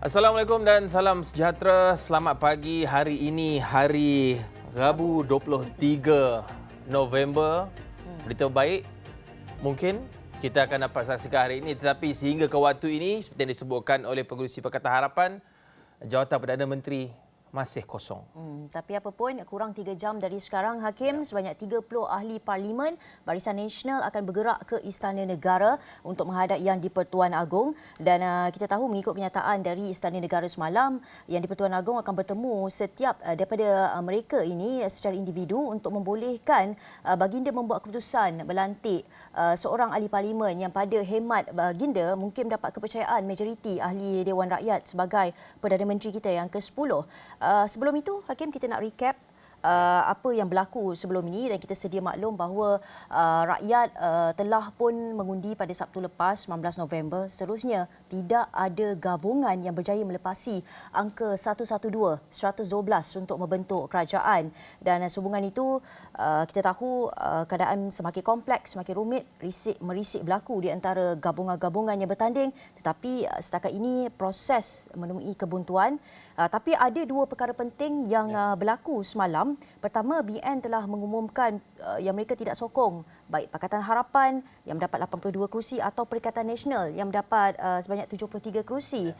Assalamualaikum dan salam sejahtera. Selamat pagi. Hari ini hari Rabu 23 November. Berita baik mungkin kita akan dapat saksikan hari ini, tetapi sehingga ke waktu ini seperti yang disebutkan oleh Pengerusi Pakatan Harapan, jawatan Perdana Menteri masih kosong. Tapi apapun, kurang 3 jam dari sekarang, Hakim, sebanyak 30 ahli Parlimen Barisan Nasional akan bergerak ke Istana Negara untuk menghadap Yang di-Pertuan Agong. Dan kita tahu mengikut kenyataan dari Istana Negara semalam, Yang di-Pertuan Agong akan bertemu setiap daripada mereka ini secara individu untuk membolehkan baginda membuat keputusan melantik seorang ahli Parlimen yang pada hemat baginda mungkin mendapat kepercayaan majoriti ahli Dewan Rakyat sebagai Perdana Menteri kita yang ke-10. Sebelum itu, Hakim, kita nak recap apa yang berlaku sebelum ini dan kita sedia maklum bahawa rakyat telah pun mengundi pada Sabtu lepas 19 November. Seterusnya, tidak ada gabungan yang berjaya melepasi angka 112 untuk membentuk kerajaan. Dan sehubungan itu, kita tahu keadaan semakin kompleks, semakin rumit, merisik berlaku di antara gabungan-gabungan yang bertanding. Tetapi setakat ini proses menemui kebuntuan. Tapi ada dua perkara penting yang berlaku semalam. Pertama, BN telah mengumumkan yang mereka tidak sokong baik Pakatan Harapan yang mendapat 82 kerusi atau Perikatan Nasional yang mendapat sebanyak 73 kerusi.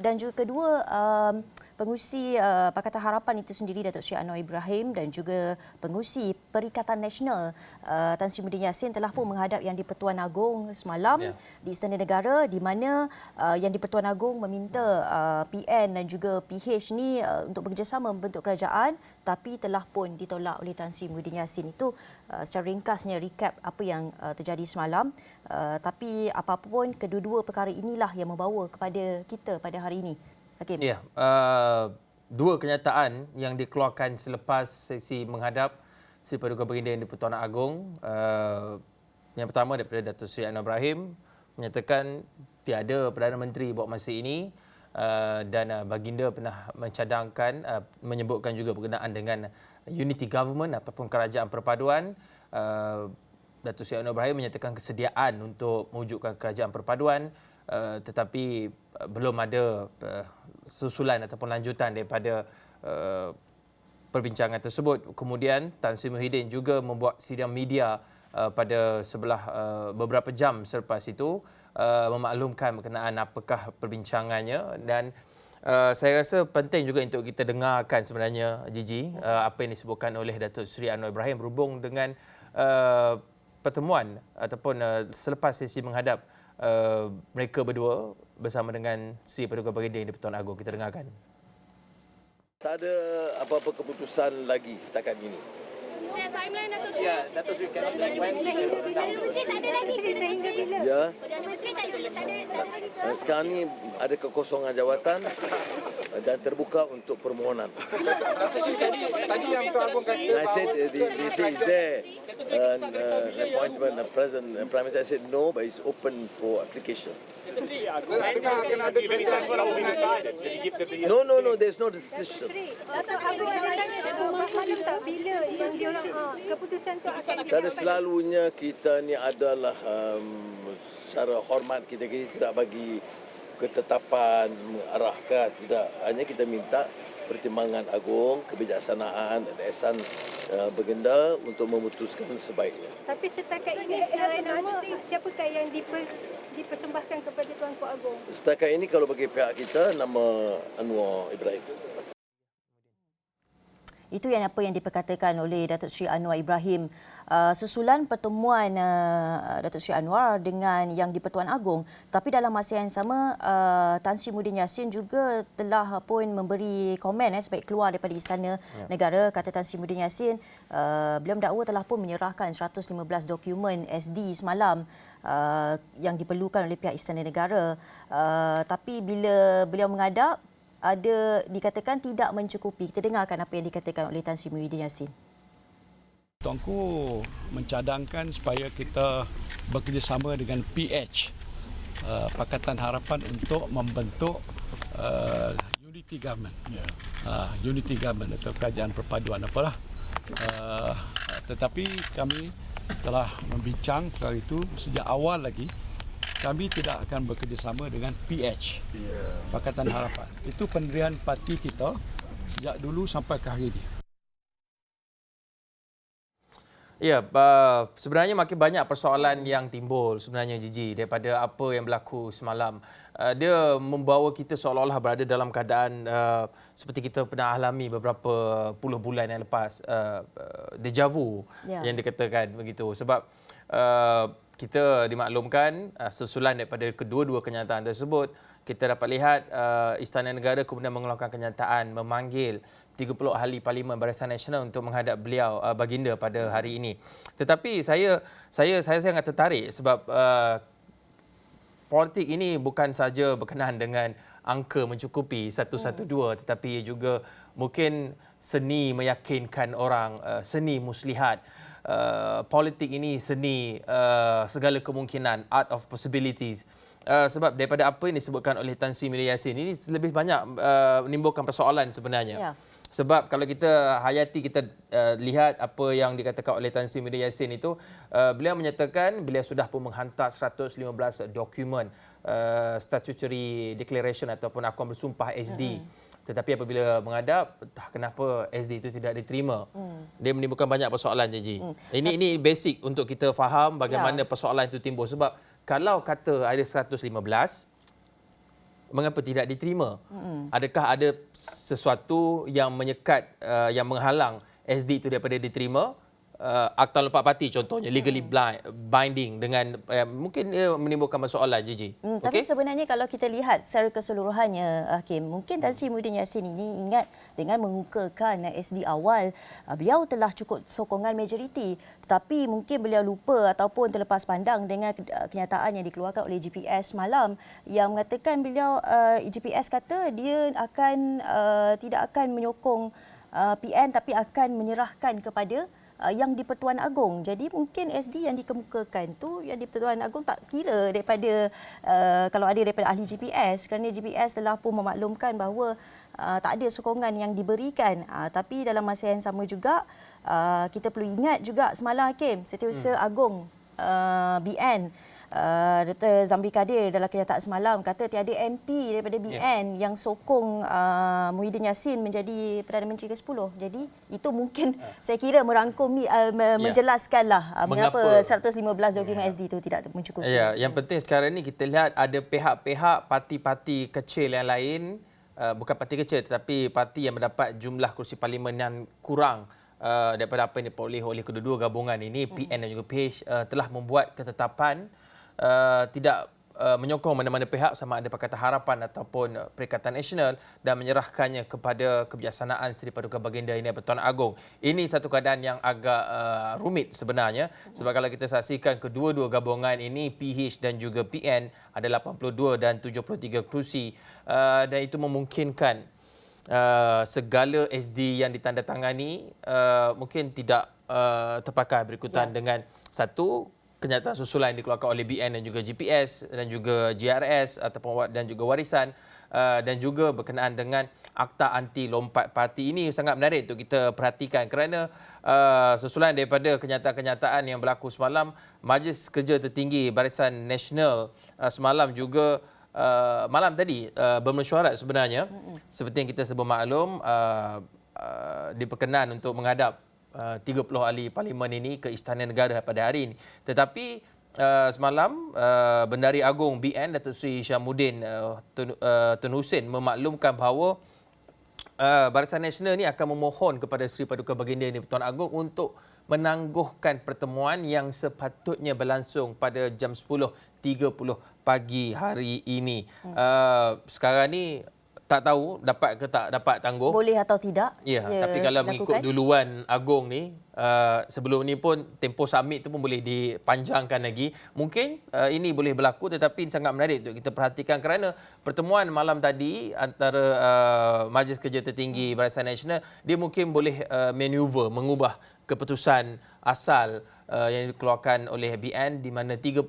Dan juga kedua, Pengerusi Pakatan Harapan itu sendiri, Datuk Seri Anwar Ibrahim, dan juga Pengerusi Perikatan Nasional Tan Sri Muhyiddin Yassin telah pun menghadap Yang di-Pertuan Agong semalam di Istana Negara, di mana Yang di-Pertuan Agong meminta PN dan juga PH ni untuk bekerjasama membentuk kerajaan, tapi telah pun ditolak oleh Tan Sri Muhyiddin Yassin. Itu secara ringkasnya recap apa yang terjadi semalam. Tapi apapun, kedua-dua perkara inilah yang membawa kepada kita pada hari ini. Hakim. Ya, dua kenyataan yang dikeluarkan selepas sesi menghadap Sri Paduka Baginda Yang di-Pertuan Agong. Yang pertama daripada Datuk Seri Anwar Ibrahim menyatakan tiada Perdana Menteri buat masa ini, dan baginda pernah mencadangkan, menyebutkan juga berkenaan dengan unity government ataupun kerajaan perpaduan. Datuk Seri Anwar Ibrahim menyatakan kesediaan untuk mewujudkan kerajaan perpaduan, tetapi belum ada susulan ataupun lanjutan daripada perbincangan tersebut. Kemudian Tan Sri Muhyiddin juga membuat sidang media pada beberapa jam selepas itu, memaklumkan berkenaan apakah perbincangannya. Dan saya rasa penting juga untuk kita dengarkan sebenarnya, Gigi, apa yang disebutkan oleh Datuk Seri Anwar Ibrahim berhubung dengan pertemuan ataupun selepas sesi menghadap mereka berdua bersama dengan Sri Paduka Baginda Yang di-Pertuan Agong. Kita dengarkan. Tak ada apa-apa keputusan lagi setakat ini. Timeline Datuk Seri. Ya, Datuk Seri kan tak ada lagi sehingga bila? Ya. Menteri tak ada. Sekarang ni ada kekosongan jawatan dan terbuka untuk permohonan. Datuk Seri, tadi yang Tuan Agong kata I said they say is there an appointment. The President Prime Minister said no, but it's open for application. adakah akan ada No, there's no decision. Datuk Agong ada tanya maklum tak bila yang diorang keputusan tu akan Tak ada, selalunya kita ni adalah secara hormat kita tidak bagi ketetapan mengarahkan, tidak, hanya kita minta pertimbangan agung, kebijaksanaan dan ihsan baginda untuk memutuskan sebaiknya. Tapi setakat ini nama siapakah yang dipersembahkan kepada Tuanku Agong? Setakat ini kalau bagi pihak kita, nama Anwar Ibrahim. Itu apa yang diperkatakan oleh Datuk Seri Anwar Ibrahim susulan pertemuan Datuk Seri Anwar dengan Yang di-Pertuan Agong. Tapi dalam masa yang sama, Tan Sri Muhyiddin Yassin juga telah pun memberi komen sebaik keluar daripada Istana Negara. Kata Tan Sri Muhyiddin Yassin, beliau mendakwa telah pun menyerahkan 115 dokumen SD semalam yang diperlukan oleh pihak Istana Negara. Tapi bila beliau menghadap, ada dikatakan tidak mencukupi. Kita dengarkan apa yang dikatakan oleh Tan Sri Muhyiddin Yassin. Tuanku mencadangkan supaya kita bekerjasama dengan PH, Pakatan Harapan, untuk membentuk unity government. Unity government atau kerajaan perpaduan apalah. Tetapi kami telah membincang perkara itu sejak awal lagi kami tidak akan bekerjasama dengan PH, Pakatan Harapan. Itu pendirian parti kita sejak dulu sampai ke hari ini. Ya, sebenarnya makin banyak persoalan yang timbul sebenarnya Gigi daripada apa yang berlaku semalam. Dia membawa kita seolah-olah berada dalam keadaan seperti kita pernah alami beberapa puluh bulan yang lepas, deja vu yang dikatakan begitu. Sebab kita dimaklumkan susulan daripada kedua-dua kenyataan tersebut, kita dapat lihat Istana Negara kemudian mengeluarkan kenyataan memanggil 30 ahli Parlimen Barisan Nasional untuk menghadap beliau baginda pada hari ini. Tetapi saya sangat tertarik sebab politik ini bukan saja berkenaan dengan angka mencukupi 112 tetapi juga mungkin seni meyakinkan orang, seni muslihat. Politik ini seni segala kemungkinan, art of possibilities. Sebab daripada apa yang disebutkan oleh Tan Sri Muhyiddin Yassin ini lebih banyak menimbulkan persoalan sebenarnya. Ya. Sebab kalau kita hayati, kita lihat apa yang dikatakan oleh Tan Sri Muhyiddin Yassin itu, beliau menyatakan beliau sudah pun menghantar 115 dokumen statutory declaration ataupun akuan bersumpah SD. Tetapi apabila menghadap, entah kenapa SD itu tidak diterima. Dia menimbulkan banyak persoalan, Ji. Ini basic untuk kita faham bagaimana persoalan itu timbul. Sebab kalau kata ada 115, mengapa tidak diterima? Adakah ada sesuatu yang menyekat, yang menghalang SD itu daripada diterima? Akta Lompat Parti contohnya, legally binding dengan mungkin menimbulkan masalah, Gigi. Tapi sebenarnya kalau kita lihat secara keseluruhannya, Hakim, mungkin Tan Sri Muhyiddin Yassin ini ingat dengan mengukakan SD awal, beliau telah cukup sokongan majoriti. Tetapi mungkin beliau lupa ataupun terlepas pandang dengan kenyataan yang dikeluarkan oleh GPS malam yang mengatakan beliau, GPS kata dia akan tidak akan menyokong PN tapi akan menyerahkan kepada yang di Pertuan Agong. Jadi mungkin SD yang dikemukakan tu yang di Pertuan Agong tak kira daripada kalau ada daripada ahli GPS, kerana GPS telah pun memaklumkan bahawa tak ada sokongan yang diberikan. Tapi dalam masa yang sama juga kita perlu ingat juga semalam, Hakim, Setiausaha Agong BN Dr. Zamri Kadir dalam kenyataan semalam kata tiada MP daripada BN yang sokong Muhyiddin Yassin menjadi Perdana Menteri ke-10. Jadi itu mungkin saya kira merangkumi, menjelaskanlah mengapa 115 dokumen SD itu tidak mencukupi. Ya, yang penting sekarang ini kita lihat ada pihak-pihak parti-parti kecil yang lain, bukan parti kecil tetapi parti yang mendapat jumlah kursi parlimen yang kurang daripada apa yang diperoleh oleh kedua-dua gabungan ini, PN dan juga PH, telah membuat ketetapan tidak menyokong mana-mana pihak sama ada Pakatan Harapan ataupun Perikatan Nasional dan menyerahkannya kepada kebijaksanaan Seri Paduka Baginda ini Pertuan Agong. Ini satu keadaan yang agak rumit sebenarnya sebab kalau kita saksikan kedua-dua gabungan ini PH dan juga PN ada 82 dan 73 kerusi dan itu memungkinkan segala SD yang ditandatangani mungkin tidak terpakai berikutan dengan satu kenyataan susulan yang dikeluarkan oleh BN dan juga GPS dan juga GRS ataupun dan juga warisan dan juga berkenaan dengan Akta Anti Lompat Parti. Ini sangat menarik untuk kita perhatikan kerana susulan daripada kenyataan-kenyataan yang berlaku semalam, Majlis Kerja Tertinggi Barisan Nasional semalam juga malam tadi bermesyuarat sebenarnya seperti yang kita sebut maklum diperkenan untuk menghadap 30 ahli parlimen ini ke Istana Negara pada hari ini. Tetapi semalam Bendahari Agung BN Datuk Seri Syahmuddin Tun Hussein memaklumkan bahawa Barisan Nasional ini akan memohon kepada Seri Paduka Baginda ini Pertuan Agong untuk menangguhkan pertemuan yang sepatutnya berlangsung pada jam 10.30 pagi hari ini. Sekarang ni tak tahu dapat ke tak dapat tangguh. Boleh atau tidak. Ya, tapi kalau mengikut duluan Agong ni, sebelum ni pun tempoh summit tu pun boleh dipanjangkan lagi. Mungkin ini boleh berlaku tetapi sangat menarik untuk kita perhatikan kerana pertemuan malam tadi antara Majlis Kerja Tertinggi Barisan Nasional, dia mungkin boleh manuver, mengubah keputusan asal yang dikeluarkan oleh BN di mana 30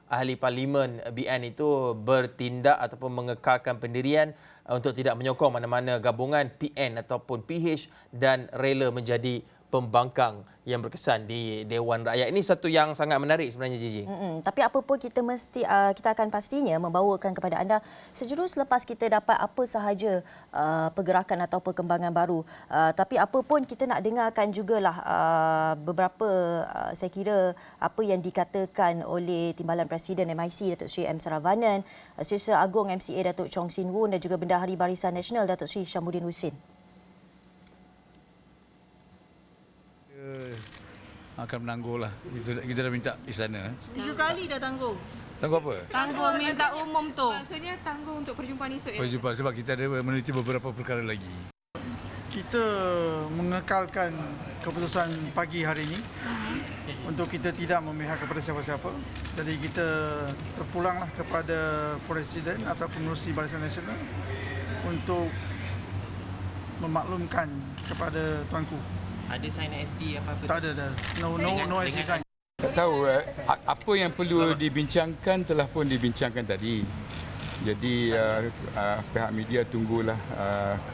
ahli parlimen BN itu bertindak ataupun mengekalkan pendirian untuk tidak menyokong mana-mana gabungan PN ataupun PH dan rela menjadi pembangkang yang berkesan di Dewan Rakyat. Ini satu yang sangat menarik sebenarnya, Gigi. Tapi apa pun kita mesti kita akan pastinya membawakan kepada anda sejurus selepas kita dapat apa sahaja pergerakan atau perkembangan baru. Tapi apa pun kita nak dengarkan jugalah beberapa saya kira apa yang dikatakan oleh Timbalan Presiden MIC Datuk Seri M. Saravanan, Setiausaha Agong MCA Datuk Chong Sin Woon dan juga Bendahari Barisan Nasional Datuk Seri Syamuddin Husin. Akan menangguh lah. Kita dah minta istana. 3 kali dah tangguh. Tangguh apa? Tangguh minta umum tu. Maksudnya tangguh untuk perjumpaan esok ya? Perjumpaan sebab kita ada meneliti beberapa perkara lagi. Kita mengekalkan keputusan pagi hari ini untuk kita tidak memihak kepada siapa-siapa. Jadi kita terpulanglah kepada Presiden atau pengerusi Barisan Nasional untuk memaklumkan kepada tuanku. Ada sign SD apa-apa? Tak ada. No SD sign. Tak tahu apa yang perlu dibincangkan telah pun dibincangkan tadi. Jadi pihak media tunggulah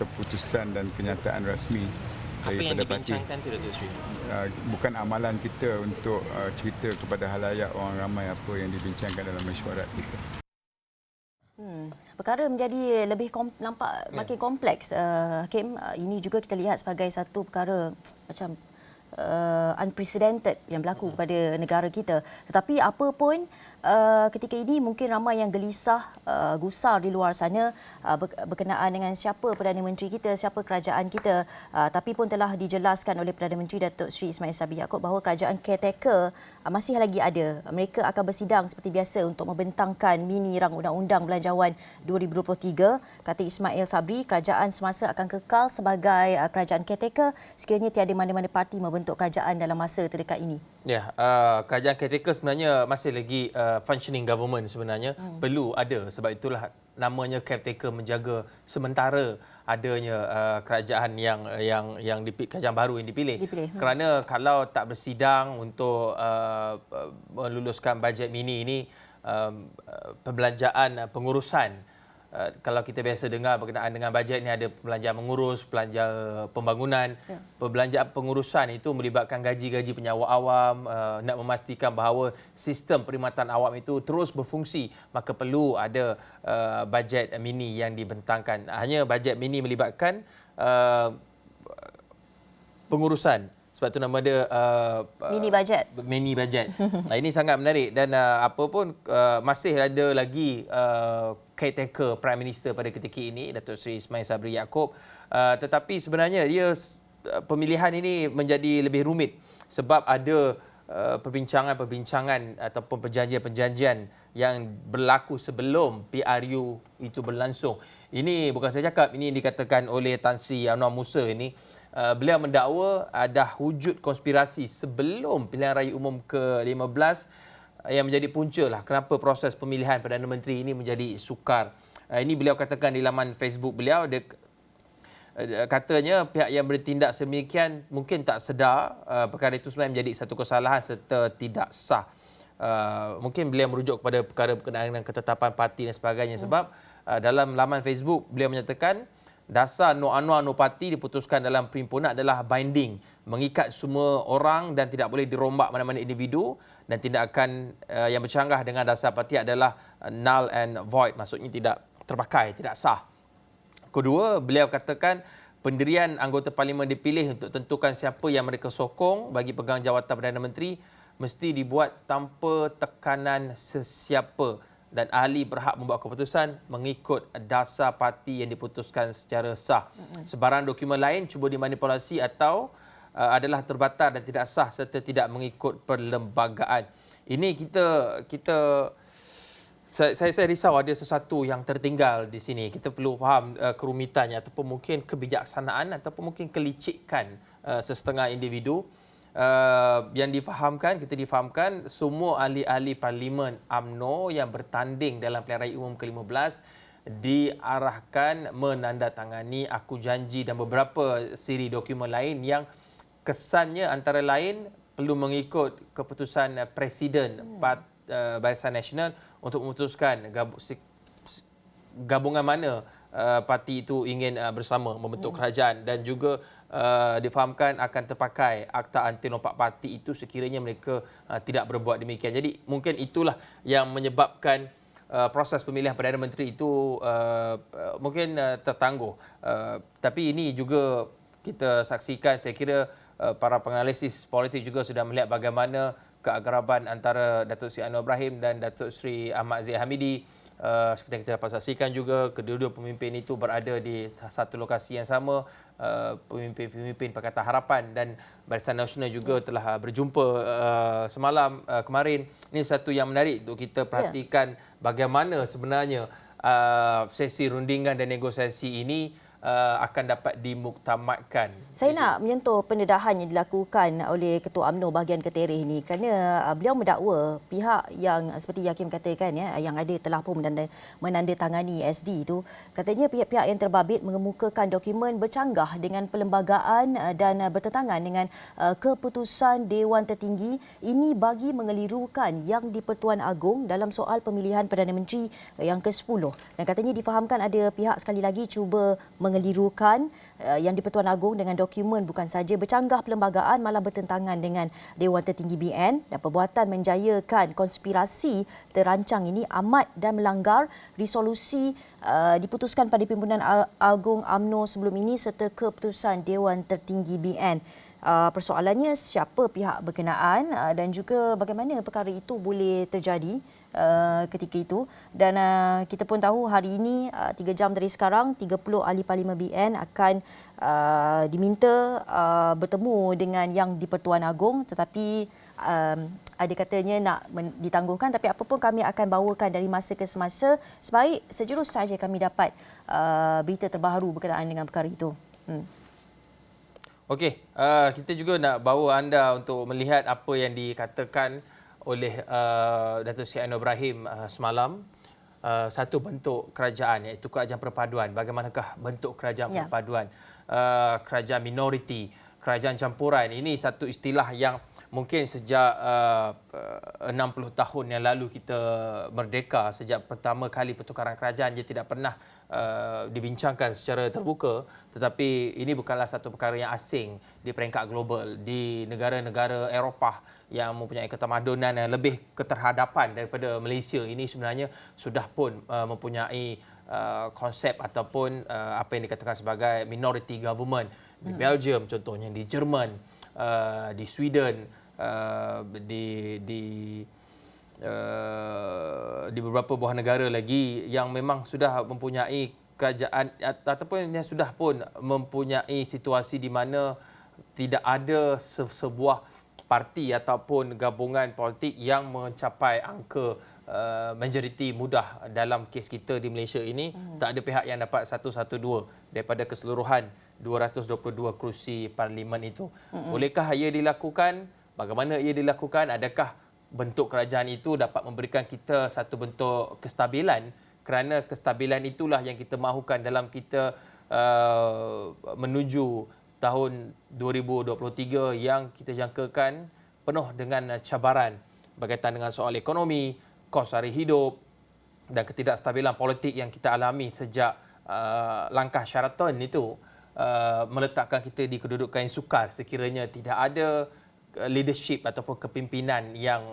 keputusan dan kenyataan rasmi apa yang daripada parti. dibincangkan tu Datuk Seri? Bukan amalan kita untuk cerita kepada halayak orang ramai apa yang dibincangkan dalam mesyuarat kita. Perkara menjadi lebih nampak makin kompleks, Hakim. Ini juga kita lihat sebagai satu perkara macam unprecedented yang berlaku kepada negara kita. Tetapi apa pun ketika ini mungkin ramai yang gelisah, gusar di luar sana berkenaan dengan siapa Perdana Menteri kita, siapa kerajaan kita. Tapi pun telah dijelaskan oleh Perdana Menteri Datuk Seri Ismail Sabri Yaakob bahawa kerajaan caretaker masih lagi ada. Mereka akan bersidang seperti biasa untuk membentangkan mini rang undang-undang belanjawan 2023. Kata Ismail Sabri, kerajaan semasa akan kekal sebagai kerajaan caretaker sekiranya tiada mana-mana parti membentuk kerajaan dalam masa terdekat ini. Ya, kerajaan caretaker sebenarnya masih lagi functioning government sebenarnya. Perlu ada, sebab itulah namanya caretaker, menjaga sementara adanya kerajaan yang kerajaan baru yang dipilih. Kerana kalau tak bersidang untuk meluluskan bajet mini ini, perbelanjaan pengurusan, kalau kita biasa dengar berkenaan dengan bajet ni ada perbelanjaan mengurus, belanja pembangunan, perbelanjaan pengurusan itu melibatkan gaji-gaji penyewa awam, nak memastikan bahawa sistem perkhidmatan awam itu terus berfungsi, maka perlu ada bajet mini yang dibentangkan. Hanya bajet mini melibatkan pengurusan. Sebab tu nama dia mini bajet. Ini sangat menarik dan apa pun masih ada lagi caretaker Prime Minister pada ketika ini, Datuk Seri Ismail Sabri Yaakob. Tetapi sebenarnya dia pemilihan ini menjadi lebih rumit sebab ada perbincangan-perbincangan ataupun perjanjian-perjanjian yang berlaku sebelum PRU itu berlangsung. Ini bukan saya cakap, ini dikatakan oleh Tan Sri Anwar Musa ini. Beliau mendakwa ada wujud konspirasi sebelum pilihan raya umum ke-15 yang menjadi punca lah kenapa proses pemilihan Perdana Menteri ini menjadi sukar. Ini beliau katakan di laman Facebook beliau. Dia katanya pihak yang bertindak sedemikian mungkin tak sedar perkara itu sebenarnya menjadi satu kesalahan serta tidak sah. Mungkin beliau merujuk kepada perkara berkenaan dengan ketetapan parti dan sebagainya sebab dalam laman Facebook beliau menyatakan dasar No Anwar No Parti diputuskan dalam perhimpunan adalah binding, mengikat semua orang dan tidak boleh dirombak mana-mana individu, dan tindakan yang bercanggah dengan dasar parti adalah null and void, maksudnya tidak terpakai, tidak sah. Kedua, beliau katakan pendirian anggota parlimen dipilih untuk tentukan siapa yang mereka sokong bagi pegang jawatan Perdana Menteri mesti dibuat tanpa tekanan sesiapa dan ahli berhak membuat keputusan mengikut dasar parti yang diputuskan secara sah. Sebarang dokumen lain cuba dimanipulasi atau adalah terbatal dan tidak sah serta tidak mengikut perlembagaan. Ini saya risau ada sesuatu yang tertinggal di sini. Kita perlu faham kerumitannya ataupun mungkin kebijaksanaan ataupun mungkin kelicikan sesetengah individu. Yang kita difahamkan semua ahli-ahli parlimen UMNO yang bertanding dalam pilihan raya umum ke-15 diarahkan menandatangani aku janji dan beberapa siri dokumen lain yang kesannya antara lain perlu mengikut keputusan Presiden Barisan Nasional untuk memutuskan gabungan mana parti itu ingin bersama membentuk kerajaan, dan juga difahamkan akan terpakai Akta Anti Lompat Parti itu sekiranya mereka tidak berbuat demikian. Jadi mungkin itulah yang menyebabkan proses pemilihan Perdana Menteri itu mungkin tertangguh. Tapi ini juga kita saksikan, saya kira para penganalisis politik juga sudah melihat bagaimana keakraban antara Datuk Seri Anwar Ibrahim dan Datuk Seri Ahmad Zahid Hamidi. Seperti yang kita dapat saksikan juga, kedua-dua pemimpin itu berada di satu lokasi yang sama. Pemimpin Pakatan Harapan dan Barisan Nasional juga telah berjumpa semalam kemarin. Ini satu yang menarik untuk kita perhatikan bagaimana sebenarnya sesi rundingan dan negosiasi ini akan dapat dimuktamadkan. Saya nak menyentuh pendedahan yang dilakukan oleh Ketua UMNO bahagian Ketereh ini kerana beliau mendakwa pihak yang seperti Hakim katakan yang ada telah pun menandatangani SD itu, katanya pihak-pihak yang terbabit mengemukakan dokumen bercanggah dengan perlembagaan dan bertentangan dengan keputusan Dewan Tertinggi. Ini bagi mengelirukan Yang di-Pertuan Agong dalam soal pemilihan Perdana Menteri yang ke-10. Dan katanya difahamkan ada pihak sekali lagi cuba mengelirukan Yang di-Pertuan Agong dengan dokumen bukan saja bercanggah perlembagaan, malah bertentangan dengan Dewan Tertinggi BN, dan perbuatan menjayakan konspirasi terancang ini amat dan melanggar resolusi diputuskan pada Pimpinan Agung UMNO sebelum ini serta keputusan Dewan Tertinggi BN. Persoalannya siapa pihak berkenaan dan juga bagaimana perkara itu boleh terjadi ketika itu. Dan kita pun tahu hari ini 3 jam dari sekarang 30 ahli Parlimen BN akan diminta bertemu dengan Yang di-Pertuan Agong, tetapi ada katanya nak ditangguhkan. Tapi apapun kami akan bawakan dari masa ke semasa, sebaik sejurus saja kami dapat berita terbaru berkenaan dengan perkara itu. Okey, kita juga nak bawa anda untuk melihat apa yang dikatakan oleh Datuk Seri Anwar Ibrahim semalam. Satu bentuk kerajaan, iaitu kerajaan perpaduan. Bagaimanakah bentuk kerajaan perpaduan? Kerajaan minoriti, kerajaan campuran. Ini satu istilah yang mungkin sejak 60 tahun yang lalu kita merdeka, sejak pertama kali pertukaran kerajaan, dia tidak pernah dibincangkan secara terbuka. Tetapi ini bukanlah satu perkara yang asing di peringkat global. Di negara-negara Eropah yang mempunyai ketamadunan yang lebih keterhadapan daripada Malaysia, ini sebenarnya sudah pun mempunyai konsep ataupun apa yang dikatakan sebagai minority government. Di Belgium contohnya, di Jerman, di Sweden, di beberapa buah negara lagi yang memang sudah mempunyai kerajaan ataupun yang sudah pun mempunyai situasi di mana tidak ada sebuah parti ataupun gabungan politik yang mencapai angka majoriti mudah. Dalam kes kita di Malaysia ini, tak ada pihak yang dapat 112 daripada keseluruhan 222 kerusi parlimen itu. Bolehkah ia dilakukan? Bagaimana ia dilakukan? Adakah bentuk kerajaan itu dapat memberikan kita satu bentuk kestabilan? Kerana kestabilan itulah yang kita mahukan dalam kita menuju tahun 2023 yang kita jangkakan penuh dengan cabaran berkaitan dengan soal ekonomi, kos sara hidup dan ketidakstabilan politik yang kita alami sejak langkah Sheraton itu meletakkan kita di kedudukan yang sukar sekiranya tidak ada leadership ataupun kepimpinan yang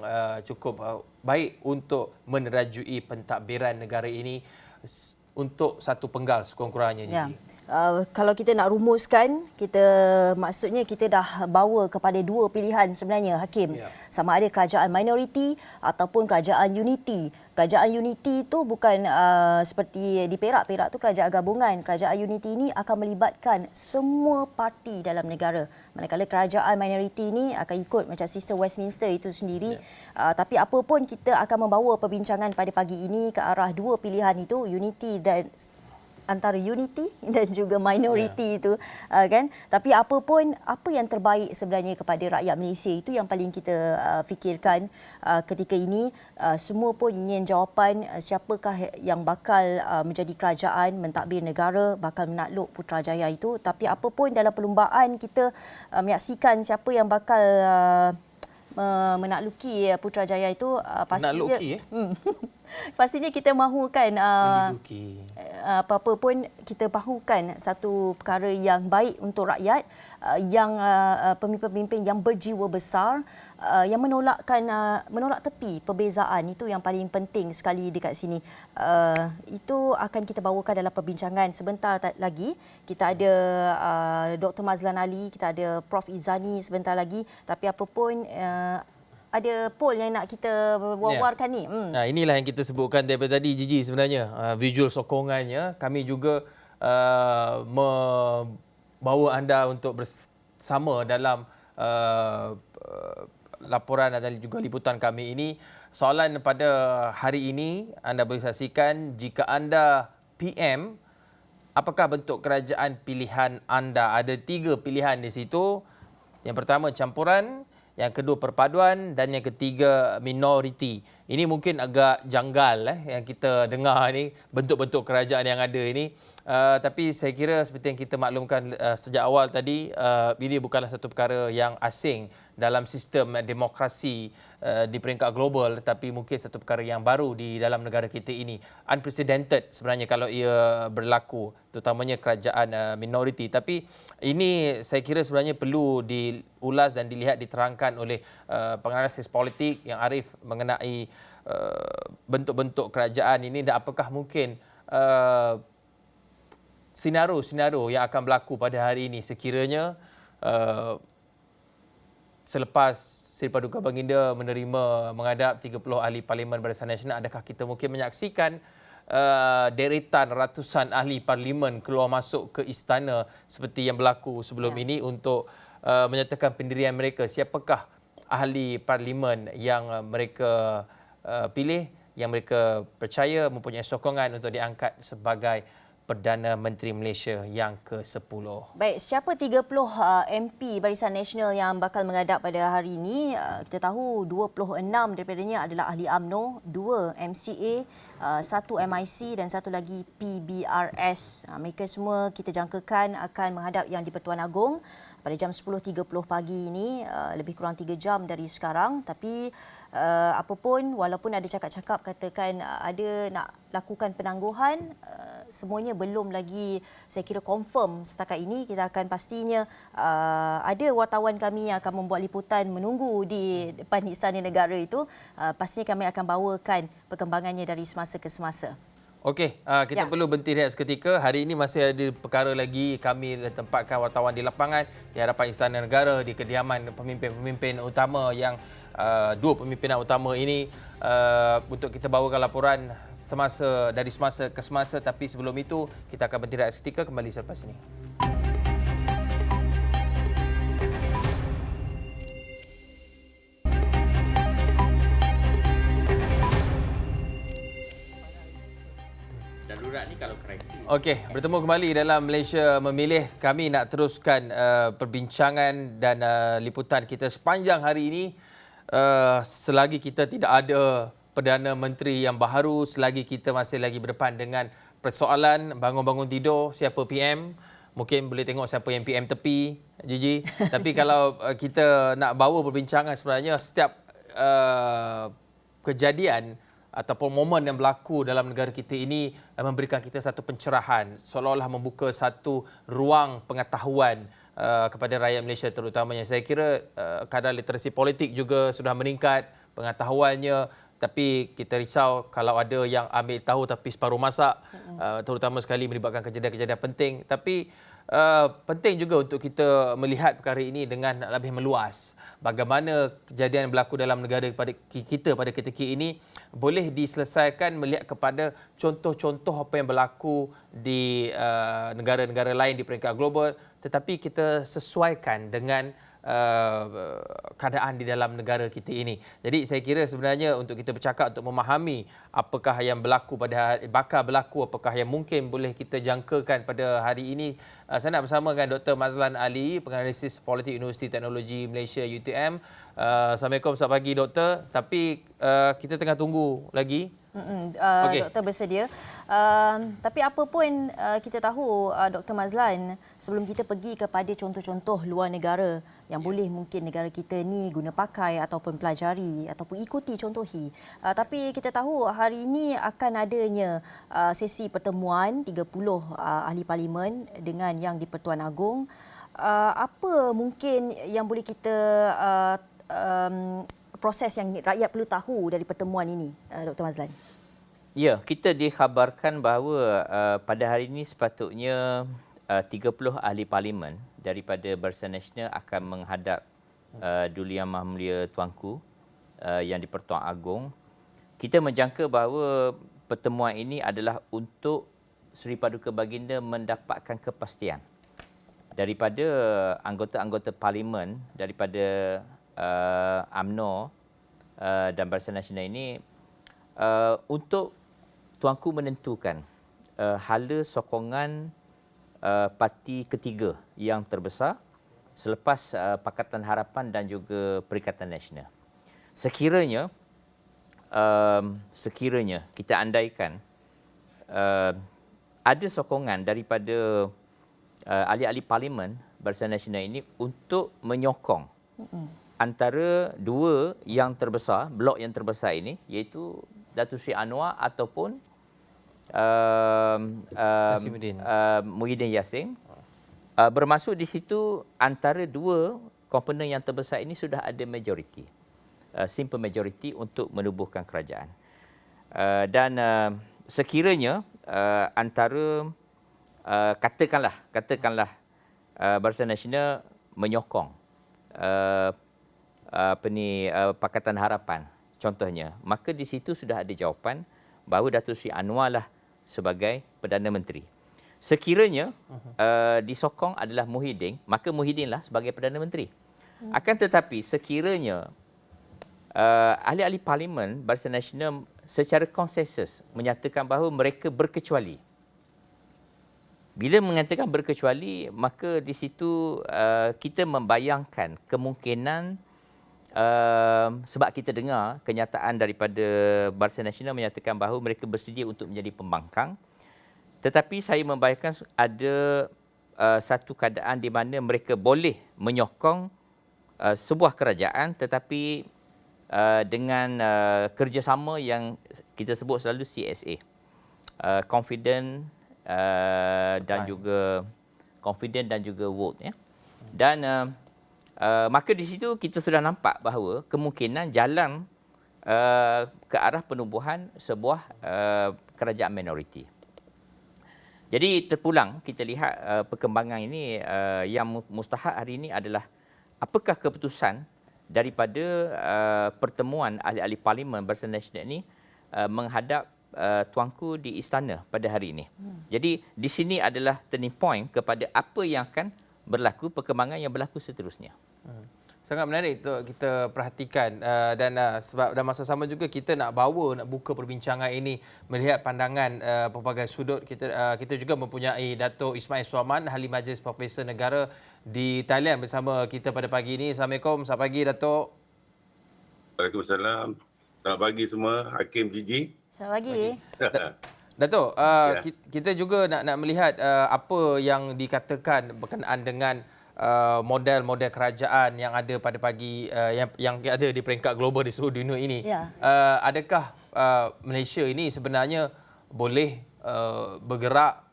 cukup baik untuk menerajui pentadbiran negara ini untuk satu penggal sekurang-kurangnya. Ya. Kalau kita nak rumuskan, maksudnya kita dah bawa kepada dua pilihan sebenarnya, Hakim. Ya. Sama ada kerajaan minoriti ataupun kerajaan unity. Kerajaan unity itu bukan seperti di Perak. Perak tu kerajaan gabungan. Kerajaan unity ini akan melibatkan semua parti dalam negara. Manakala kerajaan minoriti ini akan ikut macam sistem Westminster itu sendiri. Ya. Tapi apa pun kita akan membawa perbincangan pada pagi ini ke arah dua pilihan itu, unity dan antara unity dan juga minority itu kan. Tapi apa pun, apa yang terbaik sebenarnya kepada rakyat Malaysia itu yang paling kita fikirkan ketika ini. Semua pun ingin jawapan siapakah yang bakal menjadi kerajaan mentadbir negara, bakal menakluk Putrajaya itu. Tapi apa pun dalam perlumbaan kita menyaksikan siapa yang bakal menakluki Putrajaya itu pastinya Menakluki, pastinya kita mahukan menduduki. apa-apa pun kita mahukan satu perkara yang baik untuk rakyat, yang pemimpin-pemimpin yang berjiwa besar, yang menolak tepi perbezaan. Itu yang paling penting sekali dekat sini. Itu akan kita bawakan dalam perbincangan sebentar lagi. Kita ada Dr. Mazlan Ali, kita ada Prof Izani sebentar lagi. Tapi apa pun ada poll yang nak kita wawarkan ni. Nah, inilah yang kita sebutkan daripada tadi, Gigi, sebenarnya. Visual sokongannya, kami juga membawa anda untuk bersama dalam laporan dan juga liputan kami ini. Soalan pada hari ini, anda boleh saksikan, jika anda PM, apakah bentuk kerajaan pilihan anda? Ada 3 pilihan di situ. Yang pertama, campuran. Yang kedua, perpaduan, dan yang ketiga, minoriti. Ini mungkin agak janggal yang kita dengar ni, bentuk-bentuk kerajaan yang ada ini. Tapi saya kira seperti yang kita maklumkan sejak awal tadi, ini bukanlah satu perkara yang asing dalam sistem demokrasi di peringkat global, tetapi mungkin satu perkara yang baru di dalam negara kita ini. Unprecedented sebenarnya kalau ia berlaku, terutamanya kerajaan minoriti. Tapi ini saya kira sebenarnya perlu diulas dan dilihat, diterangkan oleh penganalisis politik yang arif mengenai bentuk-bentuk kerajaan ini dan apakah mungkin senario-senario yang akan berlaku pada hari ini sekiranya selepas Seri Paduka Baginda menerima menghadap 30 ahli Parlimen Barisan Nasional, adakah kita mungkin menyaksikan deretan ratusan ahli Parlimen keluar masuk ke istana seperti yang berlaku sebelum ini untuk menyatakan pendirian mereka? Siapakah ahli Parlimen yang mereka pilih, yang mereka percaya mempunyai sokongan untuk diangkat sebagai Perdana Menteri Malaysia yang ke-10. Baik, siapa 30 MP Barisan Nasional yang bakal menghadap pada hari ini? Kita tahu 26 daripadanya adalah ahli UMNO, 2 MCA, 1 MIC dan 1 lagi PBRS. Mereka semua kita jangkakan akan menghadap Yang di-Pertuan Agong pada jam 10.30 pagi ini, lebih kurang 3 jam dari sekarang. Tapi apapun, walaupun ada cakap-cakap katakan ada nak lakukan penangguhan, semuanya belum lagi saya kira confirm setakat ini. Kita akan pastinya ada wartawan kami yang akan membuat liputan menunggu di depan Istana Negara itu. Pastinya kami akan bawakan perkembangannya dari semasa ke semasa. Okey, kita perlu berhenti rehat seketika. Hari ini masih ada perkara lagi. Kami tempatkan wartawan di lapangan di hadapan Istana Negara, di kediaman pemimpin-pemimpin utama yang 2 pemimpinan utama ini untuk kita bawakan laporan dari semasa ke semasa. Tapi sebelum itu, kita akan berhenti rehat seketika, kembali selepas ini. Okey, bertemu kembali dalam Malaysia Memilih. Kami nak teruskan perbincangan dan liputan kita sepanjang hari ini. Selagi kita tidak ada Perdana Menteri yang baharu, selagi kita masih lagi berdepan dengan persoalan bangun-bangun tidur, siapa PM, mungkin boleh tengok siapa yang PM tepi, Gigi. Tapi kalau kita nak bawa perbincangan, sebenarnya setiap kejadian ataupun momen yang berlaku dalam negara kita ini memberikan kita satu pencerahan, seolah-olah membuka satu ruang pengetahuan kepada rakyat Malaysia terutamanya. Saya kira kadar literasi politik juga sudah meningkat, pengetahuannya, tapi kita risau kalau ada yang ambil tahu tapi separuh masak, terutama sekali melibatkan kejadian-kejadian penting. Tapi penting juga untuk kita melihat perkara ini dengan lebih meluas. Bagaimana kejadian yang berlaku dalam negara kita pada ketika ini boleh diselesaikan melihat kepada contoh-contoh apa yang berlaku di negara-negara lain di peringkat global, tetapi kita sesuaikan dengan keadaan di dalam negara kita ini. Jadi saya kira sebenarnya untuk kita bercakap, untuk memahami apakah yang berlaku bakal berlaku, apakah yang mungkin boleh kita jangkakan pada hari ini, saya nak bersama dengan Dr. Mazlan Ali, penganalisis politik Universiti Teknologi Malaysia UTM. Assalamualaikum, selamat pagi Doktor. Tapi kita tengah tunggu lagi Okey. Doktor bersedia. Tapi apa pun kita tahu Dr. Mazlan, sebelum kita pergi kepada contoh-contoh luar negara yang boleh mungkin negara kita ni guna pakai ataupun pelajari ataupun ikuti contohi. Tapi kita tahu hari ini akan adanya sesi pertemuan 30 ahli parlimen dengan yang di-Pertuan Agong. Apa mungkin yang boleh kita proses yang rakyat perlu tahu dari pertemuan ini, Dr. Mazlan? Ya, kita dikhabarkan bahawa pada hari ini sepatutnya 30 ahli parlimen daripada Barisan Nasional akan menghadap Duli Yang Maha Mulia Tuanku yang di-Pertuan Agong. Kita menjangka bahawa pertemuan ini adalah untuk Seri Paduka Baginda mendapatkan kepastian daripada anggota-anggota parlimen daripada UMNO dan Barisan Nasional ini untuk Tuanku menentukan hala sokongan parti ketiga yang terbesar selepas Pakatan Harapan dan juga Perikatan Nasional. Sekiranya kita andaikan ada sokongan daripada ahli-ahli parlimen Barisan Nasional ini untuk menyokong antara dua yang terbesar, blok yang terbesar ini, iaitu Datuk Seri Anwar ataupun Muhyiddin Yassin. Bermaksud di situ antara dua komponen yang terbesar ini sudah ada majoriti, simple majority untuk menubuhkan kerajaan. Dan sekiranya antara katakanlah Barisan Nasional menyokong Pakatan Harapan contohnya, maka di situ sudah ada jawapan bahawa Datuk Seri Anwar lah sebagai Perdana Menteri. Sekiranya disokong adalah Muhyiddin, maka Muhyiddin lah sebagai Perdana Menteri. Akan tetapi sekiranya ahli-ahli parlimen Barisan Nasional secara konsensus menyatakan bahawa mereka berkecuali. Bila mengatakan berkecuali, maka di situ kita membayangkan kemungkinan sebab kita dengar kenyataan daripada Barisan Nasional menyatakan bahawa mereka bersedia untuk menjadi pembangkang. Tetapi saya membayangkan ada satu keadaan di mana mereka boleh menyokong sebuah kerajaan tetapi dengan kerjasama yang kita sebut selalu CSA. Confident dan juga vote, ya. Dan maka di situ kita sudah nampak bahawa kemungkinan jalan ke arah penubuhan sebuah kerajaan minoriti. Jadi terpulang kita lihat perkembangan ini yang mustahak hari ini adalah apakah keputusan daripada pertemuan ahli-ahli parlimen Barisan Nasional ini menghadap Tuanku di istana pada hari ini. Jadi di sini adalah turning point kepada apa yang akan berlaku, perkembangan yang berlaku seterusnya. Sangat menarik untuk kita perhatikan dan sebab dalam masa sama juga kita nak buka perbincangan ini melihat pandangan pelbagai sudut. Kita juga mempunyai Dato' Ismail Suhaman, Ahli Majlis Profesor Negara di Thailand bersama kita pada pagi ini. Assalamualaikum. Selamat pagi, Dato'. Waalaikumsalam. Selamat pagi semua, Hakim Gigi. Selamat pagi. Dato', kita juga nak melihat apa yang dikatakan berkenaan dengan model-model kerajaan yang ada pada pagi yang ada di peringkat global di seluruh dunia ini. Ya. Adakah Malaysia ini sebenarnya boleh bergerak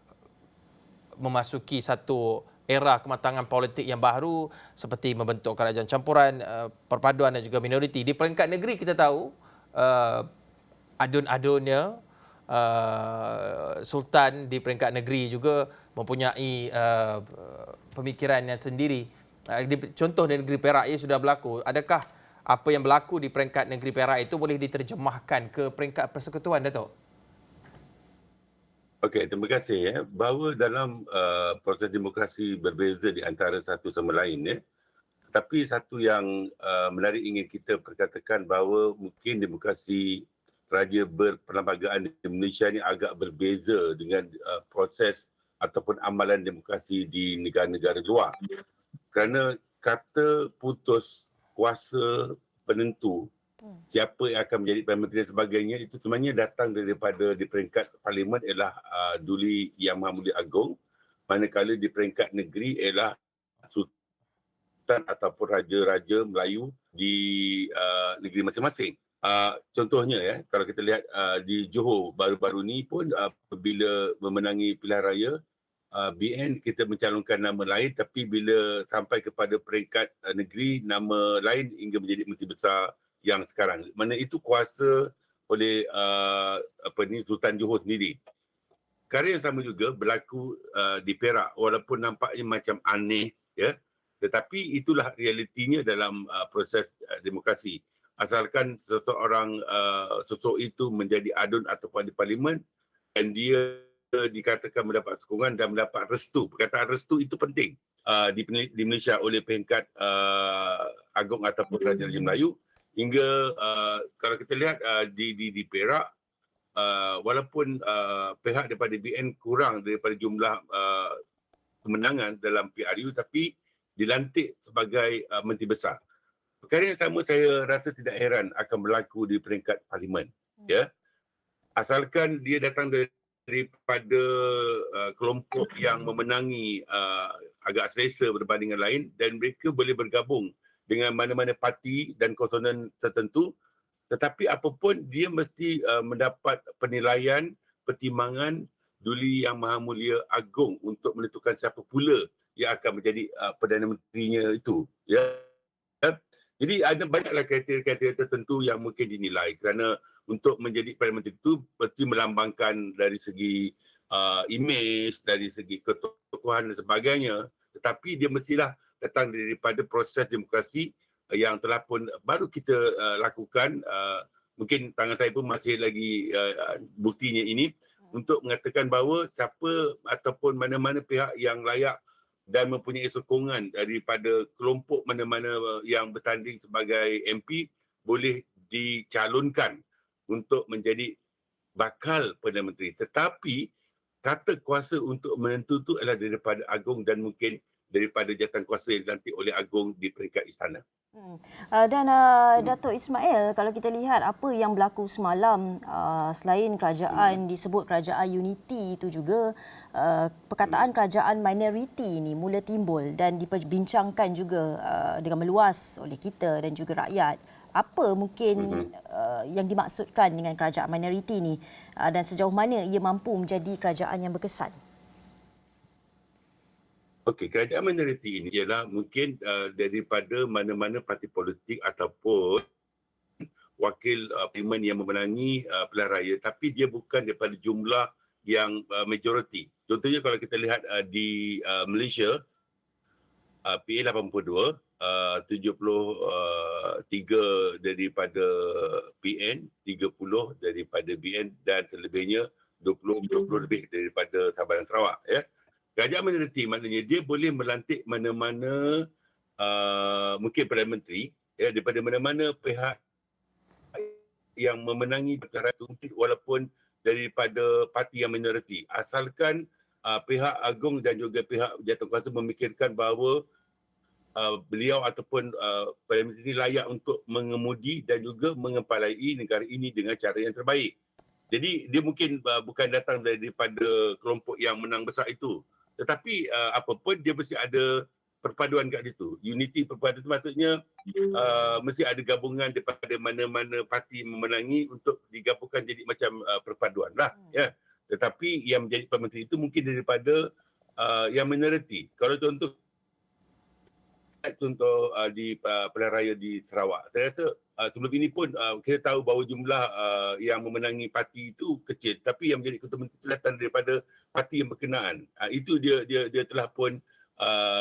memasuki satu era kematangan politik yang baru seperti membentuk kerajaan campuran, perpaduan dan juga minoriti. Di peringkat negeri kita tahu adun-adunnya Sultan di peringkat negeri juga mempunyai pemikiran yang sendiri. Contoh di negeri Perak ia sudah berlaku. Adakah apa yang berlaku di peringkat negeri Perak itu boleh diterjemahkan ke peringkat persekutuan, Dato'? Okey, terima kasih. Bahawa dalam proses demokrasi berbeza di antara satu sama lain. Tapi satu yang menarik ingin kita perkatakan bahawa mungkin demokrasi raja berperlembagaan di Malaysia ini agak berbeza dengan proses ataupun amalan demokrasi di negara-negara luar. Kerana kata putus kuasa penentu siapa yang akan menjadi Perdana Menteri dan sebagainya, itu sebenarnya datang daripada di peringkat parlimen ialah Duli Yang Maha Mulia Agong, manakala di peringkat negeri ialah Sultan ataupun Raja-Raja Melayu di negeri masing-masing. Contohnya kalau kita lihat di Johor baru-baru ni pun apabila memenangi pilihan raya, BN kita mencalonkan nama lain, tapi bila sampai kepada peringkat negeri, nama lain hingga menjadi Menteri Besar yang sekarang. Mana itu kuasa oleh Sultan Johor sendiri. Perkara yang sama juga berlaku di Perak, walaupun nampaknya macam aneh, ya, tetapi itulah realitinya dalam proses demokrasi. Asalkan seseorang sosok itu menjadi adun ataupun di parlimen dan dia dikatakan mendapat sokongan dan mendapat restu. Perkataan restu itu penting di Malaysia oleh peringkat Agong ataupun Raja-Raja Melayu. Hingga kalau kita lihat di Perak, walaupun pihak daripada BN kurang daripada jumlah kemenangan dalam PRU, tapi dilantik sebagai Menteri Besar. Perkara yang sama saya rasa tidak heran akan berlaku di peringkat parlimen. Ya. Asalkan dia datang daripada kelompok yang memenangi agak selesa berbanding dengan lain dan mereka boleh bergabung dengan mana-mana parti dan konsonan tertentu, tetapi apapun dia mesti mendapat penilaian, pertimbangan Duli Yang Maha Mulia Agong untuk menentukan siapa pula yang akan menjadi Perdana Menterinya itu. Ya. Jadi ada banyaklah kriteria-kriteria tertentu yang mungkin dinilai kerana untuk menjadi Perdana Menteri itu mesti melambangkan dari segi imej, dari segi ketokohan dan sebagainya. Tetapi dia mestilah datang daripada proses demokrasi yang telah pun baru kita lakukan. Mungkin tangan saya pun masih lagi buktinya ini untuk mengatakan bahawa siapa ataupun mana-mana pihak yang layak dan mempunyai sokongan daripada kelompok mana-mana yang bertanding sebagai MP boleh dicalonkan untuk menjadi bakal Perdana Menteri. Tetapi kata kuasa untuk menentu itu adalah daripada Agong dan mungkin daripada jawatan kuasa yang dilantik oleh Agong di peringkat istana. Dan Datuk Ismail, kalau kita lihat apa yang berlaku semalam, selain kerajaan disebut kerajaan unity, itu juga perkataan kerajaan minoriti ini mula timbul dan diperbincangkan juga dengan meluas oleh kita dan juga rakyat. Apa mungkin yang dimaksudkan dengan kerajaan minoriti ini dan sejauh mana ia mampu menjadi kerajaan yang berkesan? Okey, kerajaan minoriti ini ialah mungkin daripada mana-mana parti politik ataupun wakil parlimen yang memenangi pilihan raya, tapi dia bukan daripada jumlah yang majoriti. Contohnya kalau kita lihat di Malaysia, PA 82, 73 daripada PN, 30 daripada BN dan selebihnya 20 lebih daripada Sabah dan Sarawak. Ya. Kerajaan minoriti maknanya dia boleh melantik mana-mana mungkin Perdana Menteri ya, daripada mana-mana pihak yang memenangi perkara itu walaupun daripada parti yang minoriti. Asalkan pihak Agong dan juga pihak jawatankuasa memikirkan bahawa beliau ataupun Perdana Menteri ini layak untuk mengemudi dan juga mengepalai negara ini dengan cara yang terbaik. Jadi dia mungkin bukan datang daripada kelompok yang menang besar itu. Tetapi apapun dia mesti ada perpaduan kat situ. Unity perpaduan itu maksudnya mesti ada gabungan daripada mana-mana parti memenangi untuk digabungkan jadi macam perpaduan lah. Ya. Tetapi yang menjadi Perdana Menteri itu mungkin daripada yang minoriti. Kalau contoh di pilihan raya di Sarawak, saya rasa sebelum ini pun kita tahu bahawa jumlah yang memenangi parti itu kecil, tapi yang menjadi ketua menteri itu datang daripada parti yang berkenaan. Itu dia telah pun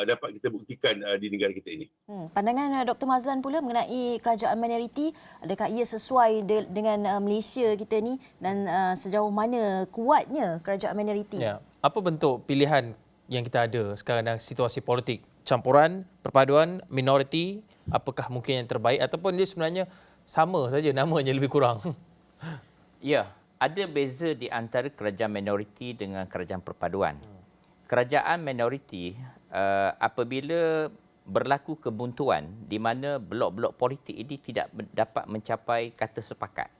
dapat kita buktikan di negara kita ini. Pandangan Dr. Mazlan pula mengenai kerajaan minoriti, adakah ia sesuai dengan Malaysia kita ni dan sejauh mana kuatnya kerajaan minoriti? Ya. Apa bentuk pilihan yang kita ada sekarang dalam situasi politik? Campuran, perpaduan, minoriti, apakah mungkin yang terbaik ataupun dia sebenarnya sama saja namanya lebih kurang? Ya, ada beza di antara kerajaan minoriti dengan kerajaan perpaduan. Kerajaan minoriti apabila berlaku kebuntuan di mana blok-blok politik ini tidak dapat mencapai kata sepakat.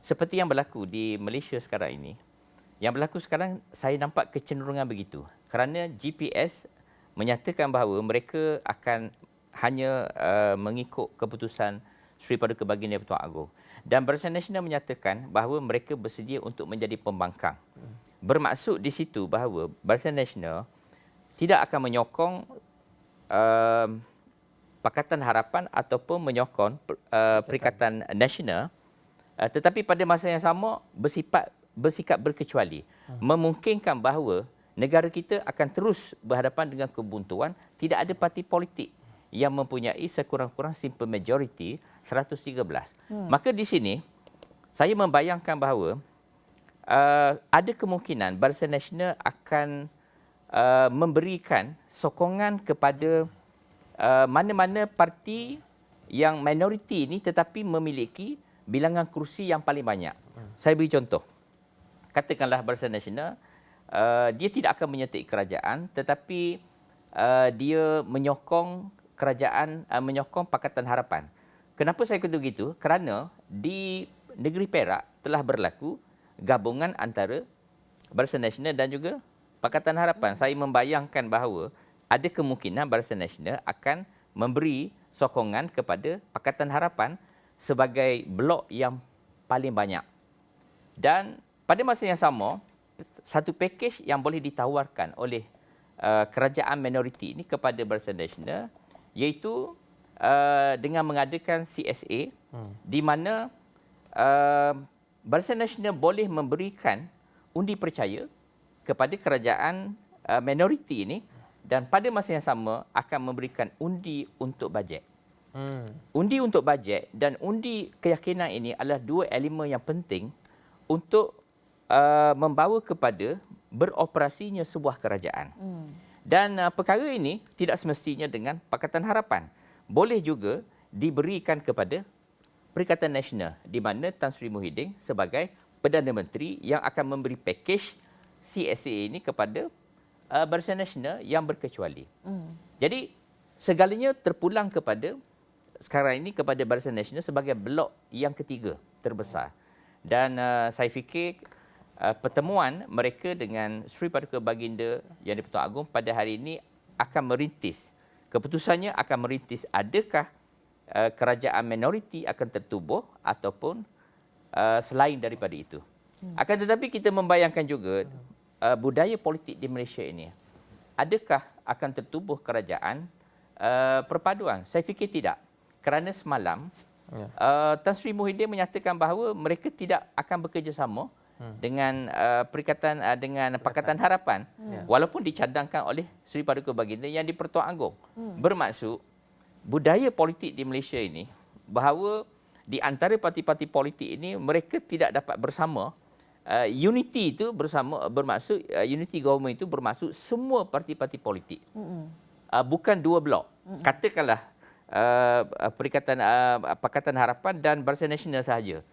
Seperti yang berlaku di Malaysia sekarang ini. Yang berlaku sekarang, saya nampak kecenderungan begitu. Kerana GPS menyatakan bahawa mereka akan hanya mengikut keputusan Seri Paduka Baginda Pertuan Agong. Dan Barisan Nasional menyatakan bahawa mereka bersedia untuk menjadi pembangkang. Bermaksud di situ bahawa Barisan Nasional tidak akan menyokong Pakatan Harapan ataupun menyokong Perikatan Nasional, tetapi pada masa yang sama bersikap berkecuali, memungkinkan bahawa negara kita akan terus berhadapan dengan kebuntuan, tidak ada parti politik yang mempunyai sekurang-kurang simple majority 113. Maka di sini saya membayangkan bahawa ada kemungkinan Barisan Nasional akan memberikan sokongan kepada mana-mana parti yang minoriti ini tetapi memiliki bilangan kerusi yang paling banyak. Saya beri contoh. Katakanlah Barisan Nasional, dia tidak akan menyertai kerajaan tetapi dia menyokong kerajaan, menyokong Pakatan Harapan. Kenapa saya kata begitu? Kerana di negeri Perak telah berlaku gabungan antara Barisan Nasional dan juga Pakatan Harapan. Saya membayangkan bahawa ada kemungkinan Barisan Nasional akan memberi sokongan kepada Pakatan Harapan sebagai blok yang paling banyak. Dan pada masa yang sama, satu pakej yang boleh ditawarkan oleh kerajaan minoriti ini kepada Barisan Nasional iaitu dengan mengadakan CSA di mana Barisan Nasional boleh memberikan undi percaya kepada kerajaan minoriti ini dan pada masa yang sama akan memberikan undi untuk bajet. Undi untuk bajet dan undi keyakinan ini adalah dua elemen yang penting untuk membawa kepada beroperasinya sebuah kerajaan. Dan perkara ini tidak semestinya dengan Pakatan Harapan. Boleh juga diberikan kepada Perikatan Nasional di mana Tan Sri Muhyiddin sebagai Perdana Menteri yang akan memberi pakej CSA ini kepada Barisan Nasional yang berkecuali. Jadi segalanya terpulang kepada sekarang ini kepada Barisan Nasional sebagai blok yang ketiga terbesar. Dan saya fikir pertemuan mereka dengan Seri Paduka Baginda Yang di-Pertuan Agong pada hari ini akan merintis. Keputusannya akan merintis adakah kerajaan minoriti akan tertubuh ataupun selain daripada itu. Akan tetapi kita membayangkan juga budaya politik di Malaysia ini. Adakah akan tertubuh kerajaan perpaduan? Saya fikir tidak. Kerana semalam Tan Sri Muhyiddin menyatakan bahawa mereka tidak akan bekerjasama dengan perikatan dengan Pakatan Harapan walaupun dicadangkan oleh Seri Paduka Baginda Yang di-Pertuan Agong. Bermaksud budaya politik di Malaysia ini bahawa di antara parti-parti politik ini mereka tidak dapat bersama. Unity itu bersama bermaksud unity government itu bermaksud semua parti-parti politik. Bukan dua blok. Katakanlah Perikatan Pakatan Harapan dan Barisan Nasional sahaja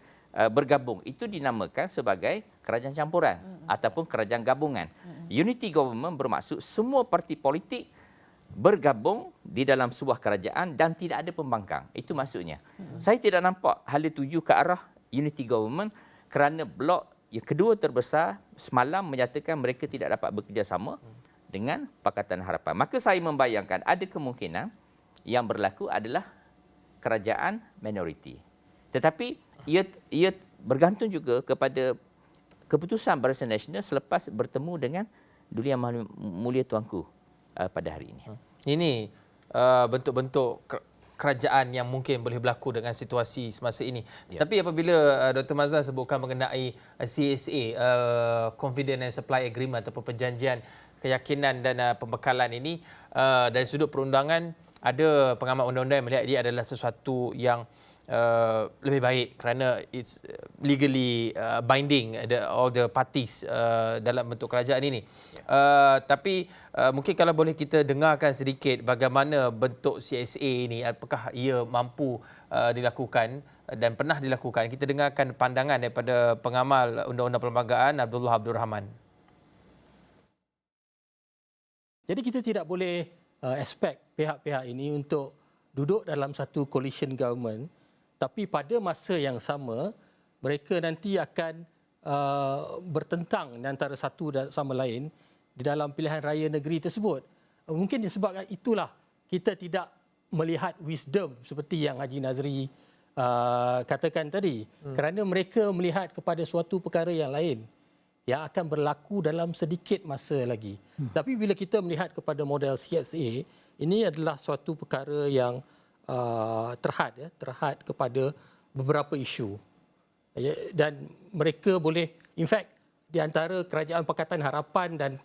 bergabung, itu dinamakan sebagai kerajaan campuran ataupun kerajaan gabungan. Unity government bermaksud semua parti politik bergabung di dalam sebuah kerajaan dan tidak ada pembangkang. Itu maksudnya. Saya tidak nampak hala tuju ke arah unity government kerana blok yang kedua terbesar semalam menyatakan mereka tidak dapat bekerjasama dengan Pakatan Harapan. Maka saya membayangkan ada kemungkinan yang berlaku adalah kerajaan minoriti. Tetapi ia bergantung juga kepada keputusan Barisan Nasional selepas bertemu dengan Duli Yang Mulia Tuanku pada hari ini. Ini bentuk-bentuk kerajaan yang mungkin boleh berlaku dengan situasi semasa ini. Tetapi apabila Dr. Mazlan sebutkan mengenai CSA, Confidence and Supply Agreement ataupun perjanjian keyakinan dan pembekalan ini, dari sudut perundangan, ada pengamat undang-undang yang melihat dia adalah sesuatu yang lebih baik kerana it's legally binding all the parties dalam bentuk kerajaan ini. Tapi mungkin kalau boleh kita dengarkan sedikit bagaimana bentuk CSA ini, apakah ia mampu dilakukan dan pernah dilakukan. Kita dengarkan pandangan daripada pengamal Undang-Undang Perlembagaan Abdullah Abdul Rahman. Jadi kita tidak boleh aspek pihak-pihak ini untuk duduk dalam satu coalition government, tapi pada masa yang sama mereka nanti akan bertentang antara satu dan sama lain di dalam pilihan raya negeri tersebut. Mungkin disebabkan itulah kita tidak melihat wisdom seperti yang Haji Nazri katakan tadi, kerana mereka melihat kepada suatu perkara yang lain yang akan berlaku dalam sedikit masa lagi. Tapi bila kita melihat kepada model CSA, ini adalah suatu perkara yang terhad kepada beberapa isu. Dan mereka boleh, in fact, di antara Kerajaan Pakatan Harapan dan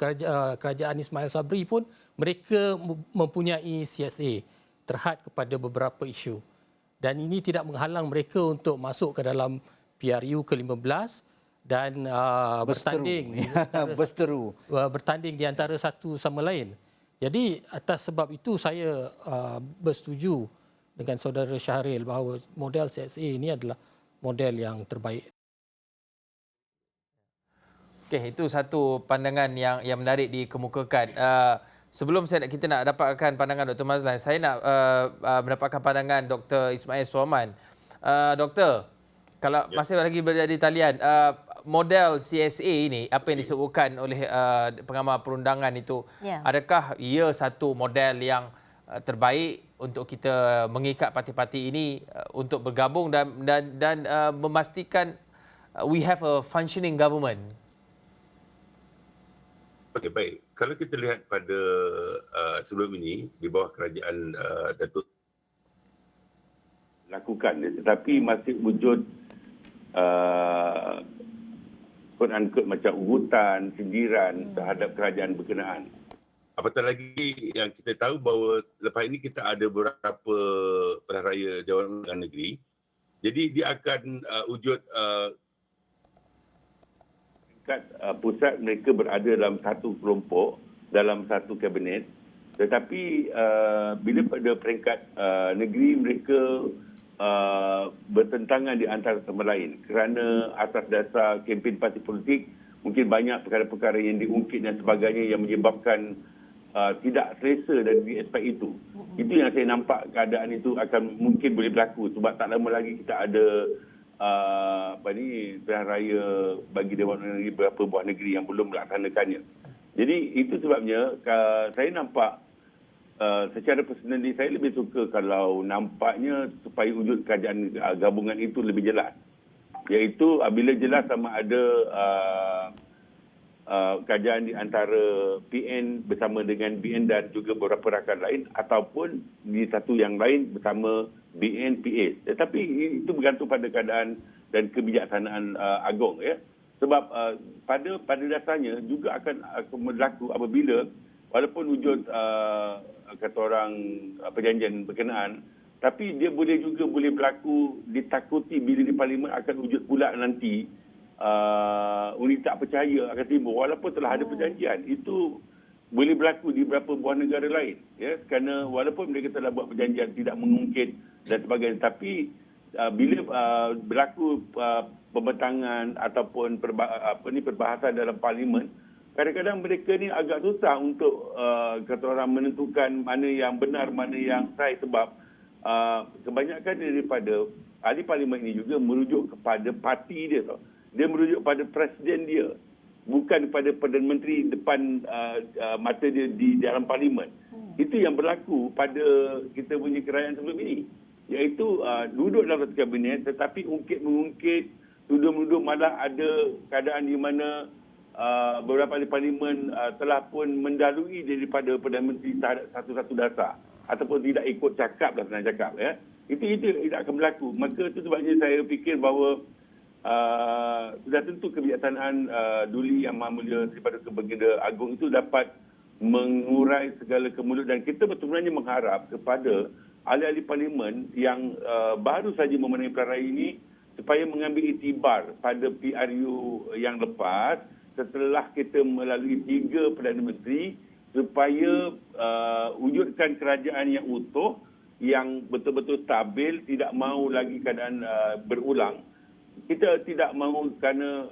Kerajaan Ismail Sabri pun, mereka mempunyai CSA terhad kepada beberapa isu. Dan ini tidak menghalang mereka untuk masuk ke dalam PRU ke-15 dan bertanding di antara satu sama lain. Jadi atas sebab itu saya bersetuju dengan saudara Syahril bahawa model CSA ini adalah model yang terbaik. Okey, itu satu pandangan yang menarik dikemukakan. Sebelum kita nak dapatkan pandangan Dr. Mazlan, saya nak mendapatkan pandangan Dr. Ismail Suhaman. Doktor, kalau masih lagi berada di talian, model CSA ini, apa yang disebutkan oleh pengamal perundangan itu, adakah ia satu model yang terbaik untuk kita mengikat parti-parti ini untuk bergabung dan memastikan we have a functioning government? Okey, baik. Kalau kita lihat pada sebelum ini di bawah kerajaan Datuk lakukan, tetapi masih wujud quote-unquote macam ugutan, sindiran terhadap kerajaan berkenaan. Apatah lagi yang kita tahu bahawa lepas ini kita ada beberapa pilihan raya Jawatan Negeri. Jadi dia akan wujud tingkat pusat mereka berada dalam satu kelompok, dalam satu kabinet. Tetapi bila pada peringkat negeri mereka bertentangan di antara sama lain kerana atas dasar kempen parti politik, mungkin banyak perkara-perkara yang diungkit dan sebagainya yang menyebabkan tidak selesa dari aspek itu. Itu yang saya nampak keadaan itu akan mungkin boleh berlaku sebab tak lama lagi kita ada pilihan raya bagi Dewan Negeri beberapa buah negeri yang belum melaksanakannya. Jadi itu sebabnya saya nampak secara personally saya lebih suka kalau nampaknya supaya wujud kerajaan gabungan itu lebih jelas. Iaitu bila jelas sama ada kerajaan di antara PN bersama dengan BN dan juga beberapa rakan lain ataupun di satu yang lain bersama BN PAS. Tetapi itu bergantung pada keadaan dan kebijaksanaan Agong ya. Sebab pada dasarnya juga akan berlaku apabila walaupun wujud kata orang perjanjian berkenaan, tapi dia boleh berlaku ditakuti bila di parlimen akan wujud pula nanti undi tak percaya akan timbul walaupun telah ada perjanjian. Itu boleh berlaku di beberapa buah negara lain ya, kerana walaupun mereka telah buat perjanjian tidak mengungkit dan sebagainya, tapi bila berlaku pembentangan ataupun perbahasan dalam parlimen, kadang-kadang mereka ni agak susah untuk kata orang menentukan mana yang benar, mana yang sahih sebab kebanyakan daripada ahli parlimen ini juga merujuk kepada parti dia tau. Dia merujuk pada presiden dia, bukan pada Perdana Menteri depan mata dia di dalam parlimen. Itu yang berlaku pada kita punya kerajaan sebelum ini. Iaitu duduk dalam satu kabinet tetapi ungkit-mengungkit, tuduh-menuduh, malah ada keadaan di mana beberapa ahli parlimen telah pun mendalui daripada Perdana Menteri terhadap satu-satu dasar ataupun tidak ikut cakap dan senang cakap ya. Itu tidak akan berlaku. Maka itu sebabnya saya fikir bahawa sudah tentu kebijaksanaan Duli Yang Maha Mulia daripada Baginda Agong itu dapat mengurai segala kemulut dan kita sebenarnya mengharap kepada ahli-ahli parlimen yang baru saja memenangi pilihan raya ini supaya mengambil iktibar pada PRU yang lepas setelah kita melalui 3 Perdana Menteri supaya wujudkan kerajaan yang utuh, yang betul-betul stabil, tidak mahu lagi keadaan berulang. Kita tidak mahu kerana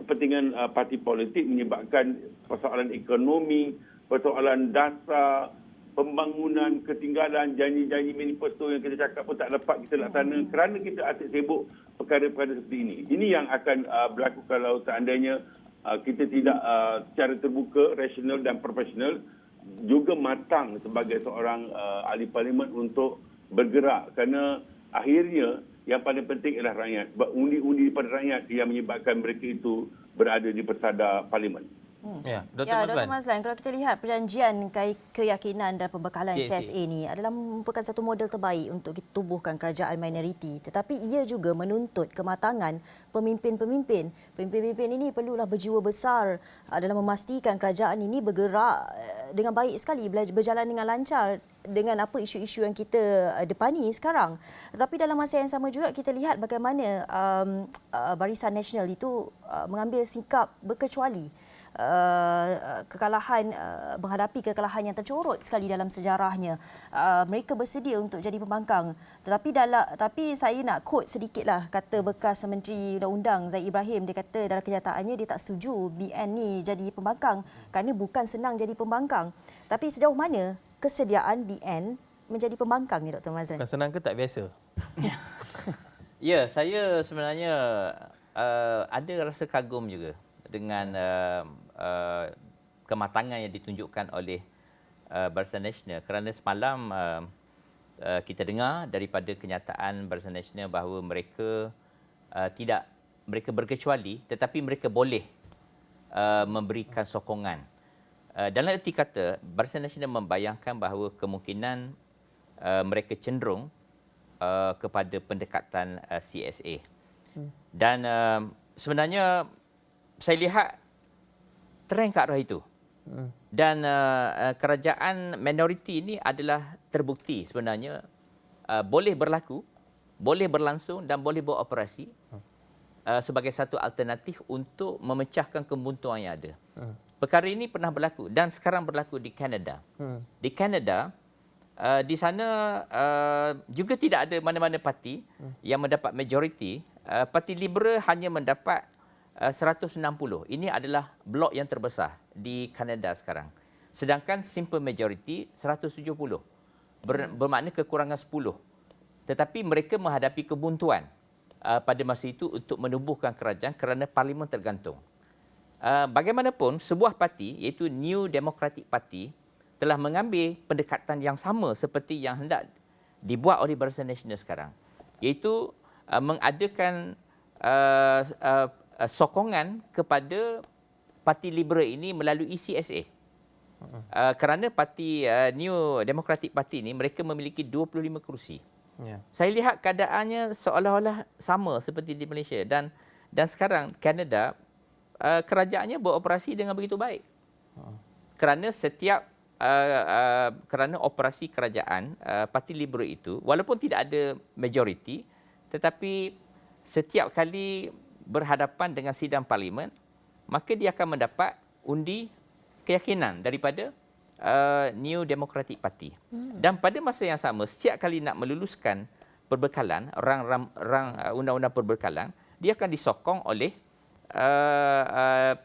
kepentingan parti politik menyebabkan persoalan ekonomi, persoalan dasar, pembangunan, ketinggalan, janji-janji manifesto yang kita cakap pun tak dapat kita laksana kerana kita asyik sibuk perkara-perkara seperti ini. Ini yang akan berlaku kalau seandainya kita tidak secara terbuka, rasional dan profesional juga matang sebagai seorang ahli parlimen untuk bergerak, kerana akhirnya yang paling penting ialah rakyat. Undi-undi daripada rakyat yang menyebabkan mereka itu berada di persada parlimen. Ya, Dr. Mazlan, kalau kita lihat perjanjian keyakinan dan pembekalan CSA ini adalah merupakan satu model terbaik untuk kita tubuhkan kerajaan minoriti. Tetapi ia juga menuntut kematangan pemimpin-pemimpin. Pemimpin-pemimpin ini perlulah berjiwa besar dalam memastikan kerajaan ini bergerak dengan baik sekali, berjalan dengan lancar dengan apa isu-isu yang kita depani sekarang. Tetapi dalam masa yang sama juga kita lihat bagaimana Barisan Nasional itu mengambil sikap berkecuali kekalahan, menghadapi kekalahan yang tercorot sekali dalam sejarahnya. Mereka bersedia untuk jadi pembangkang. Tapi saya nak quote sedikitlah kata bekas Menteri Undang-Undang Zahid Ibrahim. Dia kata dalam kenyataannya dia tak setuju BN ni jadi pembangkang kerana bukan senang jadi pembangkang. Tapi sejauh mana kesediaan BN menjadi pembangkang ni, Dr. Mazlan? Bukan senang ke tak biasa? Ya, saya sebenarnya ada rasa kagum juga dengan kematangan yang ditunjukkan oleh Barisan Nasional, kerana semalam kita dengar daripada kenyataan Barisan Nasional bahawa mereka mereka berkecuali tetapi mereka boleh memberikan sokongan. Dalam erti kata, Barisan Nasional membayangkan bahawa kemungkinan mereka cenderung kepada pendekatan CSA. Dan sebenarnya saya lihat trend ke arah itu. Dan kerajaan minoriti ini adalah terbukti sebenarnya boleh berlaku, boleh berlangsung dan boleh beroperasi sebagai satu alternatif untuk memecahkan kebuntuan yang ada. Perkara ini pernah berlaku dan sekarang berlaku di Kanada. Di Kanada, di sana juga tidak ada mana-mana parti yang mendapat majoriti. Parti Liberal hanya mendapat 160. Ini adalah blok yang terbesar di Kanada sekarang. Sedangkan simple majority 170. Bermakna kekurangan 10. Tetapi mereka menghadapi kebuntuan pada masa itu untuk menubuhkan kerajaan kerana parlimen tergantung. Bagaimanapun, sebuah parti iaitu New Democratic Party telah mengambil pendekatan yang sama seperti yang hendak dibuat oleh Barisan Nasional sekarang, iaitu mengadakan sokongan kepada Parti Liberal ini melalui CSA. Kerana Parti New Democratic Party ini mereka memiliki 25 kerusi. Saya lihat keadaannya seolah-olah sama seperti di Malaysia dan sekarang Kanada kerajaannya beroperasi dengan begitu baik. Kerana setiap kerana operasi kerajaan Parti Liberal itu walaupun tidak ada majoriti, tetapi setiap kali berhadapan dengan sidang parlimen, maka dia akan mendapat undi keyakinan daripada New Democratic Party. Dan pada masa yang sama, setiap kali nak meluluskan perbekalan, rang undang-undang perbekalan, dia akan disokong oleh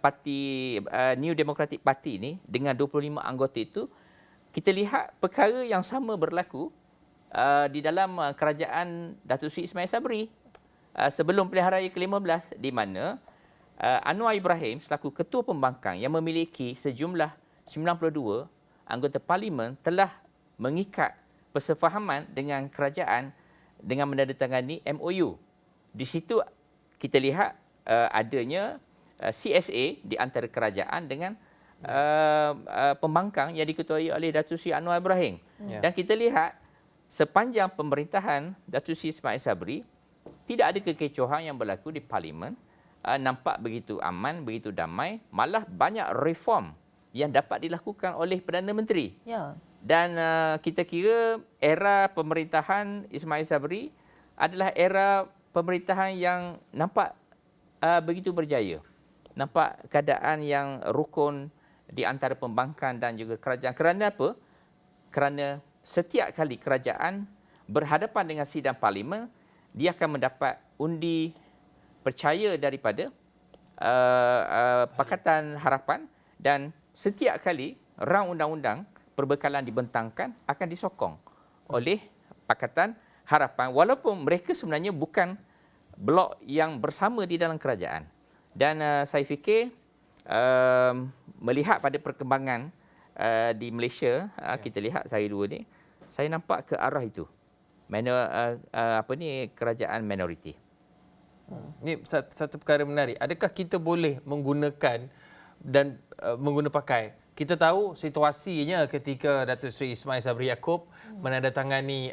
parti New Democratic Party ini dengan 25 anggota itu. Kita lihat perkara yang sama berlaku di dalam kerajaan Datuk Seri Ismail Sabri sebelum pilihan raya ke-15, di mana Anwar Ibrahim selaku ketua pembangkang yang memiliki sejumlah 92 anggota parlimen telah mengikat persefahaman dengan kerajaan dengan menandatangani MOU. Di situ kita lihat adanya CSA di antara kerajaan dengan pembangkang yang diketuai oleh Datuk Seri Anwar Ibrahim. Dan kita lihat sepanjang pemerintahan Datuk Seri Ismail Sabri tidak ada kekecohan yang berlaku di parlimen. Nampak begitu aman, begitu damai, malah banyak reform yang dapat dilakukan oleh Perdana Menteri. Dan kita kira era pemerintahan Ismail Sabri adalah era pemerintahan yang nampak begitu berjaya. Nampak keadaan yang rukun di antara pembangkang dan juga kerajaan. Kerana apa? Kerana setiap kali kerajaan berhadapan dengan sidang parlimen, dia akan mendapat undi percaya daripada Pakatan Harapan, dan setiap kali rang undang-undang perbekalan dibentangkan akan disokong oleh Pakatan Harapan walaupun mereka sebenarnya bukan blok yang bersama di dalam kerajaan. Dan saya fikir melihat pada perkembangan di Malaysia, kita lihat saya dua ni, saya nampak ke arah itu. Kerajaan minoriti. Ini satu perkara menarik. Adakah kita boleh menggunakan dan mengguna pakai? Kita tahu situasinya ketika Datuk Seri Ismail Sabri Yaakob menandatangani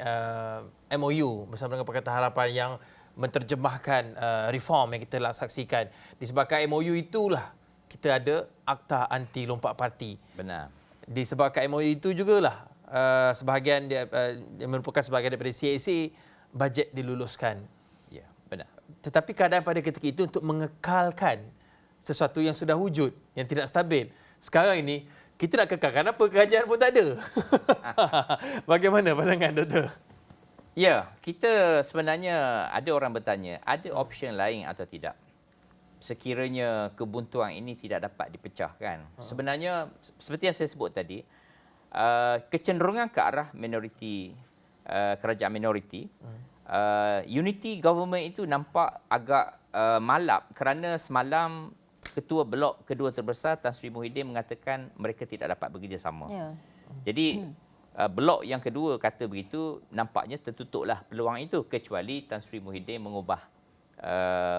MOU bersama dengan Pakatan Harapan yang menterjemahkan reform yang kita telah saksikan. Disebabkan MOU itulah kita ada Akta Anti Lompat Parti. Benar. Disebabkan MOU itu jugalah sebahagian dia merupakan sebahagian daripada CAC bajet diluluskan. Ya, benar. Tetapi keadaan pada ketika itu untuk mengekalkan sesuatu yang sudah wujud, yang tidak stabil. Sekarang ini, kita nak kekalkan apa? Kerajaan pun tak ada. Bagaimana pandangan Doktor? Ya, kita sebenarnya ada orang bertanya, ada option lain atau tidak? Sekiranya kebuntuan ini tidak dapat dipecahkan. Sebenarnya, seperti yang saya sebut tadi, kecenderungan ke arah minoriti, kerajaan minoriti, unity government itu nampak agak malap kerana semalam Ketua Blok kedua terbesar Tan Sri Muhyiddin mengatakan mereka tidak dapat bekerjasama. Jadi blok yang kedua kata begitu, nampaknya tertutuplah peluang itu kecuali Tan Sri Muhyiddin mengubah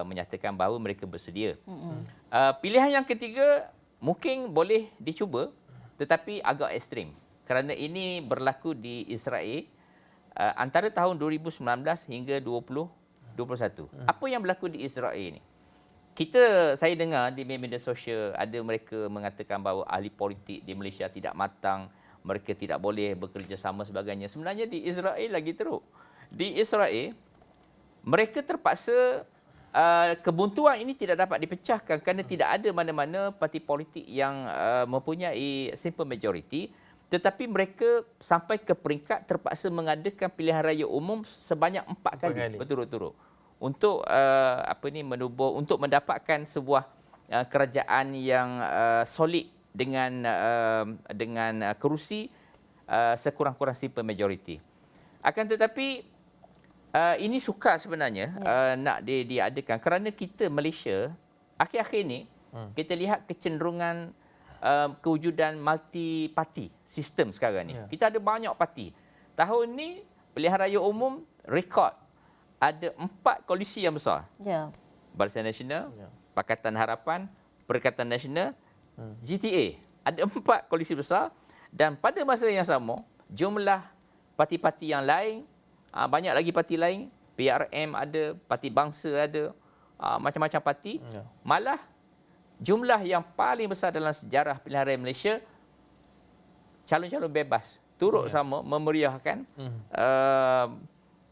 menyatakan bahawa mereka bersedia. Pilihan yang ketiga mungkin boleh dicuba tetapi agak ekstrim kerana ini berlaku di Israel antara tahun 2019 hingga 2021. Apa yang berlaku di Israel ini? Saya dengar di media sosial ada mereka mengatakan bahawa ahli politik di Malaysia tidak matang, mereka tidak boleh bekerjasama sebagainya. Sebenarnya di Israel lagi teruk. Di Israel, mereka terpaksa kebuntuan ini tidak dapat dipecahkan kerana tidak ada mana-mana parti politik yang mempunyai simple majority, tetapi mereka sampai ke peringkat terpaksa mengadakan pilihan raya umum sebanyak 4 kali berturut-turut untuk menubuh, untuk mendapatkan sebuah kerajaan yang solid dengan kerusi sekurang-kurang simple majority. Akan tetapi ini sukar sebenarnya nak diadakan kerana kita Malaysia akhir-akhir ini kita lihat kecenderungan kewujudan multi party sistem sekarang ni. Kita ada banyak parti. Tahun ni pilihan raya umum rekod ada 4 koalisi yang besar. Barisan Nasional, Pakatan Harapan, Perikatan Nasional, GTA. Ada 4 koalisi besar dan pada masa yang sama jumlah parti-parti yang lain, banyak lagi parti lain, PRM ada, Parti Bangsa ada, macam-macam parti. Malah jumlah yang paling besar dalam sejarah pilihan raya Malaysia, calon-calon bebas turut sama memeriahkan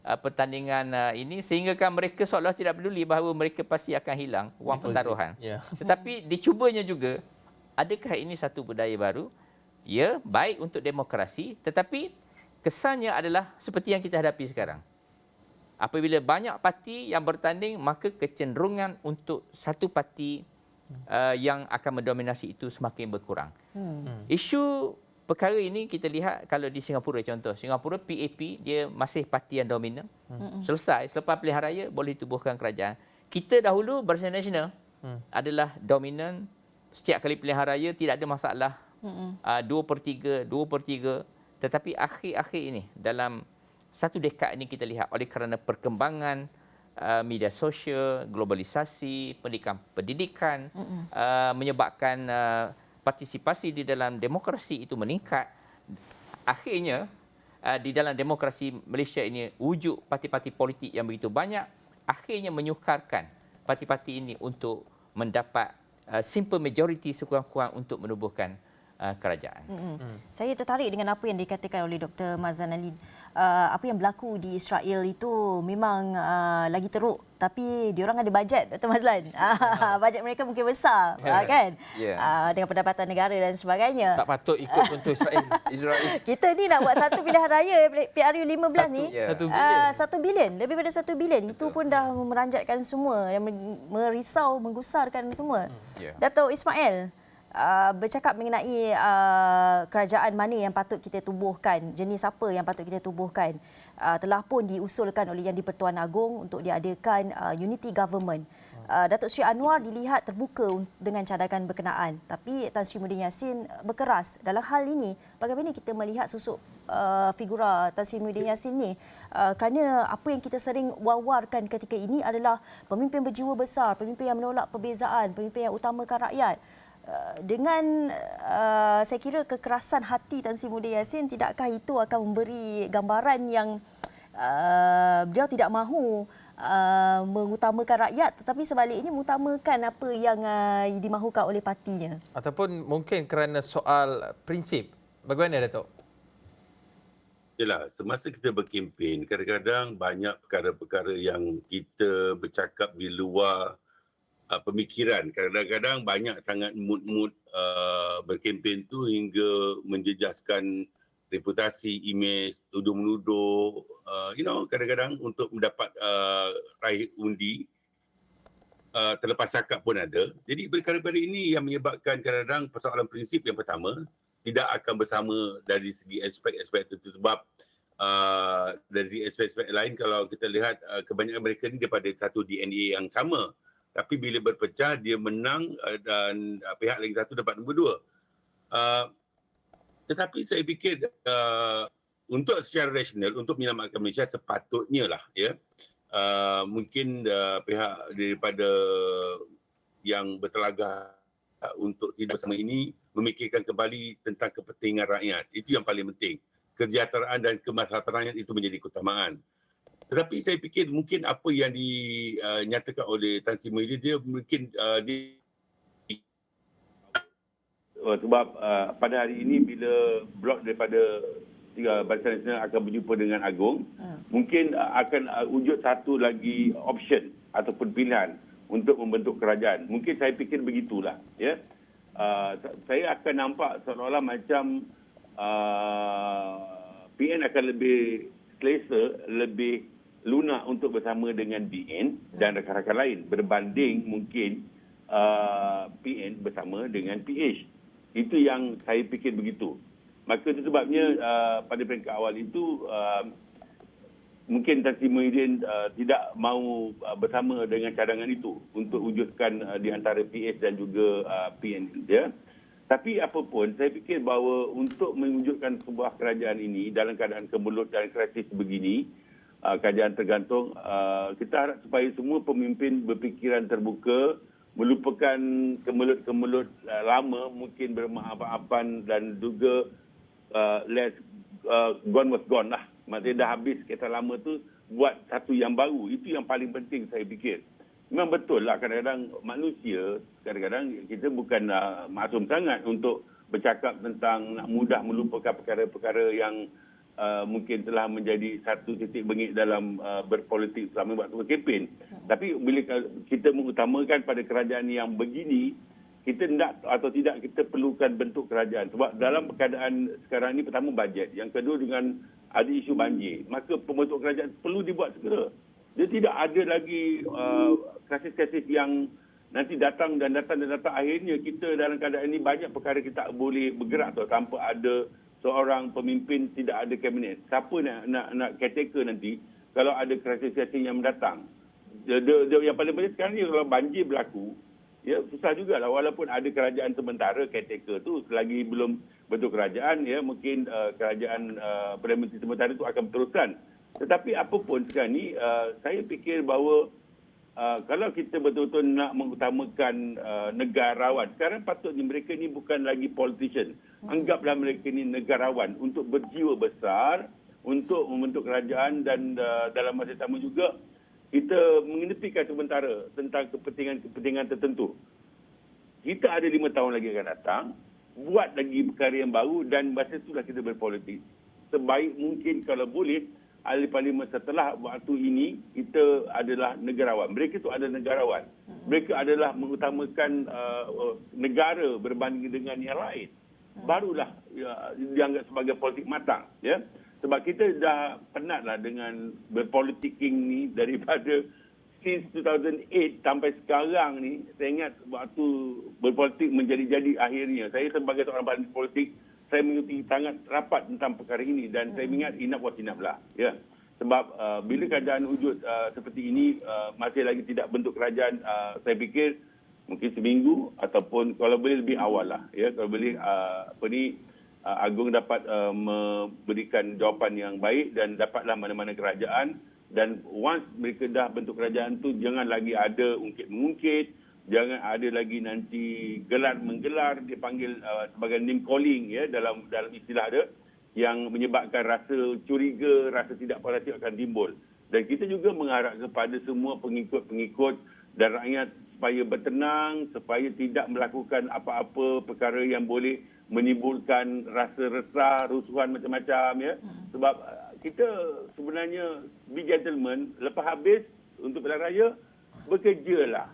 pertandingan ini sehingga kan mereka seolah tidak peduli bahawa mereka pasti akan hilang wang pertaruhan. Tetapi dicubanya juga, adakah ini satu budaya baru? Ya, baik untuk demokrasi, tetapi kesannya adalah seperti yang kita hadapi sekarang. Apabila banyak parti yang bertanding, maka kecenderungan untuk satu parti yang akan mendominasi itu semakin berkurang. Isu perkara ini kita lihat kalau di Singapura contoh. Singapura PAP dia masih parti yang dominan. Selesai, selepas pilihan raya boleh tubuhkan kerajaan. Kita dahulu Barisan Nasional adalah dominan. Setiap kali pilihan raya tidak ada masalah. 2/3. Tetapi akhir-akhir ini dalam satu dekad ini kita lihat oleh kerana perkembangan media sosial, globalisasi, pendidikan menyebabkan partisipasi di dalam demokrasi itu meningkat. Akhirnya di dalam demokrasi Malaysia ini wujud parti-parti politik yang begitu banyak, akhirnya menyukarkan parti-parti ini untuk mendapat simple majority sekurang-kurang untuk menubuhkan kerajaan. Saya tertarik dengan apa yang dikatakan oleh Dr. Mazlan Ali. Apa yang berlaku di Israel itu memang lagi teruk, tapi diorang ada bajet, Dr. Mazlan. Bajet mereka mungkin besar, kan? Dengan pendapatan negara dan sebagainya. Tak patut ikut contoh Israel. Kita ni nak buat satu pilihan raya PRU 15 ni, 1 bilion. Lebih pada 1 bilion. Itu pun dah meranjatkan semua, yang merisau, menggusarkan semua. Datuk Ismail, bercakap mengenai kerajaan mana yang patut kita tubuhkan, jenis apa yang patut kita tubuhkan, telah pun diusulkan oleh Yang di-Pertuan Agong untuk diadakan unity government. Datuk Seri Anwar dilihat terbuka dengan cadangan berkenaan, tapi Tan Sri Muhyiddin Yassin berkeras dalam hal ini. Bagaimana kita melihat susuk figura Tan Sri Muhyiddin Yassin ni, kerana apa yang kita sering wawarkan ketika ini adalah pemimpin berjiwa besar, pemimpin yang menolak perbezaan, pemimpin yang utamakan rakyat. Dengan saya kira kekerasan hati Tan Sri Muhyiddin Yassin, tidakkah itu akan memberi gambaran yang beliau tidak mahu mengutamakan rakyat, tetapi sebaliknya mengutamakan apa yang dimahukan oleh partinya? Ataupun mungkin kerana soal prinsip. Bagaimana, Datuk? Yalah, semasa kita berkempen, kadang-kadang banyak perkara-perkara yang kita bercakap di luar pemikiran. Kadang-kadang banyak sangat mood-mood berkempen tu hingga menjejaskan reputasi, imej, tuduh-menuduh, kadang-kadang untuk mendapat raih undi, terlepas cakap pun ada. Jadi perkara-perkara ini yang menyebabkan kadang-kadang persoalan prinsip yang pertama tidak akan bersama dari segi aspek-aspek tertentu, sebab dari aspek-aspek lain kalau kita lihat kebanyakan mereka ni daripada satu DNA yang sama. Tapi bila berpecah, dia menang dan pihak lagi satu dapat nombor 2. Tetapi saya fikir untuk secara rasional, untuk menyelamatkan Malaysia sepatutnya lah, mungkin pihak daripada yang bertelagah untuk tidak bersama ini memikirkan kembali tentang kepentingan rakyat. Itu yang paling penting. Kesejahteraan dan kemaslahatan rakyat itu menjadi keutamaan. Tetapi saya fikir mungkin apa yang dinyatakan oleh Tan Sri Muhyiddin, dia mungkin sebab pada hari ini bila blok daripada Barisan Nasional akan berjumpa dengan Agong, mungkin akan wujud satu lagi option ataupun pilihan untuk membentuk kerajaan. Mungkin saya fikir begitulah. Saya akan nampak seolah-olah macam PN akan lebih selesa, lebih lunak untuk bersama dengan BN dan rakan-rakan lain berbanding mungkin PN bersama dengan PH. Itu yang saya fikir begitu. Maka itu sebabnya pada peringkat awal itu mungkin Tan Sri Muhyiddin tidak mahu bersama dengan cadangan itu untuk wujudkan di antara PH dan juga PN. Tapi apapun, saya fikir bahawa untuk mewujudkan sebuah kerajaan ini dalam keadaan kemelut dan krisis begini, kerajaan tergantung, kita harap supaya semua pemimpin berfikiran terbuka, melupakan kemelut-kemelut lama, mungkin bermaaf-maafan dan juga gone was gone lah. Maksudnya dah habis kisah lama tu, buat satu yang baru. Itu yang paling penting saya fikir. Memang betul lah kadang-kadang manusia, kadang-kadang kita bukan maksum sangat untuk bercakap tentang nak mudah melupakan perkara-perkara yang mungkin telah menjadi satu titik bengit dalam berpolitik selama waktu berkempen. Tapi bila kita mengutamakan pada kerajaan yang begini, kita tidak atau tidak kita perlukan bentuk kerajaan. Sebab dalam keadaan sekarang ini, pertama bajet, yang kedua dengan ada isu banjir, maka pembentuk kerajaan perlu dibuat segera. Dia tidak ada lagi krisis-krisis yang nanti datang dan datang. Akhirnya kita dalam keadaan ini banyak perkara kita tak boleh bergerak tanpa ada seorang pemimpin, tidak ada kabinet. Siapa nak caretaker nanti kalau ada krisis-krisis yang mendatang? Yang paling penting sekarang ni kalau banjir berlaku, susah jugalah walaupun ada kerajaan sementara caretaker tu, selagi belum bentuk kerajaan, mungkin kerajaan Perdana Menteri sementara tu akan berteruskan. Tetapi apapun sekarang ni, saya fikir bahawa kalau kita betul-betul nak mengutamakan negarawan, sekarang patutnya mereka ni bukan lagi politician. Anggaplah mereka ni negarawan untuk berjiwa besar, untuk membentuk kerajaan dan dalam masa sama juga kita mengenepikan sementara tentang kepentingan tertentu. Kita ada 5 tahun lagi akan datang, buat lagi perkara yang baru dan masa itulah kita berpolitik. Sebaik mungkin kalau boleh, ahli parlimen setelah waktu ini, kita adalah negarawan. Mereka itu adalah negarawan. Mereka adalah mengutamakan negara berbanding dengan yang lain. Barulah dianggap sebagai politik matang. Sebab kita dah penatlah dengan berpolitiking ni daripada since 2008 sampai sekarang ni, saya ingat waktu berpolitik menjadi-jadi akhirnya. Saya sebagai seorang ahli politik, saya mengikuti sangat rapat tentang perkara ini dan saya ingat enough was enough lah. Ya. Sebab bila keadaan wujud seperti ini masih lagi tidak bentuk kerajaan, saya fikir mungkin seminggu ataupun kalau boleh lebih awal lah. Ya. Kalau boleh Agong dapat memberikan jawapan yang baik dan dapatlah mana-mana kerajaan. Dan once mereka dah bentuk kerajaan tu, jangan lagi ada ungkit-mengungkit, jangan ada lagi nanti gelar-menggelar, dipanggil sebagai name calling ya dalam istilah dia, yang menyebabkan rasa curiga, rasa tidak puas hati akan timbul. Dan kita juga mengharap kepada semua pengikut-pengikut dan rakyat supaya bertenang, supaya tidak melakukan apa-apa perkara yang boleh menimbulkan rasa resah, rusuhan macam-macam ya. Sebab kita sebenarnya be gentleman, lepas habis untuk pilihan raya, bekerjalah,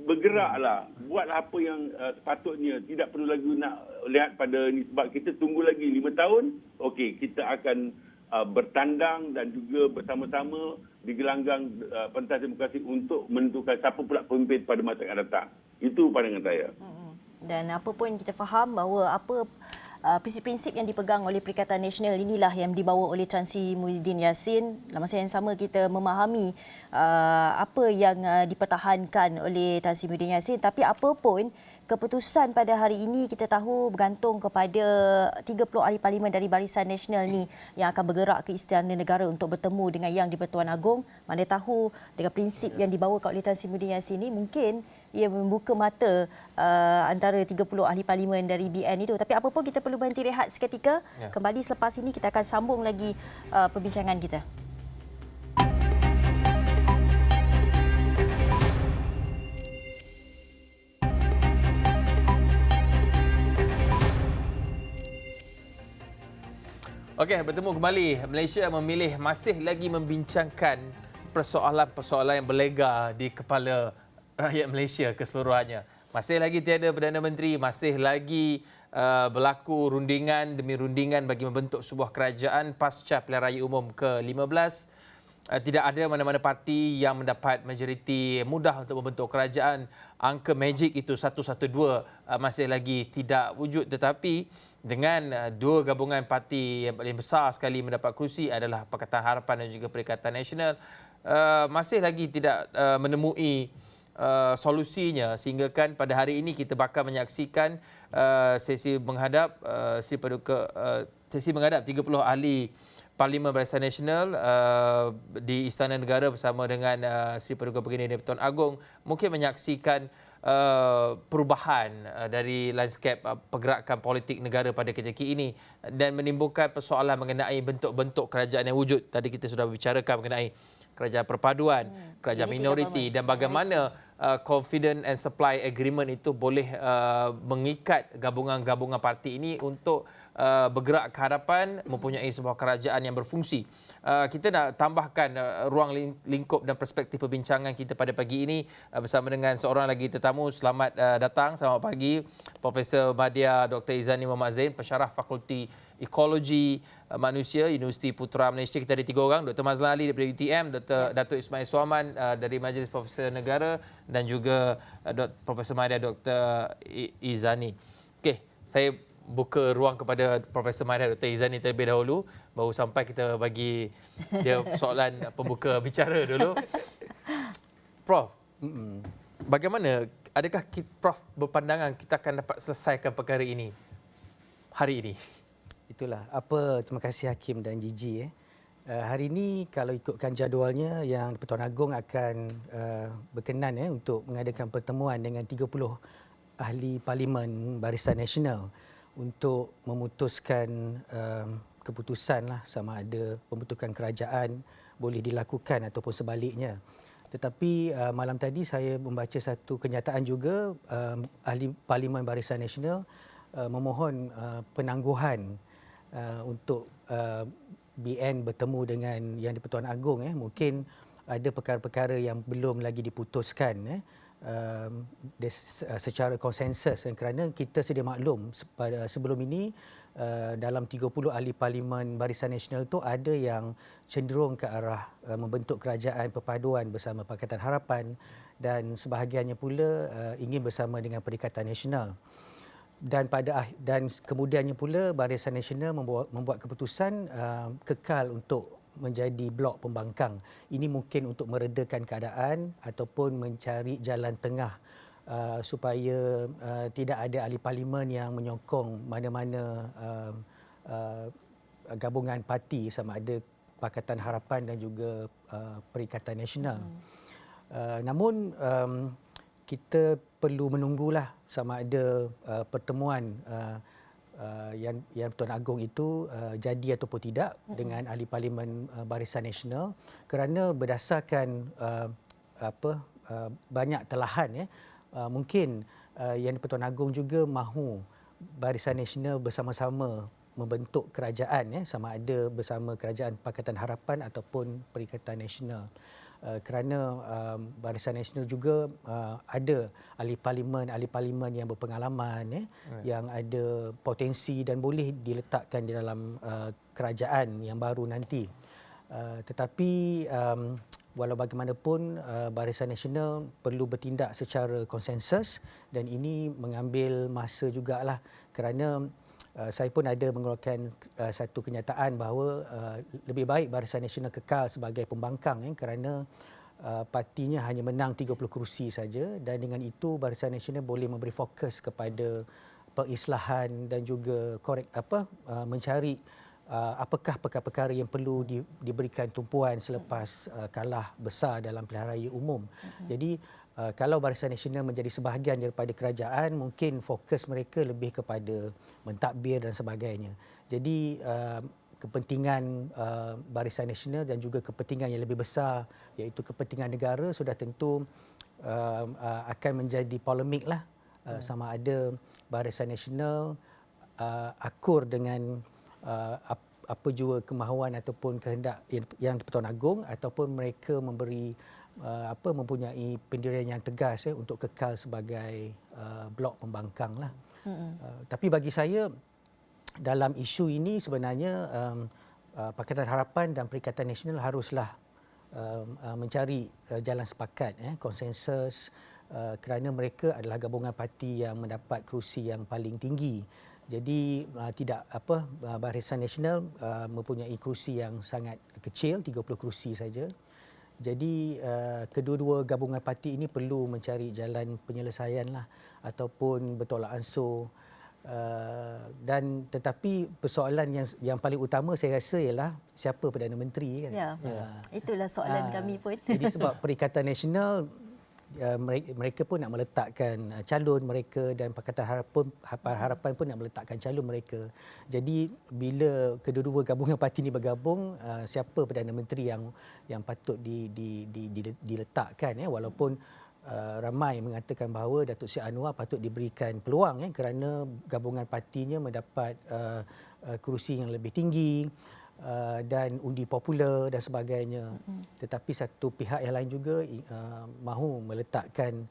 bergeraklah, buatlah apa yang sepatutnya. Tidak perlu lagi nak lihat pada ni, sebab kita tunggu lagi 5 tahun, okey, kita akan bertandang dan juga bersama-sama di gelanggang pentas demokrasi untuk menentukan siapa pula pemimpin pada masa akan datang. Itu pandangan saya. Dan apa pun kita faham bahawa prinsip-prinsip yang dipegang oleh Perikatan Nasional inilah yang dibawa oleh Tan Sri Muhyiddin Yassin. Dalam masa yang sama kita memahami apa yang dipertahankan oleh Tan Sri Muhyiddin Yassin. Tapi apa pun keputusan pada hari ini kita tahu bergantung kepada 30 ahli parlimen dari Barisan Nasional ni yang akan bergerak ke Istana Negara untuk bertemu dengan Yang di-Pertuan Agong. Mana tahu dengan prinsip yang dibawakan oleh Tan Sri Muhyiddin Yassin ni mungkin ia membuka mata antara 30 ahli parlimen dari BN itu. Tapi apa pun kita perlu berhenti rehat seketika. Kembali selepas ini kita akan sambung lagi perbincangan kita. Okey, bertemu kembali. Malaysia memilih masih lagi membincangkan persoalan-persoalan yang berlega di kepala rakyat Malaysia keseluruhannya. Masih lagi tiada Perdana Menteri, masih lagi berlaku rundingan demi rundingan bagi membentuk sebuah kerajaan pasca pilihan raya umum ke-15. Tidak ada mana-mana parti yang mendapat majoriti mudah untuk membentuk kerajaan. Angka magic itu 112 masih lagi tidak wujud, tetapi dengan dua gabungan parti yang paling besar sekali mendapat kerusi adalah Pakatan Harapan dan juga Perikatan Nasional, masih lagi tidak menemui solusinya, sehingga kan pada hari ini kita bakal menyaksikan sesi menghadap 30 ahli Parlimen Barisan Nasional di Istana Negara bersama dengan Sri Paduka Baginda di-Pertuan Agong, mungkin menyaksikan perubahan dari lanskap pergerakan politik negara pada ketika ini dan menimbulkan persoalan mengenai bentuk-bentuk kerajaan yang wujud. Tadi kita sudah berbicarakan mengenai kerajaan perpaduan, kerajaan minoriti dan bagaimana confident and supply agreement itu boleh mengikat gabungan-gabungan parti ini untuk bergerak ke hadapan mempunyai sebuah kerajaan yang berfungsi. Kita nak tambahkan ruang lingkup dan perspektif perbincangan kita pada pagi ini bersama dengan seorang lagi tetamu. Selamat datang, selamat pagi Profesor Madya Dr. Izani Muhammad Zain, pensyarah Fakulti Ekologi Manusia Universiti Putra Malaysia. Kita ada 3 orang, Dr. Mazlan Ali daripada UTM, Datuk Ismail Suhaman dari Majlis Profesor Negara dan juga Profesor Madya Dr. Izani. Okey, saya buka ruang kepada Profesor Madya Dr. Izani terlebih dahulu, baru sampai kita bagi dia soalan pembuka bicara dulu. Prof, bagaimana, adakah Prof berpandangan kita akan dapat selesaikan perkara ini hari ini? Itulah terima kasih Hakim dan Gigi. Hari ini kalau ikutkan jadualnya, Yang di-Pertuan Agong akan berkenan untuk mengadakan pertemuan dengan 30 ahli Parlimen Barisan Nasional untuk memutuskan keputusan sama ada pembentukan kerajaan boleh dilakukan ataupun sebaliknya. Tetapi malam tadi saya membaca satu kenyataan juga, ahli Parlimen Barisan Nasional memohon penangguhan untuk BN bertemu dengan Yang di-Pertuan Agong. Mungkin ada perkara-perkara yang belum lagi diputuskan secara konsensus, kerana kita sedia maklum sebelum ini dalam 30 ahli parlimen Barisan Nasional tu ada yang cenderung ke arah membentuk kerajaan perpaduan bersama Pakatan Harapan dan sebahagiannya pula ingin bersama dengan Perikatan Nasional. Dan kemudiannya pula Barisan Nasional membuat keputusan kekal untuk menjadi blok pembangkang. Ini mungkin untuk meredakan keadaan ataupun mencari jalan tengah supaya tidak ada ahli parlimen yang menyokong mana-mana gabungan parti sama ada Pakatan Harapan dan juga Perikatan Nasional. Namun kita perlu menunggulah sama ada pertemuan yang Tuan Agong itu jadi ataupun tidak dengan ahli parlimen Barisan Nasional, kerana berdasarkan banyak telahan mungkin Yang di-Pertuan Agong juga mahu Barisan Nasional bersama-sama membentuk kerajaan sama ada bersama Kerajaan Pakatan Harapan ataupun Perikatan Nasional. Kerana Barisan Nasional juga ada ahli parlimen yang berpengalaman yang ada potensi dan boleh diletakkan di dalam kerajaan yang baru nanti. Tetapi walau bagaimanapun Barisan Nasional perlu bertindak secara konsensus dan ini mengambil masa jugalah, kerana saya pun ada mengeluarkan satu kenyataan bahawa lebih baik Barisan Nasional kekal sebagai pembangkang kerana partinya hanya menang 30 kerusi saja, dan dengan itu Barisan Nasional boleh memberi fokus kepada pengislahan dan juga mencari apakah perkara-perkara yang perlu diberikan tumpuan selepas kalah besar dalam pilihan raya umum. Jadi kalau Barisan Nasional menjadi sebahagian daripada kerajaan, mungkin fokus mereka lebih kepada mentadbir dan sebagainya. Jadi kepentingan Barisan Nasional dan juga kepentingan yang lebih besar iaitu kepentingan negara sudah tentu akan menjadi polemik lah, sama ada Barisan Nasional akur dengan apa jua kemahuan ataupun kehendak yang di-Pertuan Agong ataupun mereka mempunyai pendirian yang tegas untuk kekal sebagai blok pembangkang lah. Tapi bagi saya dalam isu ini sebenarnya Pakatan Harapan dan Perikatan Nasional haruslah mencari jalan sepakat, konsensus, kerana mereka adalah gabungan parti yang mendapat kerusi yang paling tinggi. Jadi Barisan Nasional mempunyai kerusi yang sangat kecil, 30 kerusi saja. Jadi kedua-dua gabungan parti ini perlu mencari jalan penyelesaian lah ataupun bertolak ansur. Dan tetapi persoalan yang paling utama saya rasa ialah siapa Perdana Menteri kan. Itulah soalan kami pun. Jadi sebab Perikatan Nasional mereka pun nak meletakkan calon mereka dan Pakatan Harapan pun nak meletakkan calon mereka. Jadi bila kedua-dua gabungan parti ini bergabung, siapa Perdana Menteri yang patut diletakkan walaupun ramai mengatakan bahawa Datuk Seri Anwar patut diberikan peluang kerana gabungan partinya mendapat kerusi yang lebih tinggi dan undi popular dan sebagainya. Tetapi satu pihak yang lain juga mahu meletakkan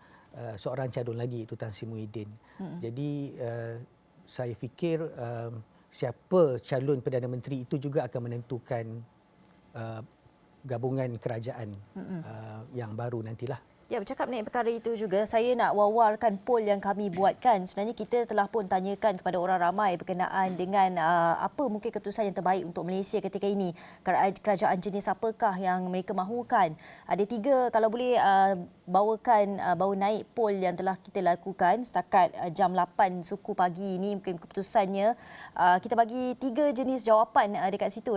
seorang calon lagi, itu Tan Sri Muhyiddin. Jadi saya fikir siapa calon Perdana Menteri itu juga akan menentukan gabungan kerajaan yang baru nantilah. Ya, bercakap mengenai perkara itu juga, saya nak wawarkan poll yang kami buatkan. Sebenarnya kita telah pun tanyakan kepada orang ramai berkenaan dengan apa mungkin keputusan yang terbaik untuk Malaysia ketika ini. Kerajaan jenis apakah yang mereka mahukan. Ada 3, kalau boleh bawa naik poll yang telah kita lakukan setakat jam 8 suku pagi ini, mungkin keputusannya. Kita bagi 3 jenis jawapan dekat situ.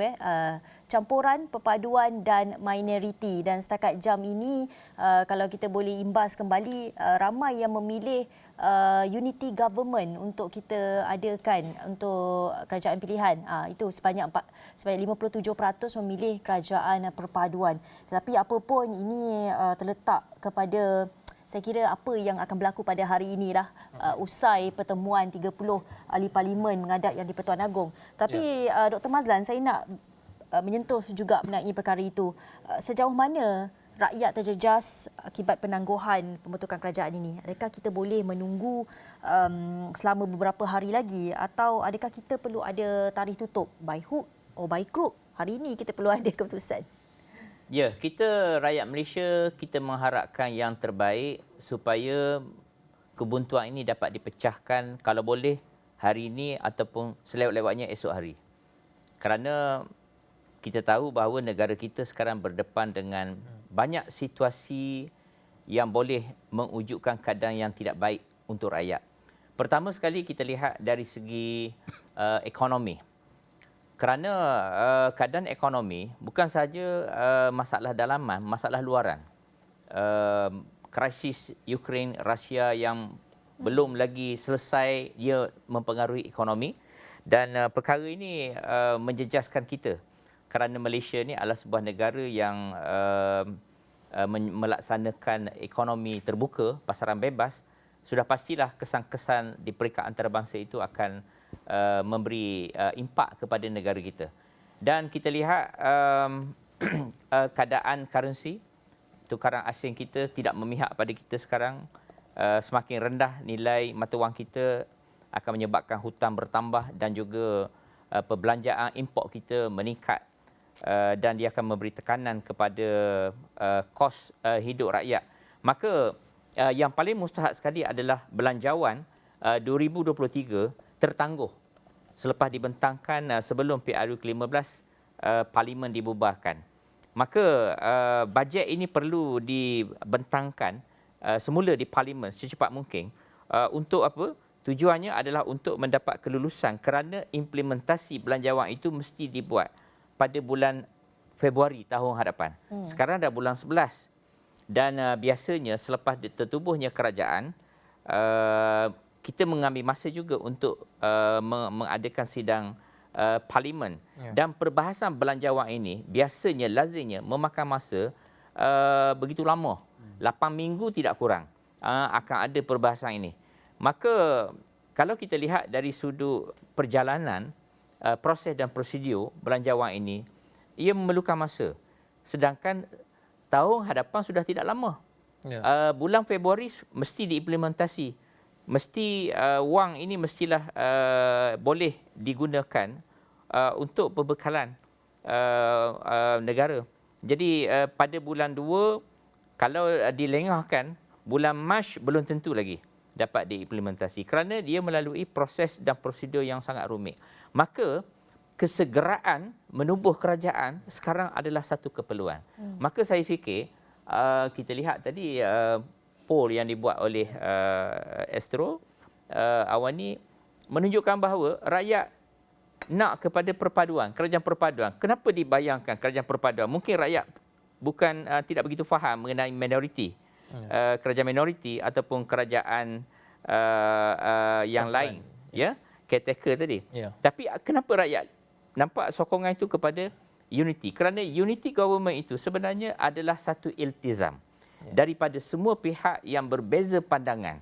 Campuran, perpaduan dan minoriti. Dan setakat jam ini, kalau kita boleh imbas kembali, ramai yang memilih unity government untuk kita adakan untuk kerajaan pilihan. Itu sebanyak 57% memilih kerajaan perpaduan. Tetapi apa pun ini terletak kepada, saya kira, apa yang akan berlaku pada hari inilah usai pertemuan 30 ahli parlimen menghadap Yang di-Pertuan Agong. Tapi Dr. Mazlan, saya nak menyentuh juga mengenai perkara itu. Sejauh mana rakyat terjejas akibat penangguhan pembentukan kerajaan ini? Adakah kita boleh menunggu selama beberapa hari lagi atau adakah kita perlu ada tarikh tutup by hook or by crook? Hari ini kita perlu ada keputusan. Ya, kita rakyat Malaysia, kita mengharapkan yang terbaik supaya kebuntuan ini dapat dipecahkan kalau boleh hari ini ataupun selewat-lewatnya esok hari. Kerana kita tahu bahawa negara kita sekarang berdepan dengan banyak situasi yang boleh mewujudkan keadaan yang tidak baik untuk rakyat. Pertama sekali kita lihat dari segi ekonomi. Kerana keadaan ekonomi bukan sahaja masalah dalaman, masalah luaran. Krisis Ukraine, Rusia yang belum lagi selesai, ia mempengaruhi ekonomi. Dan perkara ini menjejaskan kita. Kerana Malaysia ini adalah sebuah negara yang melaksanakan ekonomi terbuka, pasaran bebas. Sudah pastilah kesan-kesan di peringkat antarabangsa itu akan memberi impak kepada negara kita. Dan kita lihat keadaan currency, tukaran asing kita tidak memihak pada kita sekarang. Semakin rendah nilai mata wang kita akan menyebabkan hutang bertambah dan juga perbelanjaan import kita meningkat dan dia akan memberi tekanan kepada kos hidup rakyat. Maka yang paling mustahak sekali adalah belanjawan 2023 tertangguh selepas dibentangkan sebelum PRU ke-15 Parlimen dibubarkan. Maka bajet ini perlu dibentangkan semula di Parlimen secepat mungkin. Untuk apa? Tujuannya adalah untuk mendapat kelulusan kerana implementasi belanjawan itu mesti dibuat pada bulan Februari tahun hadapan. Sekarang dah bulan 11. Dan biasanya selepas tertubuhnya kerajaan, kita mengambil masa juga untuk mengadakan sidang Parlimen. Dan perbahasan belanjawan ini biasanya lazimnya memakan masa begitu lama. 8 minggu tidak kurang akan ada perbahasan ini. Maka kalau kita lihat dari sudut perjalanan, proses dan prosedur belanjawan ini, ia memerlukan masa. Sedangkan tahun hadapan sudah tidak lama. Bulan Februari mesti diimplementasi. Mesti wang ini mestilah boleh digunakan untuk perbekalan negara. Jadi pada bulan 2, kalau dilengahkan, bulan Mac belum tentu lagi dapat diimplementasi kerana dia melalui proses dan prosedur yang sangat rumit. Maka kesegeraan menubuh kerajaan sekarang adalah satu keperluan. Maka saya fikir kita lihat tadi poll yang dibuat oleh Astro awal ni menunjukkan bahawa rakyat nak kepada perpaduan, kerajaan perpaduan. Kenapa dibayangkan kerajaan perpaduan? Mungkin rakyat bukan tidak begitu faham mengenai minoriti. Kerajaan minoriti ataupun kerajaan yang lain, ya, caretaker tadi. Tapi kenapa rakyat nampak sokongan itu kepada unity? Kerana unity government itu sebenarnya adalah satu iltizam daripada semua pihak yang berbeza pandangan.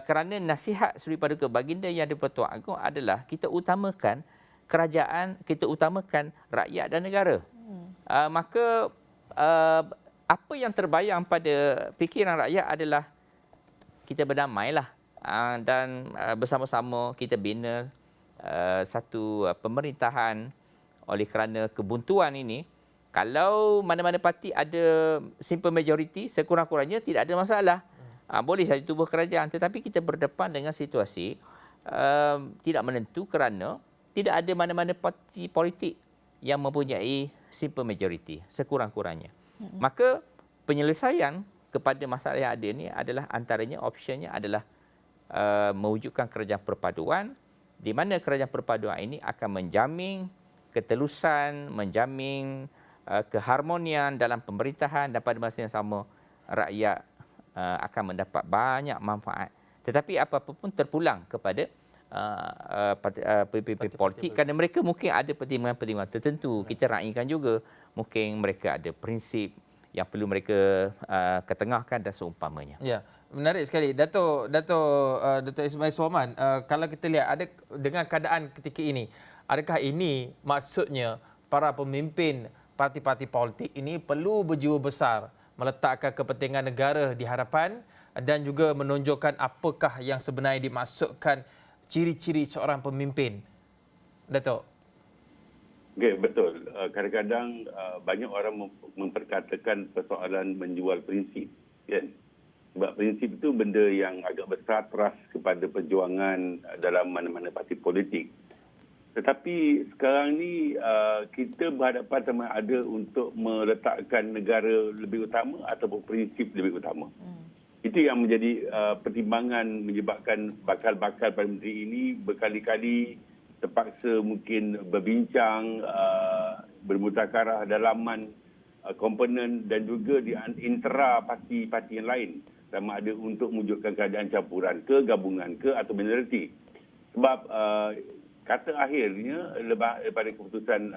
Kerana nasihat Seri Paduka Baginda Yang di-Pertuan Agong adalah kita utamakan kerajaan, kita utamakan rakyat dan negara. Maka apa yang terbayang pada fikiran rakyat adalah kita berdamailah dan bersama-sama kita bina satu pemerintahan. Oleh kerana kebuntuan ini, kalau mana-mana parti ada simple majority, sekurang-kurangnya tidak ada masalah. Boleh saja tubuh kerajaan, tetapi kita berdepan dengan situasi tidak menentu kerana tidak ada mana-mana parti politik yang mempunyai simple majority, sekurang-kurangnya. Maka penyelesaian kepada masalah yang ada ini adalah antaranya optionnya adalah mewujudkan kerajaan perpaduan, di mana kerajaan perpaduan ini akan menjamin ketelusan, menjamin keharmonian dalam pemerintahan dan pada masa yang sama rakyat akan mendapat banyak manfaat. Tetapi apa-apa pun terpulang kepada parti politik kerana mereka mungkin ada pertimbangan-pertimbangan tertentu. Kita raikan juga mungkin mereka ada prinsip yang perlu mereka ketengahkan dan seumpamanya. Ya, menarik sekali. Dato' Ismail Suhaman, kalau kita lihat ada dengan keadaan ketika ini, adakah ini maksudnya para pemimpin parti-parti politik ini perlu berjiwa besar meletakkan kepentingan negara di hadapan dan juga menunjukkan apakah yang sebenarnya dimaksudkan ciri-ciri seorang pemimpin. Datuk. Okay, betul. Kadang-kadang banyak orang memperkatakan persoalan menjual prinsip. Kan? Sebab prinsip itu benda yang agak besar teras kepada perjuangan dalam mana-mana parti politik. Tetapi sekarang ni kita berhadapan sama ada untuk meletakkan negara lebih utama ataupun prinsip lebih utama. Itu yang menjadi pertimbangan menyebabkan bakal-bakal Perdana Menteri ini berkali-kali terpaksa mungkin berbincang, bermutakarah dalaman komponen dan juga di antara parti-parti yang lain, sama ada untuk mewujudkan keadaan campuran ke, gabungan ke atau minoriti. Sebab kata akhirnya daripada keputusan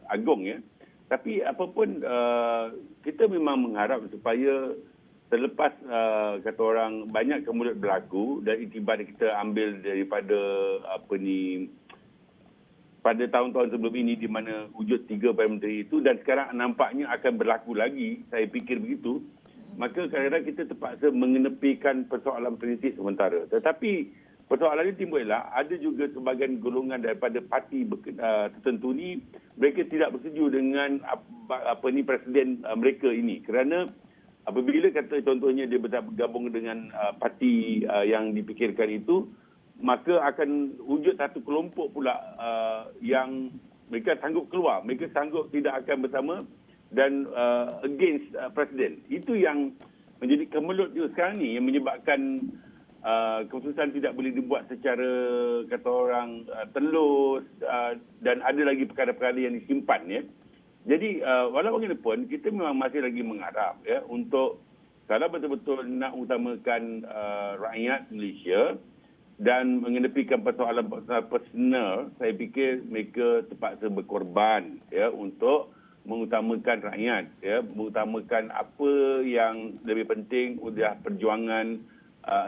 agung ya. Tapi apapun kita memang mengharap supaya selepas kata orang banyak kemudian berlaku dan iktibar kita ambil daripada pada tahun-tahun sebelum ini di mana wujud 3 Perdana Menteri itu dan sekarang nampaknya akan berlaku lagi, saya fikir begitu, maka kadang-kadang kita terpaksa mengenepikan persoalan prinsip sementara. Tetapi persoalan ini timbul ialah ada juga sebahagian golongan daripada parti tertentu ni mereka tidak bersetuju dengan presiden mereka ini kerana apabila kata contohnya dia bergabung dengan parti yang dipikirkan itu, maka akan wujud satu kelompok pula yang mereka sanggup keluar, mereka sanggup tidak akan bersama dan against presiden. Itu yang menjadi kemelut juga sekarang ni yang menyebabkan keputusan tidak boleh dibuat secara kata orang telus dan ada lagi perkara-perkara yang disimpan ya. Jadi walaupun bagaimanapun kita memang masih lagi mengharap ya untuk kalau betul-betul nak utamakan rakyat Malaysia dan mengenepikan persoalan personal, saya fikir mereka terpaksa berkorban ya untuk mengutamakan rakyat ya, mengutamakan apa yang lebih penting udah perjuangan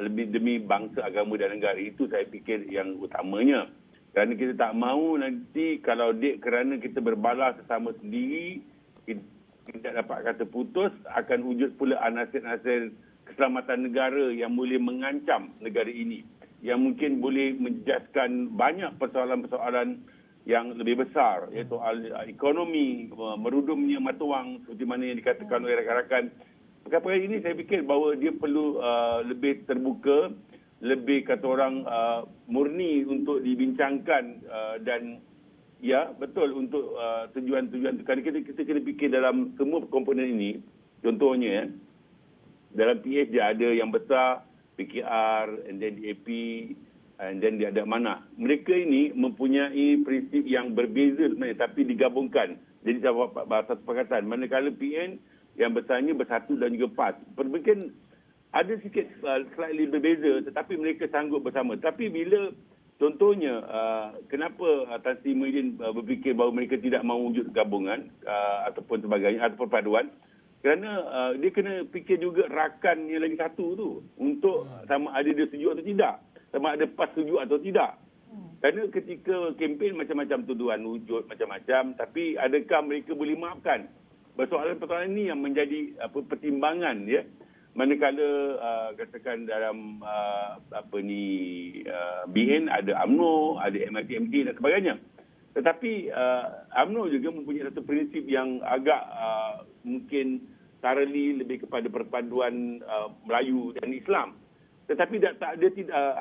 lebih demi bangsa, agama dan negara. Itu saya fikir yang utamanya. Kerana kita tak mahu nanti kalau kerana kita berbalas sesama sendiri, kita tidak dapat kata putus, akan wujud pula anasir-anasir keselamatan negara yang boleh mengancam negara ini. Yang mungkin boleh menjejaskan banyak persoalan-persoalan yang lebih besar, iaitu ekonomi, merudumnya mata wang seperti mana yang dikatakan oleh rakan-rakan. Perkara-perkara ini saya fikir bahawa dia perlu lebih terbuka, lebih kata orang murni untuk dibincangkan dan ya betul untuk tujuan-tujuan. Kerana kita kena fikir dalam semua komponen ini. Contohnya dalam PH dia ada yang besar, PKR, and then DAP, and then dia ada mana. Mereka ini mempunyai prinsip yang berbeza sebenarnya tapi digabungkan. Jadi satu perkataan. Manakala PN yang besarnya bersatu dan juga PAS. Mungkin ada sikit slightly berbeza tetapi mereka sanggup bersama. Tapi bila contohnya kenapa Tan Sri Muhyiddin berfikir bahawa mereka tidak mahu wujud gabungan ataupun sebagainya ataupun paduan, kerana dia kena fikir juga rakan yang lagi satu tu untuk sama ada dia setuju atau tidak, sama ada PAS setuju atau tidak. Kerana ketika kempen macam-macam tuduhan wujud macam-macam, tapi adakah mereka boleh maafkan? Persoalan-persoalan ini yang menjadi pertimbangan ya. Manakala katakan dalam BN ada UMNO, ada MITMD dan sebagainya. Tetapi UMNO juga mempunyai satu prinsip yang agak mungkin thoroughly lebih kepada perpaduan Melayu dan Islam. Tetapi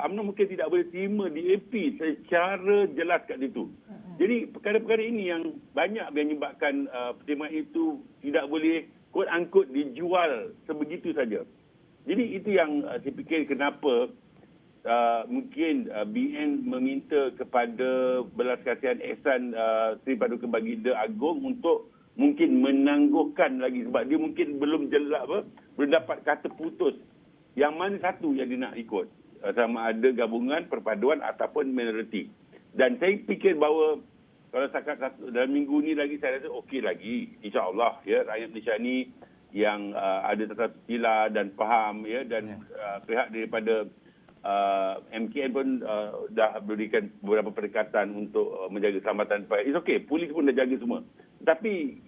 UMNO mungkin tidak boleh terima DAP secara jelas kat situ. Jadi perkara-perkara ini yang banyak menyebabkan pertimbangan itu tidak boleh quote-unquote dijual sebegitu saja. Jadi itu yang saya fikir kenapa mungkin BN meminta kepada belas kasihan ihsan Sri Paduka Baginda Agong untuk mungkin menangguhkan lagi sebab dia mungkin belum jelas belum dapat kata putus yang mana satu yang dia nak ikut, sama ada gabungan, perpaduan ataupun minoriti. Dan saya fikir bahawa kalau setakat dalam minggu ni lagi saya rasa okey lagi, insya-Allah ya, rakyat Malaysia ni yang ada tata sila dan faham ya, dan pihak daripada MKN pun dah berikan beberapa pendekatan untuk menjaga keselamatan. It's okey, polis pun dah jaga semua. Tapi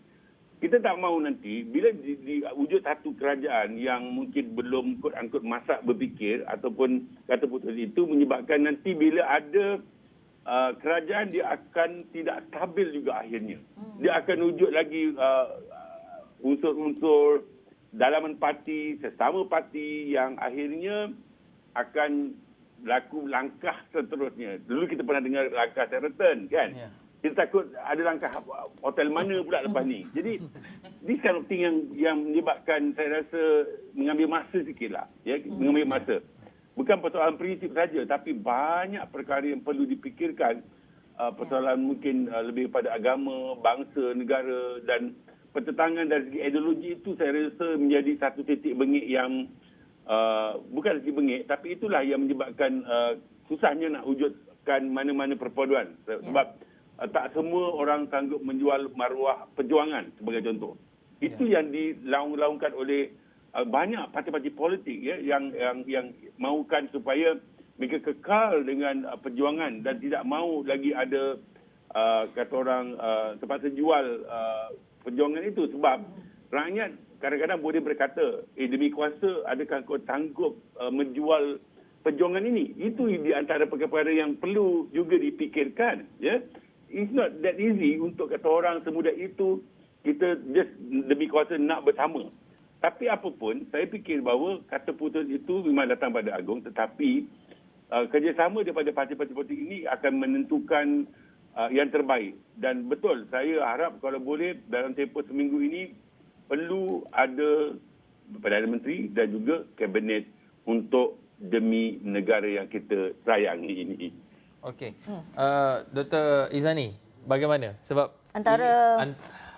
kita tak mahu nanti bila diwujud satu kerajaan yang mungkin belum quote-unquote masak berfikir ataupun kata putus itu menyebabkan nanti bila ada kerajaan dia akan tidak stabil juga akhirnya. Dia akan wujud lagi unsur-unsur dalaman parti, sesama parti yang akhirnya akan berlaku langkah seterusnya. Dulu kita pernah dengar langkah Sheraton kan? Yeah. Kita takut ada langkah hotel mana pula lepas ni. Jadi, this kind of thing yang menyebabkan saya rasa mengambil masa sikitlah. Ya, mengambil masa. Bukan persoalan prinsip saja, tapi banyak perkara yang perlu dipikirkan. Persoalan mungkin lebih pada agama, bangsa, negara dan pertentangan dari segi ideologi itu saya rasa menjadi satu titik bengik yang bukan titik bengik, tapi itulah yang menyebabkan susahnya nak wujudkan mana-mana perpaduan. Sebab tak semua orang sanggup menjual maruah perjuangan sebagai contoh. Itu yang dilaung-laungkan oleh banyak parti-parti politik ya yang mahukan supaya mereka kekal dengan perjuangan dan tidak mahu lagi ada kata orang terpaksa jual perjuangan itu sebab rakyat kadang-kadang boleh berkata demi kuasa adakah kau sanggup menjual perjuangan ini. Itu di antara perkara yang perlu juga dipikirkan ya. It's not that easy untuk kata orang semudah itu kita just demi kuasa nak bersama. Tapi apapun, saya fikir bahawa kata putus itu memang datang pada Agong tetapi kerjasama daripada parti-parti politik ini akan menentukan yang terbaik. Dan betul, saya harap kalau boleh dalam tempoh seminggu ini perlu ada Perdana Menteri dan juga Kabinet untuk demi negara yang kita sayangi ini. Okey. Dr. Izani, bagaimana? Sebab antara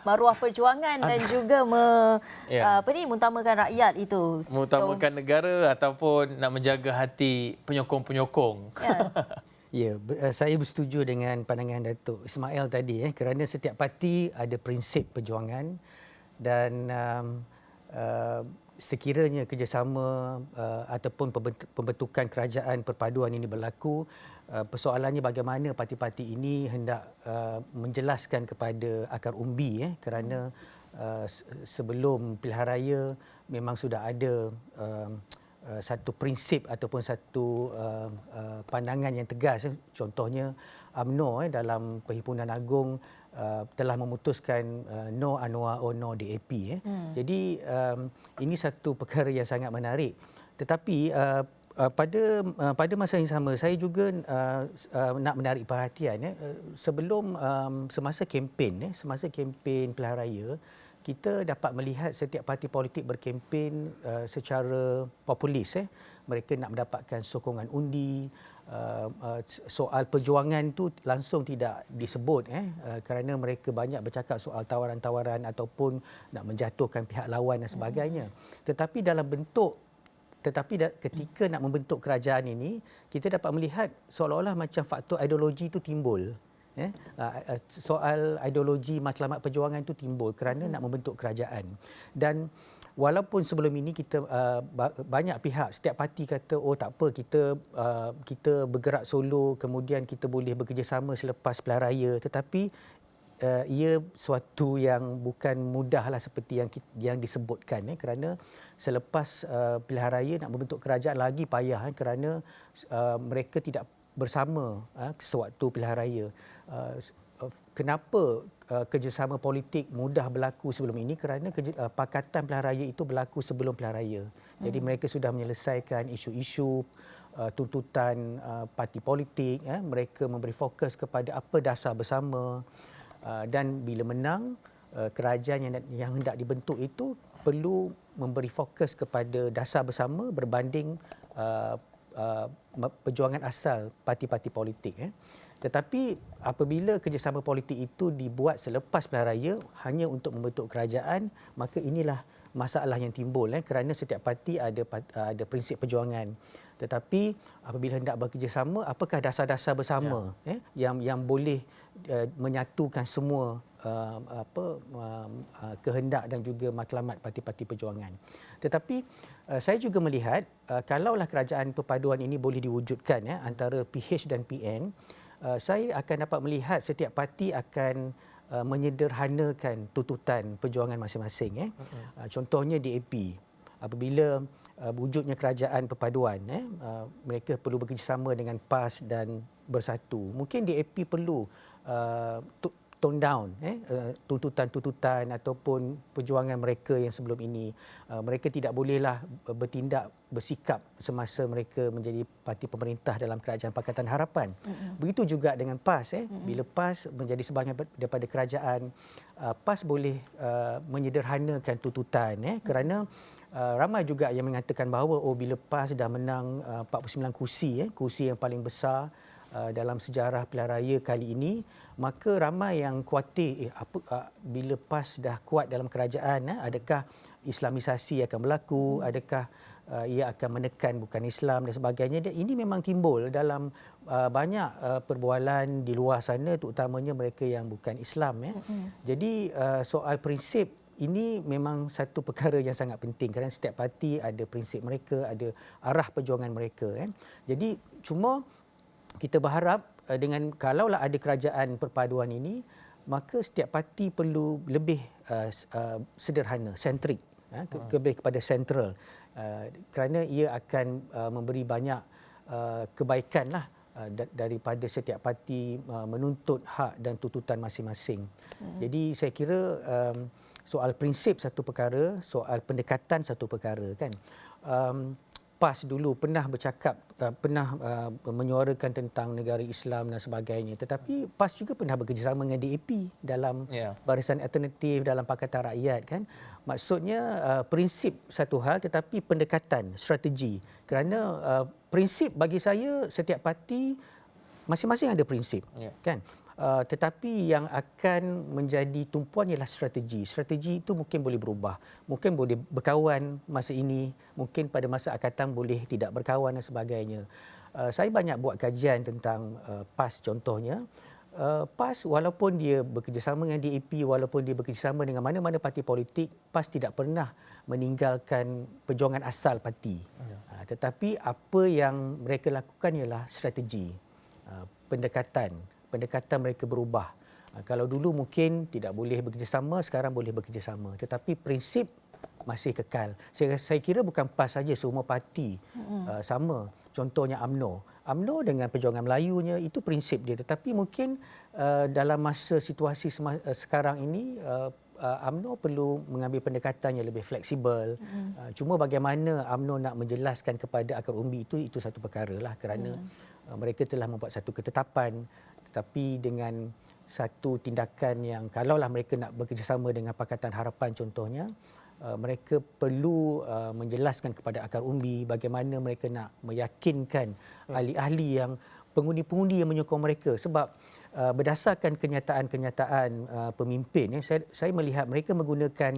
maruah perjuangan dan juga mengutamakan rakyat itu. Mengutamakan negara ataupun nak menjaga hati penyokong-penyokong. Ya, saya bersetuju dengan pandangan Datuk Ismail tadi kerana setiap parti ada prinsip perjuangan dan sekiranya kerjasama ataupun pembentukan kerajaan perpaduan ini berlaku, persoalannya bagaimana parti-parti ini hendak menjelaskan kepada akar umbi kerana sebelum pilihan raya memang sudah ada satu prinsip ataupun satu pandangan yang tegas. Contohnya UMNO dalam Perhimpunan Agung telah memutuskan no UNOA or no DAP. Jadi ini satu perkara yang sangat menarik. Tetapi pada masa yang sama saya juga nak menarik perhatian sebelum semasa kempen pilihan raya kita dapat melihat setiap parti politik berkempen secara populis. Mereka nak mendapatkan sokongan undi. Soal perjuangan tu langsung tidak disebut kerana mereka banyak bercakap soal tawaran-tawaran ataupun nak menjatuhkan pihak lawan dan sebagainya. Tetapi ketika nak membentuk kerajaan ini kita dapat melihat seolah-olah macam faktor ideologi itu timbul. Soal ideologi matlamat perjuangan itu timbul kerana nak membentuk kerajaan. Dan walaupun sebelum ini kita banyak pihak, setiap parti kata tak apa, kita bergerak solo, kemudian kita boleh bekerjasama selepas pilihan raya, tetapi ia suatu yang bukan mudahlah seperti yang disebutkan kerana selepas pilihan raya nak membentuk kerajaan lagi payah kerana mereka tidak bersama sewaktu pilihan raya. Kenapa kerjasama politik mudah berlaku sebelum ini? Kerana pakatan pilihan raya itu berlaku sebelum pilihan raya. Jadi mereka sudah menyelesaikan isu-isu tuntutan parti politik. Mereka memberi fokus kepada apa dasar bersama. Dan bila menang, kerajaan yang hendak dibentuk itu perlu memberi fokus kepada dasar bersama berbanding perjuangan asal parti-parti politik. Tetapi apabila kerjasama politik itu dibuat selepas pilihan raya hanya untuk membentuk kerajaan, maka inilah masalah yang timbul kerana setiap parti ada prinsip perjuangan. Tetapi apabila hendak bekerjasama, apakah dasar-dasar bersama yang boleh menyatukan semua kehendak dan juga matlamat parti-parti perjuangan. Tetapi saya juga melihat kalaulah kerajaan perpaduan ini boleh diwujudkan antara PH dan PN, saya akan dapat melihat setiap parti akan menyederhanakan tuntutan perjuangan masing-masing. Contohnya DAP, apabila wujudnya kerajaan perpaduan, mereka perlu bekerjasama dengan PAS dan Bersatu. Mungkin DAP perlu tone down tuntutan-tuntutan ataupun perjuangan mereka yang sebelum ini. Mereka tidak bolehlah bertindak, bersikap semasa mereka menjadi parti pemerintah dalam kerajaan Pakatan Harapan. Begitu juga dengan PAS. Bila PAS menjadi sebahagian daripada kerajaan, PAS boleh menyederhanakan tuntutan kerana ramai juga yang mengatakan bahawa bila PAS dah menang 49 kursi yang paling besar dalam sejarah pilihan raya kali ini, maka ramai yang khawatir bila PAS dah kuat dalam kerajaan, adakah Islamisasi akan berlaku, adakah ia akan menekan bukan Islam dan sebagainya. Dan ini memang timbul dalam banyak perbualan di luar sana, terutamanya mereka yang bukan Islam. Jadi soal prinsip ini memang satu perkara yang sangat penting kerana setiap parti ada prinsip mereka, ada arah perjuangan mereka. Jadi cuma kita berharap dengan kalaulah ada kerajaan perpaduan ini, maka setiap parti perlu lebih sederhana, sentrik, lebih kepada sentral, kerana ia akan memberi banyak kebaikan daripada setiap parti menuntut hak dan tuntutan masing-masing. Jadi saya kira soal prinsip satu perkara, soal pendekatan satu perkara kan. PAS dulu pernah bercakap, pernah menyuarakan tentang negara Islam dan sebagainya. Tetapi PAS juga pernah bekerjasama dengan DAP dalam Barisan Alternatif, dalam Pakatan Rakyat kan. Maksudnya prinsip satu hal tetapi pendekatan, strategi. Kerana prinsip bagi saya setiap parti masing-masing ada prinsip kan. Tetapi yang akan menjadi tumpuan ialah strategi. Strategi itu mungkin boleh berubah. Mungkin boleh berkawan masa ini, mungkin pada masa akan datang boleh tidak berkawan dan sebagainya. Saya banyak buat kajian tentang PAS contohnya. PAS walaupun dia bekerjasama dengan DAP, walaupun dia bekerjasama dengan mana-mana parti politik, PAS tidak pernah meninggalkan perjuangan asal parti. Tetapi apa yang mereka lakukan ialah strategi, pendekatan mereka berubah. Kalau dulu mungkin tidak boleh bekerjasama, sekarang boleh bekerjasama. Tetapi prinsip masih kekal. Saya kira bukan PAS saja, semua parti sama. Contohnya UMNO. UMNO dengan Perjuangan Melayunya itu prinsip dia. Tetapi mungkin dalam masa situasi sekarang ini, UMNO perlu mengambil pendekatan yang lebih fleksibel. Cuma bagaimana UMNO nak menjelaskan kepada akar umbi itu satu perkara lah, kerana mereka telah membuat satu ketetapan. Tetapi dengan satu tindakan yang kalaulah mereka nak bekerjasama dengan Pakatan Harapan contohnya, mereka perlu menjelaskan kepada akar umbi bagaimana mereka nak meyakinkan ahli-ahli yang pengundi-pengundi yang menyokong mereka. Sebab berdasarkan kenyataan-kenyataan pemimpin, saya melihat mereka menggunakan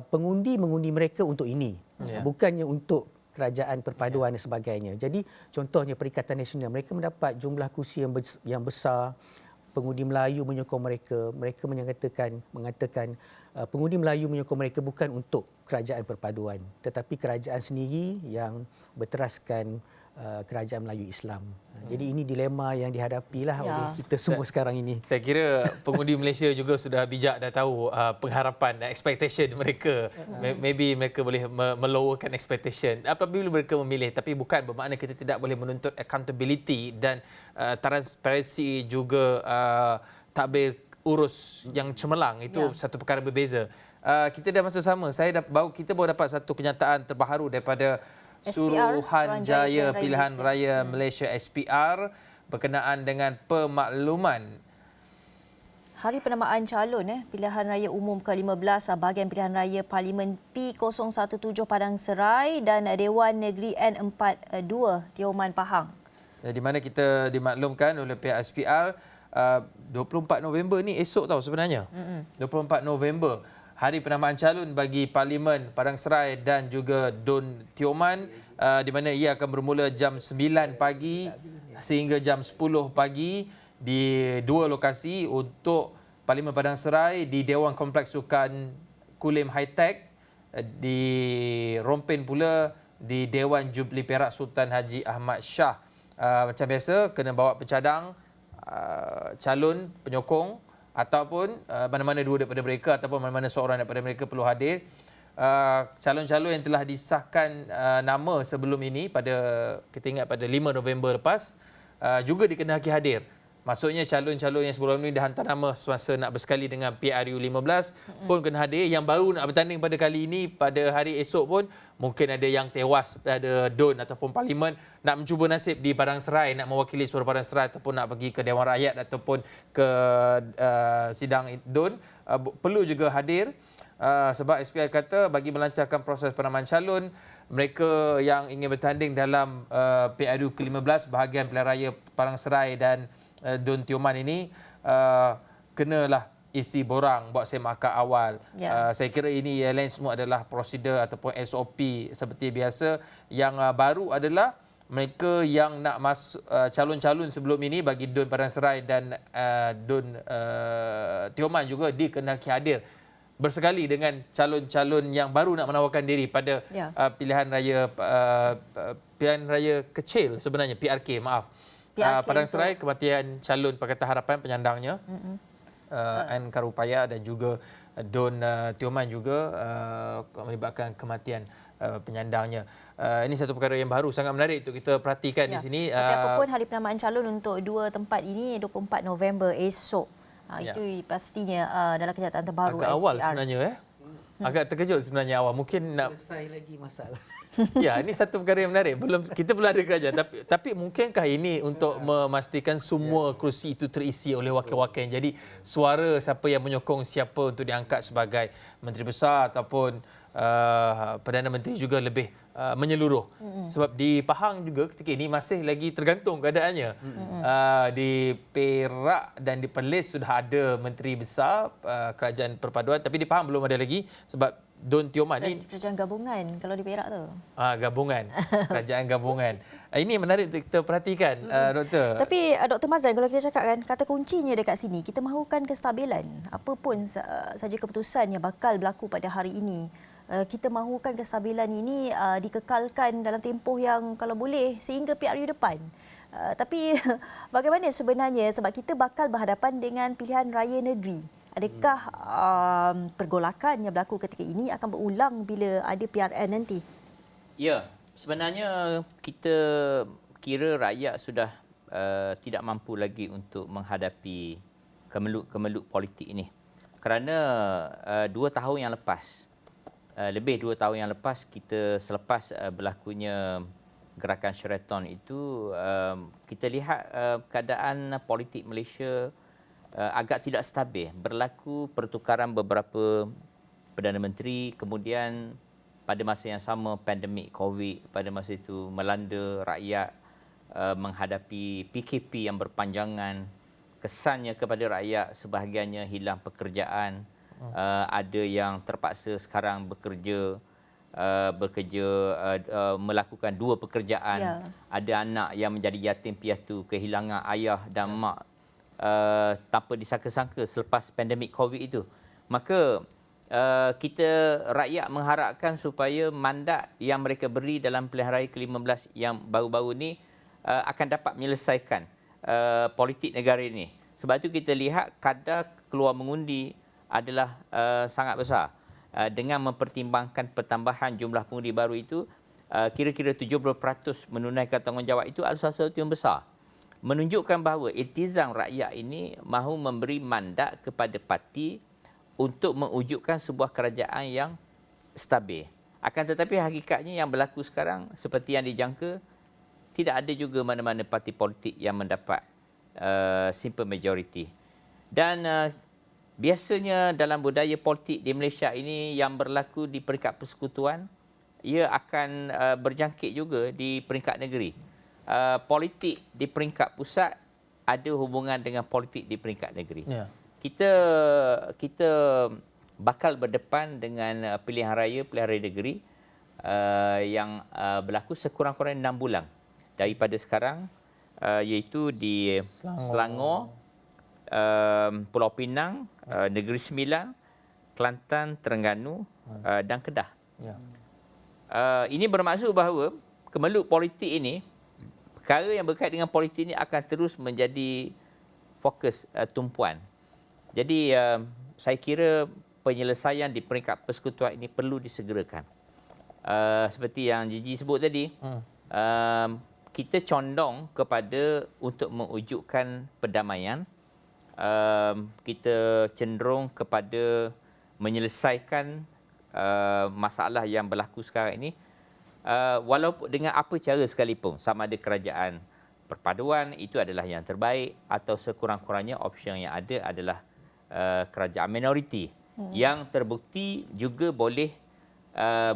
pengundi mengundi mereka untuk ini, bukannya untuk kerajaan perpaduan dan sebagainya. Jadi contohnya Perikatan Nasional, mereka mendapat jumlah kursi yang besar. Pengundi Melayu menyokong mereka. Mereka mengatakan pengundi Melayu menyokong mereka bukan untuk kerajaan perpaduan, tetapi kerajaan sendiri yang berteraskan kerajaan Melayu Islam. Jadi ini dilema yang dihadapilah oleh kita semua sekarang ini. Saya kira pengundi Malaysia juga sudah bijak dah tahu pengharapan, expectation mereka. Maybe mereka boleh melowerkan expectation apabila mereka memilih. Tapi bukan bermakna kita tidak boleh menuntut accountability dan transparansi juga takbir urus yang cemerlang. Itu satu perkara berbeza. Kita dah masa sama. Kita baru dapat satu kenyataan terbaru daripada Suruhanjaya Pilihan Raya Malaysia SPR berkenaan dengan pemakluman Hari Penamaan Calon Pilihan Raya Umum ke-15 bahagian Pilihan Raya Parlimen P017 Padang Serai dan Dewan Negeri N42 Tioman Pahang. Di mana kita dimaklumkan oleh pihak SPR 24 November ni esok tau sebenarnya. 24 November Hari Penamaan Calon bagi Parlimen Padang Serai dan juga Dun Tioman, di mana ia akan bermula jam 9 pagi sehingga jam 10 pagi di dua lokasi. Untuk Parlimen Padang Serai di Dewan Kompleks Sukan Kulim High Tech, di Rompin pula di Dewan Jubli Perak Sultan Haji Ahmad Shah. Macam biasa kena bawa pencadang, calon penyokong ataupun mana-mana dua daripada mereka ataupun mana-mana seorang daripada mereka perlu hadir. Calon-calon yang telah disahkan nama sebelum ini kita ingat pada 5 November lepas juga dikehendaki hadir. Maksudnya calon-calon yang sebelum ini dah hantar nama semasa nak bersekali dengan PRU 15 pun kena hadir. Yang baru nak bertanding pada kali ini, pada hari esok pun mungkin ada yang tewas pada DUN ataupun Parlimen, nak mencuba nasib di Padang Serai, nak mewakili suara Padang Serai ataupun nak pergi ke Dewan Rakyat ataupun ke sidang DUN, perlu juga hadir. Sebab SPI kata bagi melancarkan proses penamaan calon, mereka yang ingin bertanding dalam PRU ke-15 bahagian pilihan raya Padang Serai dan DUN Tioman ini kenalah isi borang buat SEM akad awal. Saya kira ini yang lain semua adalah prosedur ataupun SOP seperti biasa. Yang baru adalah mereka yang nak masuk calon-calon sebelum ini bagi DUN Padang Serai dan DUN Tioman juga dikehendaki hadir bersekali dengan calon-calon yang baru nak menawarkan diri pada pilihan raya kecil sebenarnya, PRK, maaf. Padang Serai, Kematian Calon Pakatan Harapan penyandangnya, Ann Karupaya, dan juga DUN Tioman juga melibatkan kematian penyandangnya. Ini satu perkara yang baru, sangat menarik untuk kita perhatikan di sini. Tapi apapun hari penamaan calon untuk dua tempat ini 24 November esok. Itu pastinya dalam kenyataan terbaru agak SPR. Awal sebenarnya agak terkejut sebenarnya awal. Mungkin nak selesai lagi masalah. Ya, ini satu perkara yang menarik. Kita belum ada kerajaan, tapi mungkinkah ini untuk memastikan semua kerusi itu terisi oleh wakil-wakil. Jadi suara siapa yang menyokong siapa untuk diangkat sebagai Menteri Besar ataupun Perdana Menteri juga lebih menyeluruh. Sebab di Pahang juga ketika ini masih lagi tergantung keadaannya. Di Perak dan di Perlis sudah ada Menteri Besar Kerajaan Perpaduan, tapi di Pahang belum ada lagi sebab DUN Tioman ni kerajaan gabungan kalau di Perak tu. Gabungan. Kerajaan gabungan. Ini menarik untuk kita perhatikan, Doktor. Tapi Dr. Mazlan, kalau kita cakap kan, kata kuncinya dekat sini, kita mahukan kestabilan. Apa pun saja keputusan yang bakal berlaku pada hari ini, kita mahukan kestabilan ini dikekalkan dalam tempoh yang kalau boleh sehingga PRU depan. Tapi bagaimana sebenarnya, sebab kita bakal berhadapan dengan pilihan raya negeri. Adakah pergolakan yang berlaku ketika ini akan berulang bila ada PRN nanti? Ya, sebenarnya kita kira rakyat sudah tidak mampu lagi untuk menghadapi kemeluk-kemeluk politik ini. Kerana 2 tahun yang lepas, lebih 2 tahun yang lepas, kita selepas berlakunya gerakan Sheraton itu, kita lihat keadaan politik Malaysia agak tidak stabil. Berlaku pertukaran beberapa Perdana Menteri, kemudian pada masa yang sama pandemik COVID pada masa itu melanda rakyat, menghadapi PKP yang berpanjangan, kesannya kepada rakyat sebahagiannya hilang pekerjaan, ada yang terpaksa sekarang bekerja melakukan 2 pekerjaan, ada anak yang menjadi yatim piatu, kehilangan ayah dan mak tanpa disangka-sangka selepas pandemik COVID itu. Maka kita rakyat mengharapkan supaya mandat yang mereka beri dalam pilihan raya ke-15 yang baru-baru ini akan dapat menyelesaikan politik negara ini. Sebab itu kita lihat kadar keluar mengundi adalah sangat besar. Dengan mempertimbangkan pertambahan jumlah pengundi baru itu, kira-kira 70% menunaikan tanggungjawab itu adalah sesuatu yang besar. Menunjukkan bahawa iltizam rakyat ini mahu memberi mandat kepada parti untuk mewujudkan sebuah kerajaan yang stabil. Akan tetapi hakikatnya yang berlaku sekarang seperti yang dijangka, tidak ada juga mana-mana parti politik yang mendapat simple majority. Dan biasanya dalam budaya politik di Malaysia ini yang berlaku di peringkat persekutuan, ia akan berjangkit juga di peringkat negeri. Politik di peringkat pusat ada hubungan dengan politik di peringkat negeri. Kita bakal berdepan dengan pilihan raya negeri yang berlaku sekurang-kurangnya 6 bulan daripada sekarang, iaitu di Selangor, Pulau Pinang, Negeri Sembilan, Kelantan, Terengganu dan Kedah. Ini bermaksud bahawa kemeluk politik ini, perkara yang berkait dengan politik ini akan terus menjadi fokus tumpuan. Jadi saya kira penyelesaian di peringkat persekutuan ini perlu disegerakan. Seperti yang Gigi sebut tadi, kita condong kepada untuk mewujudkan perdamaian. Kita cenderung kepada menyelesaikan masalah yang berlaku sekarang ini, walaupun dengan apa cara sekalipun, sama ada kerajaan perpaduan itu adalah yang terbaik atau sekurang-kurangnya opsi yang ada adalah kerajaan minoriti yang terbukti juga boleh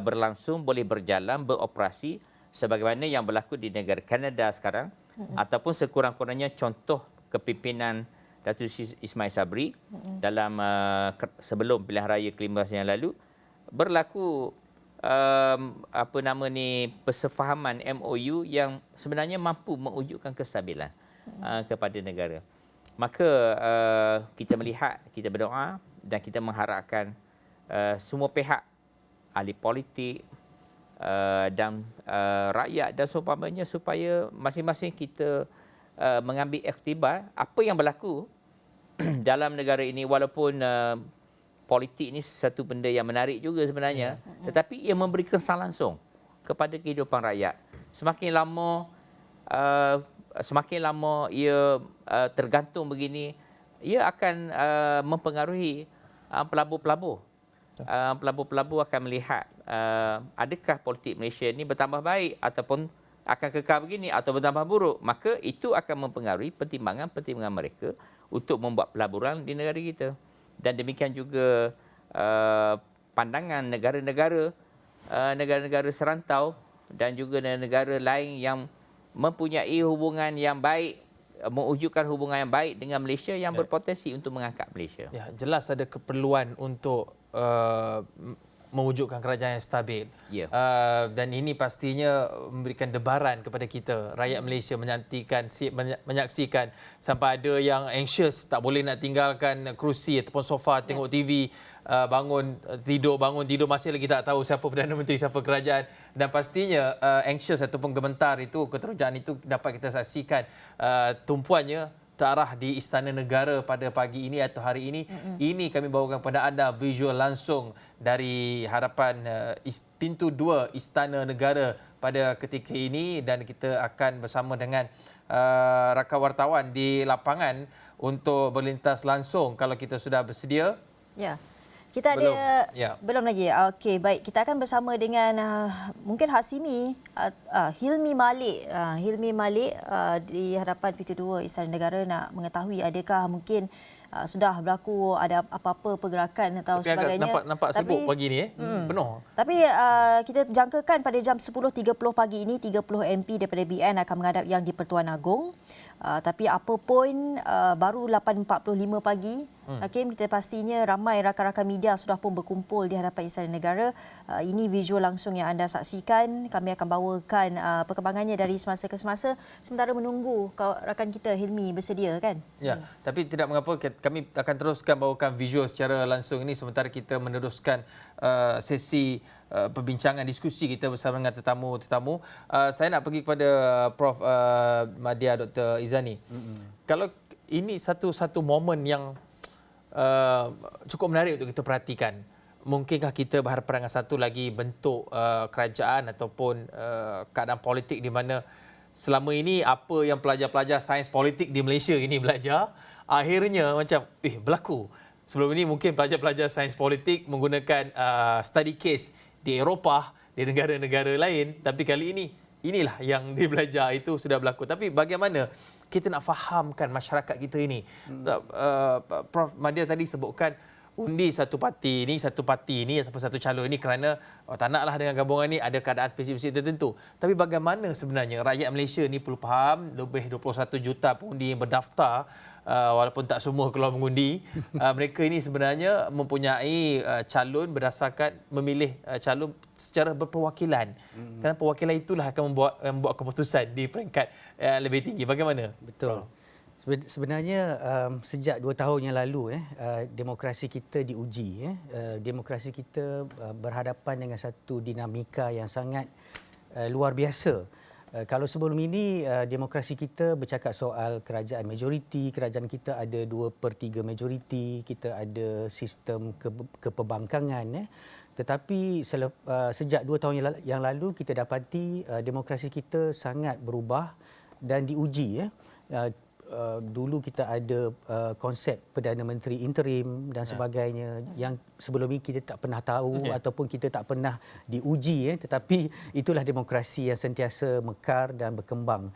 berlangsung, boleh berjalan, beroperasi sebagaimana yang berlaku di negara Kanada sekarang ataupun sekurang-kurangnya contoh kepimpinan Datuk Seri Ismail Sabri dalam sebelum pilihan raya ke-15 yang lalu berlaku persefahaman MOU yang sebenarnya mampu mewujudkan kestabilan kepada negara. Maka kita melihat, kita berdoa dan kita mengharapkan semua pihak, ahli politik dan rakyat dan seumpamanya supaya masing-masing kita mengambil iktibar apa yang berlaku dalam negara ini, walaupun politik ini satu benda yang menarik juga sebenarnya, tetapi ia memberi kesan langsung kepada kehidupan rakyat. Semakin lama ia tergantung begini, ia akan mempengaruhi pelabur-pelabur. Pelabur-pelabur akan melihat adakah politik Malaysia ini bertambah baik ataupun akan kekal begini atau bertambah buruk. Maka itu akan mempengaruhi pertimbangan mereka untuk membuat pelaburan di negara kita. Dan demikian juga pandangan negara-negara serantau dan juga negara lain yang mempunyai hubungan yang baik, mewujudkan hubungan yang baik dengan Malaysia yang berpotensi untuk mengangkat Malaysia. Ya, jelas ada keperluan untuk mewujudkan kerajaan yang stabil. Dan ini pastinya memberikan debaran kepada kita, rakyat Malaysia menyaksikan sampai ada yang anxious, tak boleh nak tinggalkan kerusi ataupun sofa, tengok TV, bangun tidur masih lagi tak tahu siapa Perdana Menteri, siapa kerajaan. Dan pastinya anxious ataupun gemetar itu, keterujaan itu dapat kita saksikan tumpuannya terarah di Istana Negara pada pagi ini atau hari ini. Ini kami bawakan kepada anda visual langsung dari hadapan pintu 2 Istana Negara pada ketika ini, dan kita akan bersama dengan rakan wartawan di lapangan untuk berlintas langsung kalau kita sudah bersedia. Ya. Kita ada belum lagi. Okey, baik. Kita akan bersama dengan mungkin Hasimi, Hilmi Malik. Hilmi Malik di hadapan pintu 2 Istana Negara nak mengetahui adakah mungkin sudah berlaku ada apa-apa pergerakan atau sebagainya. Nampak sibuk pagi ni penuh. Tapi kita jangkakan pada jam 10.30 pagi ini 30 MP daripada BN akan menghadap Yang di-Pertuan Agong. Tapi apa pun baru 8.45 pagi, Hakim, kita pastinya ramai rakan-rakan media sudah pun berkumpul di hadapan Istana Negara. Ini visual langsung yang anda saksikan. Kami akan bawakan perkembangannya dari semasa ke semasa sementara menunggu rakan kita Hilmi bersedia, kan? Ya, tapi tidak mengapa, kami akan teruskan bawakan visual secara langsung ini sementara kita meneruskan sesi perbincangan diskusi kita bersama dengan tetamu-tetamu. Saya nak pergi kepada Prof Madya Dr. Izani. Kalau ini satu momen yang cukup menarik untuk kita perhatikan. Mungkinkah kita berhadapan dengan satu lagi bentuk kerajaan ataupun keadaan politik di mana selama ini apa yang pelajar-pelajar sains politik di Malaysia ini belajar, akhirnya macam berlaku. Sebelum ini mungkin pelajar-pelajar sains politik menggunakan study case di Eropah, di negara-negara lain, tapi kali ini inilah yang dibelajar itu sudah berlaku. Tapi bagaimana kita nak fahamkan masyarakat kita ini? Prof Madya tadi sebutkan undi satu parti ini ataupun satu calon ini kerana tak naklah dengan gabungan ini ada keadaan spesifik tertentu. Tapi bagaimana sebenarnya rakyat Malaysia ni perlu faham, lebih 21 juta pengundi yang berdaftar, walaupun tak semua keluar mengundi, mereka ini sebenarnya mempunyai calon berdasarkan memilih calon secara berperwakilan. Kerana perwakilan itulah akan membuat keputusan di peringkat lebih tinggi. Bagaimana? Betul. Sebenarnya sejak 2 tahun yang lalu demokrasi kita diuji. Demokrasi kita berhadapan dengan satu dinamika yang sangat luar biasa. Kalau sebelum ini demokrasi kita bercakap soal kerajaan majoriti, kerajaan kita ada 2/3 majoriti, kita ada sistem keperbangkangan. Tetapi sejak 2 tahun yang lalu kita dapati demokrasi kita sangat berubah dan diuji. Dulu kita ada konsep Perdana Menteri interim dan sebagainya yang sebelum ini kita tak pernah tahu ataupun kita tak pernah diuji, tetapi itulah demokrasi yang sentiasa mekar dan berkembang.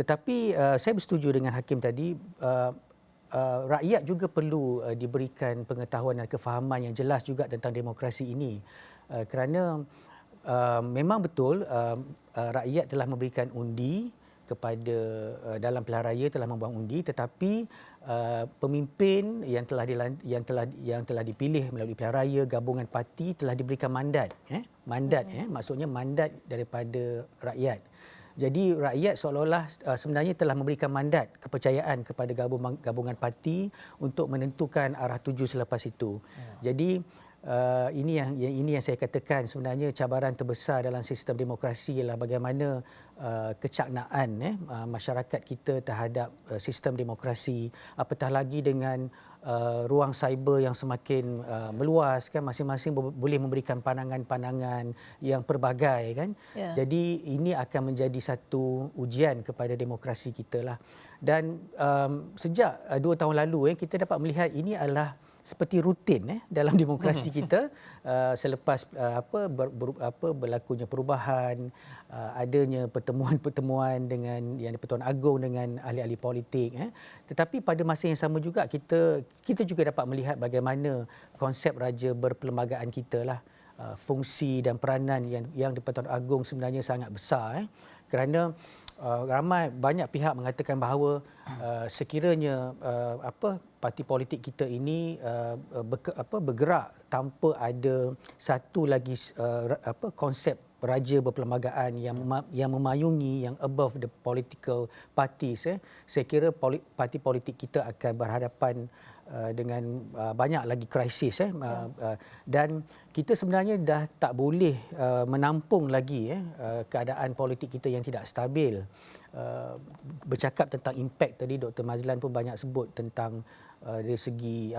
Tetapi saya bersetuju dengan Hakim tadi, rakyat juga perlu diberikan pengetahuan dan kefahaman yang jelas juga tentang demokrasi ini, kerana memang betul rakyat telah memberikan undi kepada dalam pilihan raya, telah membuang undi, tetapi pemimpin yang telah dipilih melalui pilihan raya, gabungan parti telah diberikan mandat, maksudnya mandat daripada rakyat. Jadi rakyat seolah-olah sebenarnya telah memberikan mandat kepercayaan kepada gabungan parti untuk menentukan arah tuju selepas itu. Jadi ini yang saya katakan sebenarnya cabaran terbesar dalam sistem demokrasi ialah bagaimana kecaknaan masyarakat kita terhadap sistem demokrasi, apatah lagi dengan ruang cyber yang semakin meluas, kan, masing-masing boleh memberikan pandangan-pandangan yang pelbagai, kan. Jadi ini akan menjadi satu ujian kepada demokrasi kita lah. Dan sejak 2 tahun lalu kita dapat melihat ini adalah seperti rutin dalam demokrasi kita selepas berlakunya perubahan, adanya pertemuan-pertemuan dengan Yang di-Pertuan Agong dengan ahli-ahli politik. Tetapi pada masa yang sama juga kita juga dapat melihat bagaimana konsep raja berperlembagaan kita lah, fungsi dan peranan yang di-Pertuan Agong sebenarnya sangat besar, kerana banyak pihak mengatakan bahawa sekiranya parti politik kita ini bergerak tanpa ada satu lagi konsep raja berperlembagaan yang memayungi, yang above the political parties, saya kira parti politik kita akan berhadapan dengan banyak lagi krisis, dan kita sebenarnya dah tak boleh menampung lagi keadaan politik kita yang tidak stabil. Bercakap tentang impak tadi, Dr. Mazlan pun banyak sebut tentang dari segi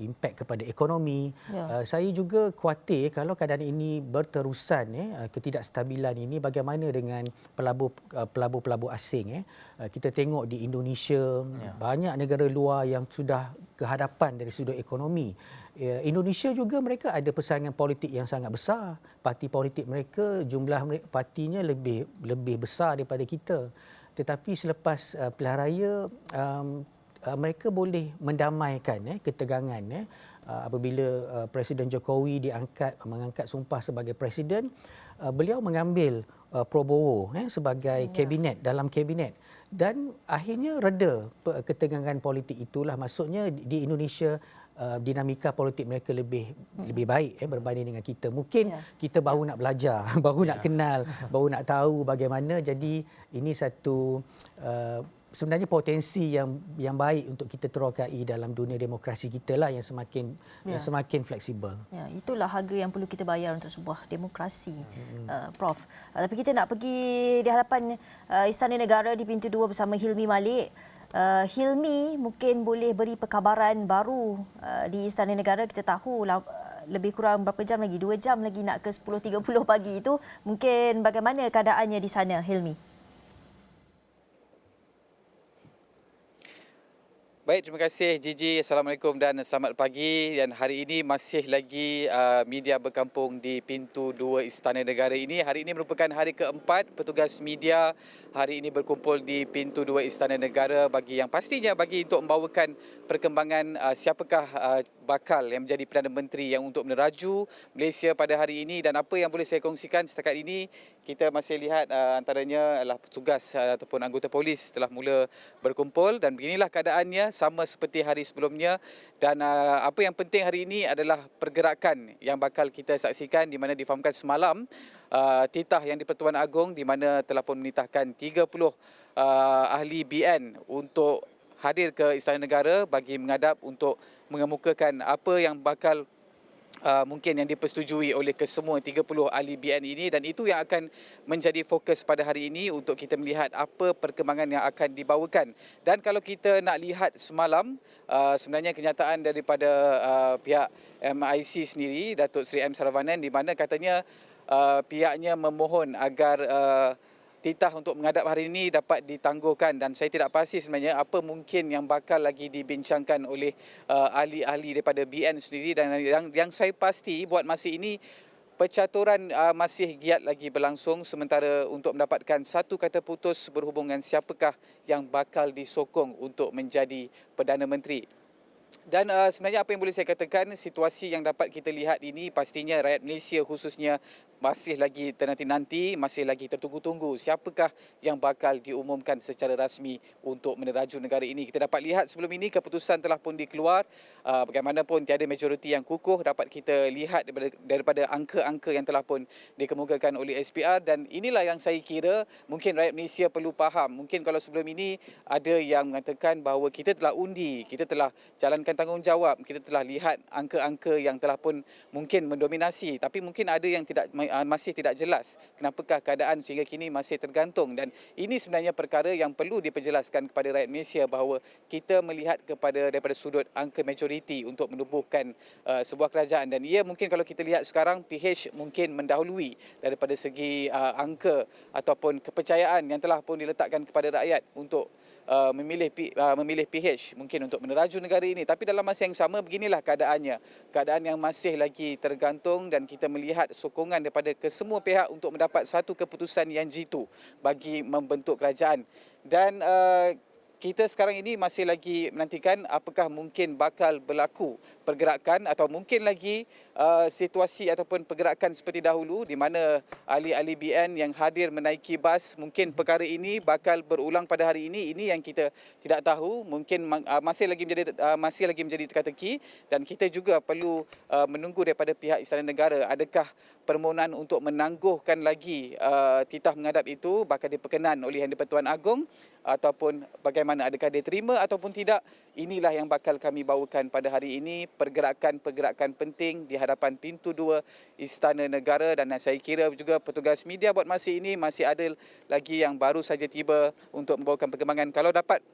impak kepada ekonomi. Saya juga khuatir kalau keadaan ini berterusan, ketidakstabilan ini, bagaimana dengan pelabur-pelabur asing. Kita tengok di Indonesia, banyak negara luar yang sudah kehadapan dari sudut ekonomi. Indonesia juga mereka ada persaingan politik yang sangat besar. Parti politik mereka, jumlah partinya lebih besar daripada kita. Tetapi selepas pilihan raya, mereka boleh mendamaikan ketegangan apabila Presiden Jokowi mengangkat sumpah sebagai presiden. Beliau mengambil Prabowo sebagai kabinet, dalam kabinet, dan akhirnya reda ketegangan politik itulah. Maksudnya di Indonesia dinamika politik mereka lebih baik berbanding dengan kita. Mungkin kita baru nak belajar, baru nak kenal, baru nak tahu bagaimana. Jadi ini satu sebenarnya potensi yang baik untuk kita terokai dalam dunia demokrasi kita lah, yang semakin fleksibel. Ya, itulah harga yang perlu kita bayar untuk sebuah demokrasi, Prof. Tapi kita nak pergi di hadapan Istana Negara di pintu 2 bersama Hilmi Malik. Hilmi mungkin boleh beri perkabaran baru di Istana Negara. Kita tahu lebih kurang berapa jam lagi, 2 jam lagi nak ke 10.30 pagi itu. Mungkin bagaimana keadaannya di sana, Hilmi? Baik, terima kasih Gigi. Assalamualaikum dan selamat pagi. Dan hari ini masih lagi media berkampung di pintu 2 Istana Negara ini. Hari ini merupakan hari keempat petugas media hari ini berkumpul di pintu 2 Istana Negara bagi untuk membawakan perkembangan siapakah bakal yang menjadi Perdana Menteri yang untuk meneraju Malaysia pada hari ini. Dan apa yang boleh saya kongsikan setakat ini, kita masih lihat antaranya adalah petugas ataupun anggota polis telah mula berkumpul, dan beginilah keadaannya sama seperti hari sebelumnya. Dan apa yang penting hari ini adalah pergerakan yang bakal kita saksikan, di mana difahamkan semalam titah Yang di-Pertuan Agong di mana telah pun menitahkan 30 ahli BN untuk hadir ke Istana Negara bagi menghadap untuk mengemukakan apa yang bakal mungkin yang dipersetujui oleh kesemua 30 ahli BN ini, dan itu yang akan menjadi fokus pada hari ini untuk kita melihat apa perkembangan yang akan dibawakan. Dan kalau kita nak lihat semalam, sebenarnya kenyataan daripada pihak MIC sendiri, Datuk Seri M. Saravanan, di mana katanya pihaknya memohon agar titah untuk menghadap hari ini dapat ditangguhkan, dan saya tidak pasti sebenarnya apa mungkin yang bakal lagi dibincangkan oleh ahli-ahli daripada BN sendiri, dan yang saya pasti buat masa ini percaturan masih giat lagi berlangsung sementara untuk mendapatkan satu kata putus berhubungan siapakah yang bakal disokong untuk menjadi Perdana Menteri. Dan sebenarnya apa yang boleh saya katakan, situasi yang dapat kita lihat ini pastinya rakyat Malaysia khususnya masih lagi ternanti-nanti, masih lagi tertunggu-tunggu siapakah yang bakal diumumkan secara rasmi untuk meneraju negara ini. Kita dapat lihat sebelum ini keputusan telah pun dikeluar, bagaimanapun tiada majoriti yang kukuh dapat kita lihat daripada angka-angka yang telah pun dikemukakan oleh SPR, dan inilah yang saya kira mungkin rakyat Malaysia perlu faham. Mungkin kalau sebelum ini ada yang mengatakan bahawa kita telah undi, kita telah jalankan tanggungjawab, kita telah lihat angka-angka yang telah pun mungkin mendominasi, tapi mungkin ada yang masih tidak jelas kenapakah keadaan sehingga kini masih tergantung, dan ini sebenarnya perkara yang perlu diperjelaskan kepada rakyat Malaysia bahawa kita melihat daripada sudut angka majoriti untuk menubuhkan sebuah kerajaan, dan ia mungkin kalau kita lihat sekarang PH mungkin mendahului daripada segi angka ataupun kepercayaan yang telah pun diletakkan kepada rakyat untuk memilih PH mungkin untuk meneraju negara ini. Tapi dalam masa yang sama beginilah keadaannya, keadaan yang masih lagi tergantung, dan kita melihat sokongan daripada kesemua pihak untuk mendapat satu keputusan yang jitu bagi membentuk kerajaan. Dan kita sekarang ini masih lagi menantikan apakah mungkin bakal berlaku pergerakan atau mungkin lagi situasi ataupun pergerakan seperti dahulu di mana ahli-ahli BN yang hadir menaiki bas, mungkin perkara ini bakal berulang pada hari ini. Ini yang kita tidak tahu, mungkin masih lagi menjadi teka-teki, dan kita juga perlu menunggu daripada pihak Istana Negara adakah permohonan untuk menangguhkan lagi titah menghadap itu bakal diperkenan oleh Yang di-Pertuan Agong ataupun bagaimana, adakah dia terima ataupun tidak. Inilah yang bakal kami bawakan pada hari ini, pergerakan-pergerakan penting di hadapan pintu 2 Istana Negara, dan saya kira juga petugas media buat masa ini masih ada lagi yang baru saja tiba untuk membawakan perkembangan. Kalau dapat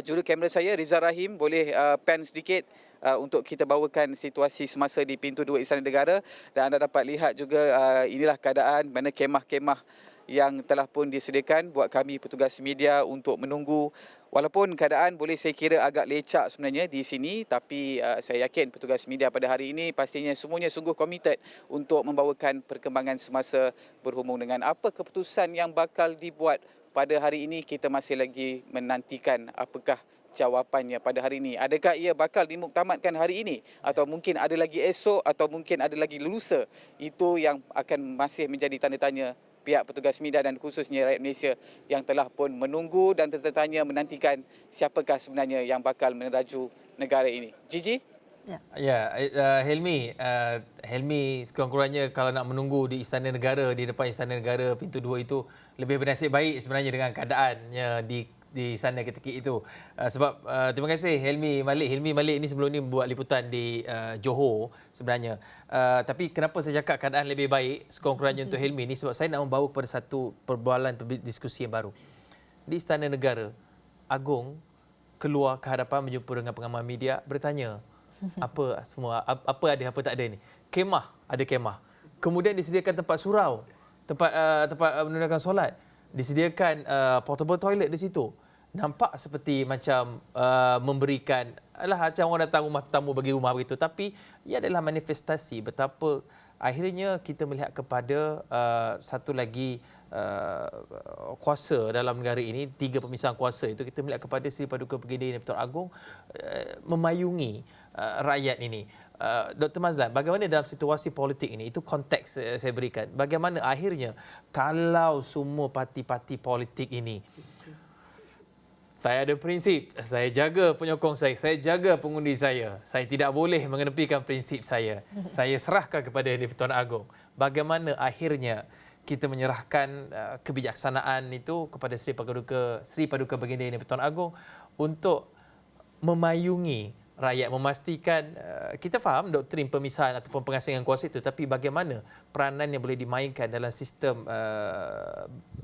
juru kamera saya Rizal Rahim boleh pan sedikit untuk kita bawakan situasi semasa di pintu 2 Istana Negara, dan anda dapat lihat juga inilah keadaan mana kemah-kemah yang telah pun disediakan buat kami petugas media untuk menunggu. Walaupun keadaan boleh saya kira agak lecak sebenarnya di sini, tapi saya yakin petugas media pada hari ini pastinya semuanya sungguh komited untuk membawakan perkembangan semasa berhubung dengan apa keputusan yang bakal dibuat pada hari ini. Kita masih lagi menantikan apakah jawapannya pada hari ini. Adakah ia bakal dimuktamadkan hari ini atau mungkin ada lagi esok atau mungkin ada lagi lusa? Itu yang akan masih menjadi tanda tanya pihak petugas media dan khususnya rakyat Malaysia yang telah pun menunggu dan tertanya menantikan siapakah sebenarnya yang bakal meneraju negara ini. Gigi? Ya, Helmi sekurang-kurangnya kalau nak menunggu di Istana Negara, di depan Istana Negara pintu 2 itu lebih bernasib baik sebenarnya dengan keadaannya di sana ketika itu. Sebab terima kasih Helmi Malik. Helmi Malik ni sebelum ni buat liputan di Johor sebenarnya. Tapi kenapa saya cakap keadaan lebih baik sekurang-kurangnya untuk Helmi ni, sebab saya nak membawa kepada satu perbualan diskusi yang baru. Di Istana Negara, Agong keluar ke hadapan berjumpa dengan pengamal media, bertanya apa ada apa tak ada ni. Kemah, ada kemah. Kemudian disediakan tempat surau, tempat menunaikan solat. Disediakan portable toilet di situ. Nampak seperti macam memberikan, macam orang datang rumah tetamu bagi rumah begitu. Tapi ia adalah manifestasi betapa akhirnya kita melihat kepada satu lagi kuasa dalam negara ini, 3 pemisahan kuasa itu. Kita melihat kepada Seri Paduka Baginda Yang di-Pertuan Agong memayungi rakyat ini. Dr. Mazlan, bagaimana dalam situasi politik ini? Itu konteks saya berikan. Bagaimana akhirnya kalau semua parti-parti politik ini, saya ada prinsip, saya jaga penyokong saya jaga pengundi saya tidak boleh mengenepikan prinsip saya serahkan kepada Yang di-Pertuan Agong. Bagaimana akhirnya kita menyerahkan kebijaksanaan itu kepada Seri Paduka Baginda Yang di-Pertuan Agong untuk memayungi rakyat, memastikan kita faham doktrin pemisahan ataupun pengasingan kuasa itu, tapi bagaimana peranan yang boleh dimainkan dalam sistem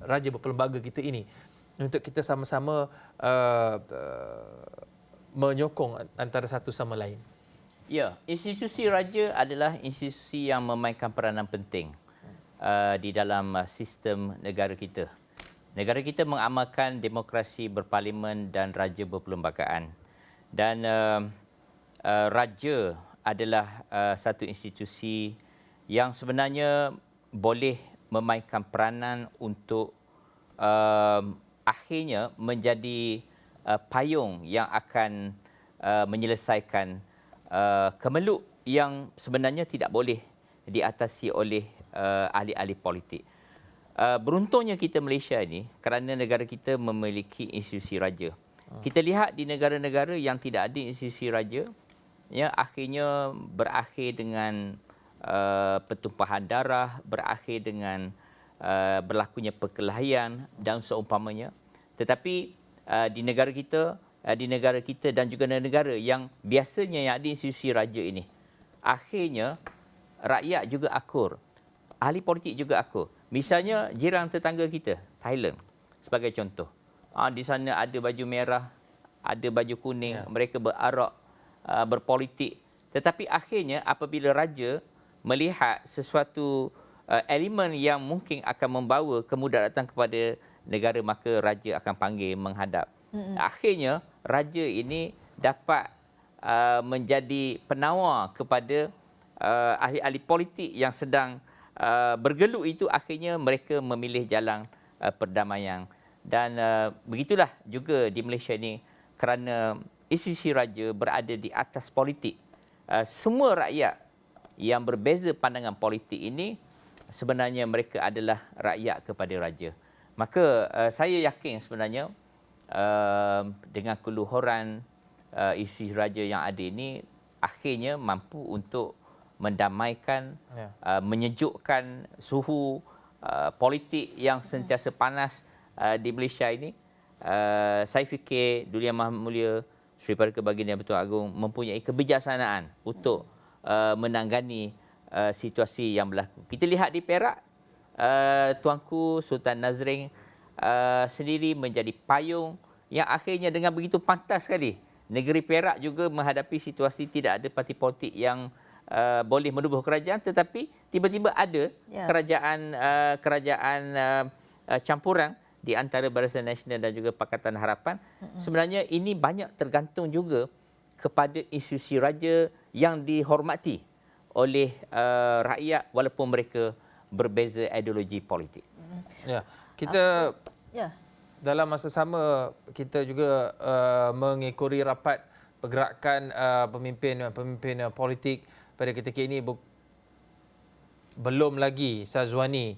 raja berpelembaga kita ini untuk kita sama-sama menyokong antara satu sama lain. Ya, institusi raja adalah institusi yang memainkan peranan penting di dalam sistem negara kita. Negara kita mengamalkan demokrasi berparlimen dan raja berperlembagaan. Dan raja adalah satu institusi yang sebenarnya boleh memainkan peranan untuk akhirnya menjadi payung yang akan menyelesaikan kemeluk yang sebenarnya tidak boleh diatasi oleh ahli-ahli politik. Beruntungnya kita Malaysia ini kerana negara kita memiliki institusi raja. Kita lihat di negara-negara yang tidak ada institusi raja, ya, akhirnya berakhir dengan pertumpahan darah, berakhir dengan berlakunya perkelahian dan seumpamanya. Tetapi di negara kita dan juga negara yang biasanya yang ada institusi raja ini, akhirnya rakyat juga akur, ahli politik juga akur. Misalnya jiran tetangga kita, Thailand sebagai contoh. Di sana ada baju merah, ada baju kuning, mereka berarak, berpolitik. Tetapi akhirnya apabila raja melihat sesuatu elemen yang mungkin akan membawa kemudaratan kepada negara, maka raja akan panggil menghadap. Akhirnya raja ini dapat menjadi penawar kepada ahli-ahli politik yang sedang bergelut itu, akhirnya mereka memilih jalan perdamaian. Dan begitulah juga di Malaysia ini, kerana institusi raja berada di atas politik. Semua rakyat yang berbeza pandangan politik ini sebenarnya mereka adalah rakyat kepada raja. Maka saya yakin sebenarnya dengan keluhuran institusi raja yang ada ini akhirnya mampu untuk mendamaikan, menyejukkan suhu politik yang sentiasa panas di Malaysia ini. Saya fikir Duli Yang Maha Mulia Sri Paduka Baginda Yang Bertuan Agong mempunyai kebijaksanaan untuk menangani situasi yang berlaku. Kita lihat di Perak, Tuanku Sultan Nazrin sendiri menjadi payung yang akhirnya dengan begitu pantas sekali negeri Perak juga menghadapi situasi tidak ada parti politik yang boleh menubuh kerajaan, tetapi tiba-tiba ada kerajaan campuran di antara Barisan Nasional dan juga Pakatan Harapan. Sebenarnya ini banyak tergantung juga kepada institusi raja yang dihormati oleh rakyat walaupun mereka berbeza ideologi politik. Ya, kita dalam masa sama kita juga mengikuti rapat pergerakan pemimpin politik pada ketika ini. Belum lagi Syazwani,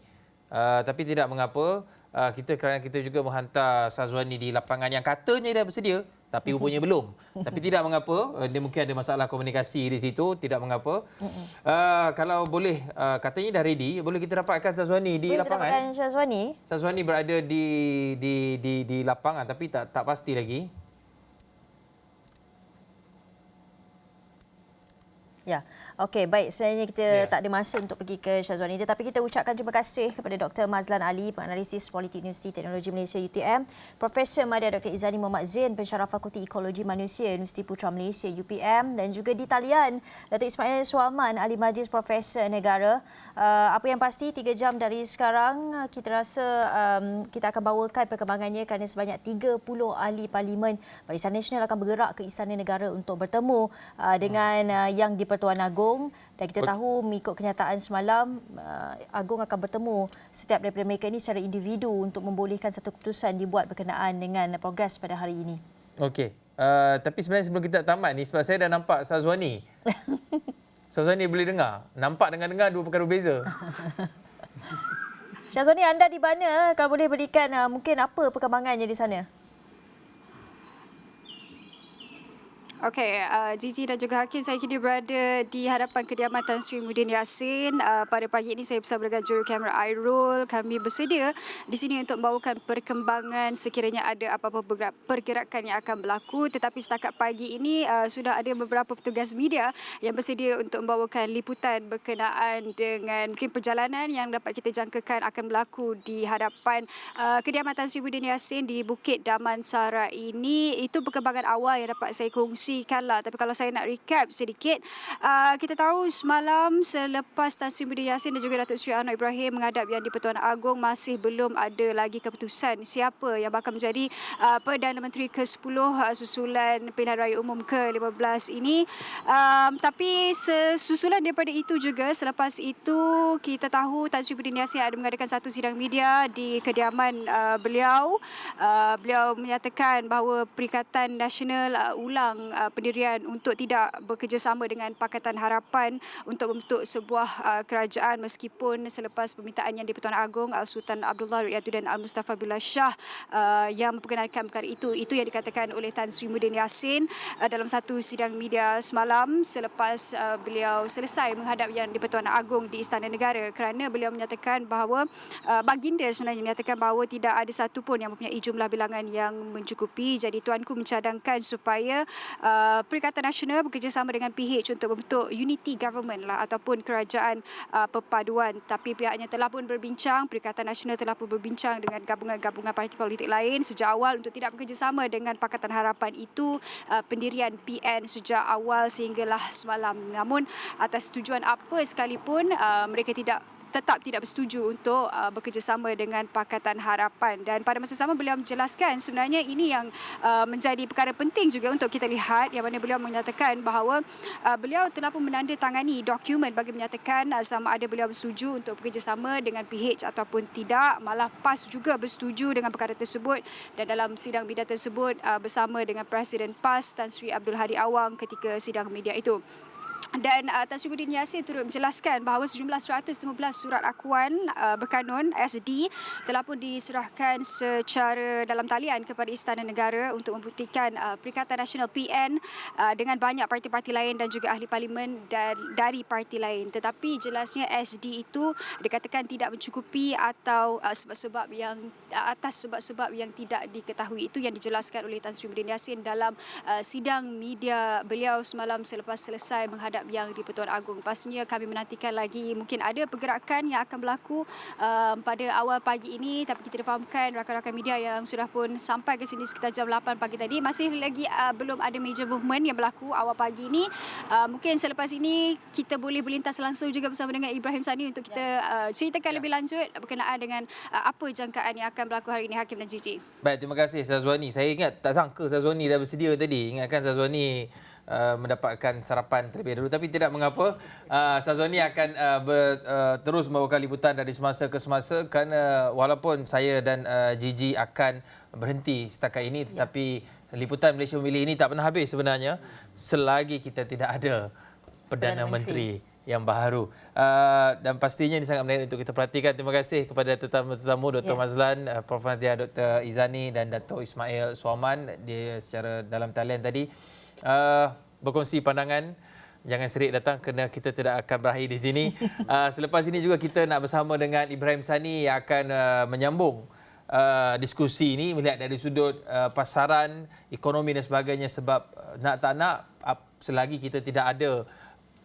tapi tidak mengapa. Kerana kita juga menghantar Syazwani di lapangan yang katanya dah bersedia, tapi rupanya belum. Tapi tidak mengapa, dia mungkin ada masalah komunikasi di situ, tidak mengapa. Kalau boleh, katanya dah ready, boleh kita dapatkan Syazwani di lapangan. Syazwani berada di lapangan, tapi tak pasti lagi. Ya, okey, baik. Sebenarnya kita tak ada masa untuk pergi ke Syazwani, tetapi kita ucapkan terima kasih kepada Dr. Mazlan Ali, penganalisis politik Universiti Teknologi Malaysia UTM, Profesor Madya Dr. Izzani Muhammad Zain, pensyarah Fakulti Ekologi Manusia Universiti Putra Malaysia UPM, dan juga di talian Datuk Ismail Suhaman, Ahli Majlis Profesor Negara. Apa yang pasti 3 jam dari sekarang kita rasa kita akan bawakan perkembangannya kerana sebanyak 30 ahli parlimen Barisan Nasional akan bergerak ke Istana Negara untuk bertemu dengan yang di-Pertuan Agong. Dan kita tahu mengikut kenyataan semalam, Agong akan bertemu setiap daripada mereka ini secara individu untuk membolehkan satu keputusan dibuat berkenaan dengan progres pada hari ini. Okey. Tapi sebenarnya sebelum kita tamat ni, sebab saya dah nampak Syazwani. Syazwani boleh dengar. Nampak dengar-dengar dua perkara berbeza. Syazwani, anda di mana? Kalau boleh berikan mungkin apa perkembangannya di sana? Okey, Gigi dan juga Hakim, saya kini berada di hadapan kediaman Tan Sri Muhyiddin Yassin. Pada pagi ini saya bersama dengan juru kamera Airul. Kami bersedia di sini untuk membawakan perkembangan sekiranya ada apa-apa pergerakan yang akan berlaku. Tetapi setakat pagi ini sudah ada beberapa petugas media yang bersedia untuk membawakan liputan berkenaan dengan mungkin perjalanan yang dapat kita jangkakan akan berlaku di hadapan kediaman Tan Sri Muhyiddin Yassin di Bukit Damansara ini. Itu perkembangan awal yang dapat saya kongsikan lah. Tapi kalau saya nak recap sedikit, kita tahu semalam selepas Tan Sri Muhyiddin Yassin dan juga Datuk Seri Anwar Ibrahim menghadap Yang di-Pertuan Agong, masih belum ada lagi keputusan siapa yang bakal menjadi Perdana Menteri ke-10 susulan pilihan raya umum ke-15 ini. Tapi susulan daripada itu juga, selepas itu kita tahu Tan Sri Muhyiddin Yassin ada mengadakan satu sidang media di kediaman beliau. Beliau menyatakan bahawa Perikatan Nasional ulang pendirian untuk tidak bekerjasama dengan Pakatan Harapan untuk membentuk sebuah kerajaan, meskipun selepas permintaan Yang di-Pertuan Agong Sultan Abdullah Ru'iyatuddin Al-Mustafa Billah Shah yang memperkenalkan perkara itu yang dikatakan oleh Tan Sri Muhyiddin Yassin dalam satu sidang media semalam selepas beliau selesai menghadap Yang di-Pertuan Agong di Istana Negara, kerana beliau menyatakan bahawa baginda sebenarnya menyatakan bahawa tidak ada satu pun yang mempunyai jumlah bilangan yang mencukupi. Jadi tuanku mencadangkan supaya Perikatan Nasional bekerjasama dengan PH untuk membentuk unity government lah, ataupun kerajaan perpaduan. Tapi pihaknya telah pun berbincang, Perikatan Nasional telah pun berbincang dengan gabungan-gabungan parti politik lain sejak awal untuk tidak bekerjasama dengan Pakatan Harapan itu, pendirian PN sejak awal sehinggalah semalam. Namun atas tujuan apa sekalipun, mereka tetap tidak bersetuju untuk bekerjasama dengan Pakatan Harapan. Dan pada masa sama beliau menjelaskan sebenarnya ini yang menjadi perkara penting juga untuk kita lihat, yang mana beliau menyatakan bahawa beliau telah pun menandatangani dokumen bagi menyatakan sama ada beliau bersetuju untuk bekerjasama dengan PH ataupun tidak. Malah PAS juga bersetuju dengan perkara tersebut, dan dalam sidang media tersebut bersama dengan Presiden PAS Tan Sri Abdul Hadi Awang ketika sidang media itu. Dan Tan Sri Muhyiddin Yassin turut menjelaskan bahawa sejumlah 115 surat akuan berkanun SD telah pun diserahkan secara dalam talian kepada Istana Negara untuk membuktikan Perikatan Nasional PN dengan banyak parti-parti lain dan juga ahli parlimen dari parti lain. Tetapi jelasnya SD itu dikatakan tidak mencukupi atau sebab-sebab yang tidak diketahui. Itu yang dijelaskan oleh Tan Sri Muhyiddin Yassin dalam sidang media beliau semalam selepas selesai menghadap Yang di-Pertuan Agong. Pastinya kami menantikan lagi mungkin ada pergerakan yang akan berlaku pada awal pagi ini, tapi kita difahamkan rakan-rakan media yang sudah pun sampai ke sini sekitar jam 8 pagi tadi masih lagi belum ada major movement yang berlaku awal pagi ini. Mungkin selepas ini kita boleh berlintas langsung juga bersama dengan Ibrahim Sani untuk kita ceritakan lebih lanjut berkenaan dengan apa jangkaan yang akan berlaku hari ini, Hakim dan Gigi. Baik, terima kasih Syazwani. Saya ingat tak sangka Syazwani dah bersedia tadi. Ingatkan Syazwani mendapatkan sarapan terlebih dahulu, tapi tidak mengapa. Syazwani akan terus membawakan liputan dari semasa ke semasa, kerana walaupun saya dan Gigi akan berhenti setakat ini, tetapi liputan Malaysia Memilih ini tak pernah habis sebenarnya selagi kita tidak ada Perdana Menteri yang baru. Dan pastinya ini sangat menarik untuk kita perhatikan. Terima kasih kepada tetamu Dr. Mazlan, Prof. Nazia, Dr. Izani dan Dato' Ismail Suaman dia secara dalam talian tadi. Berkongsi pandangan. Jangan serik datang kerana kita tidak akan berakhir di sini. Selepas ini juga kita nak bersama dengan Ibrahim Sani yang akan menyambung diskusi ini, melihat dari sudut pasaran, ekonomi dan sebagainya. Sebab nak tak nak, selagi kita tidak ada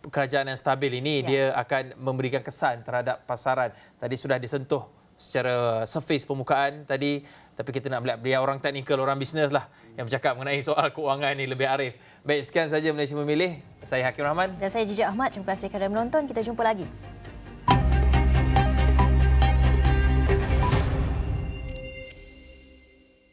kerajaan yang stabil ini, dia akan memberikan kesan terhadap pasaran. Tadi sudah disentuh secara surface permukaan tadi, tapi kita nak melihat biar orang teknikal, orang bisnes lah yang bercakap mengenai soal keuangan ini lebih arif. Baik, sekian saja Malaysia Memilih. Saya Hakim Rahman. Dan saya Gigi Ahmad. Terima kasih kerana menonton. Kita jumpa lagi.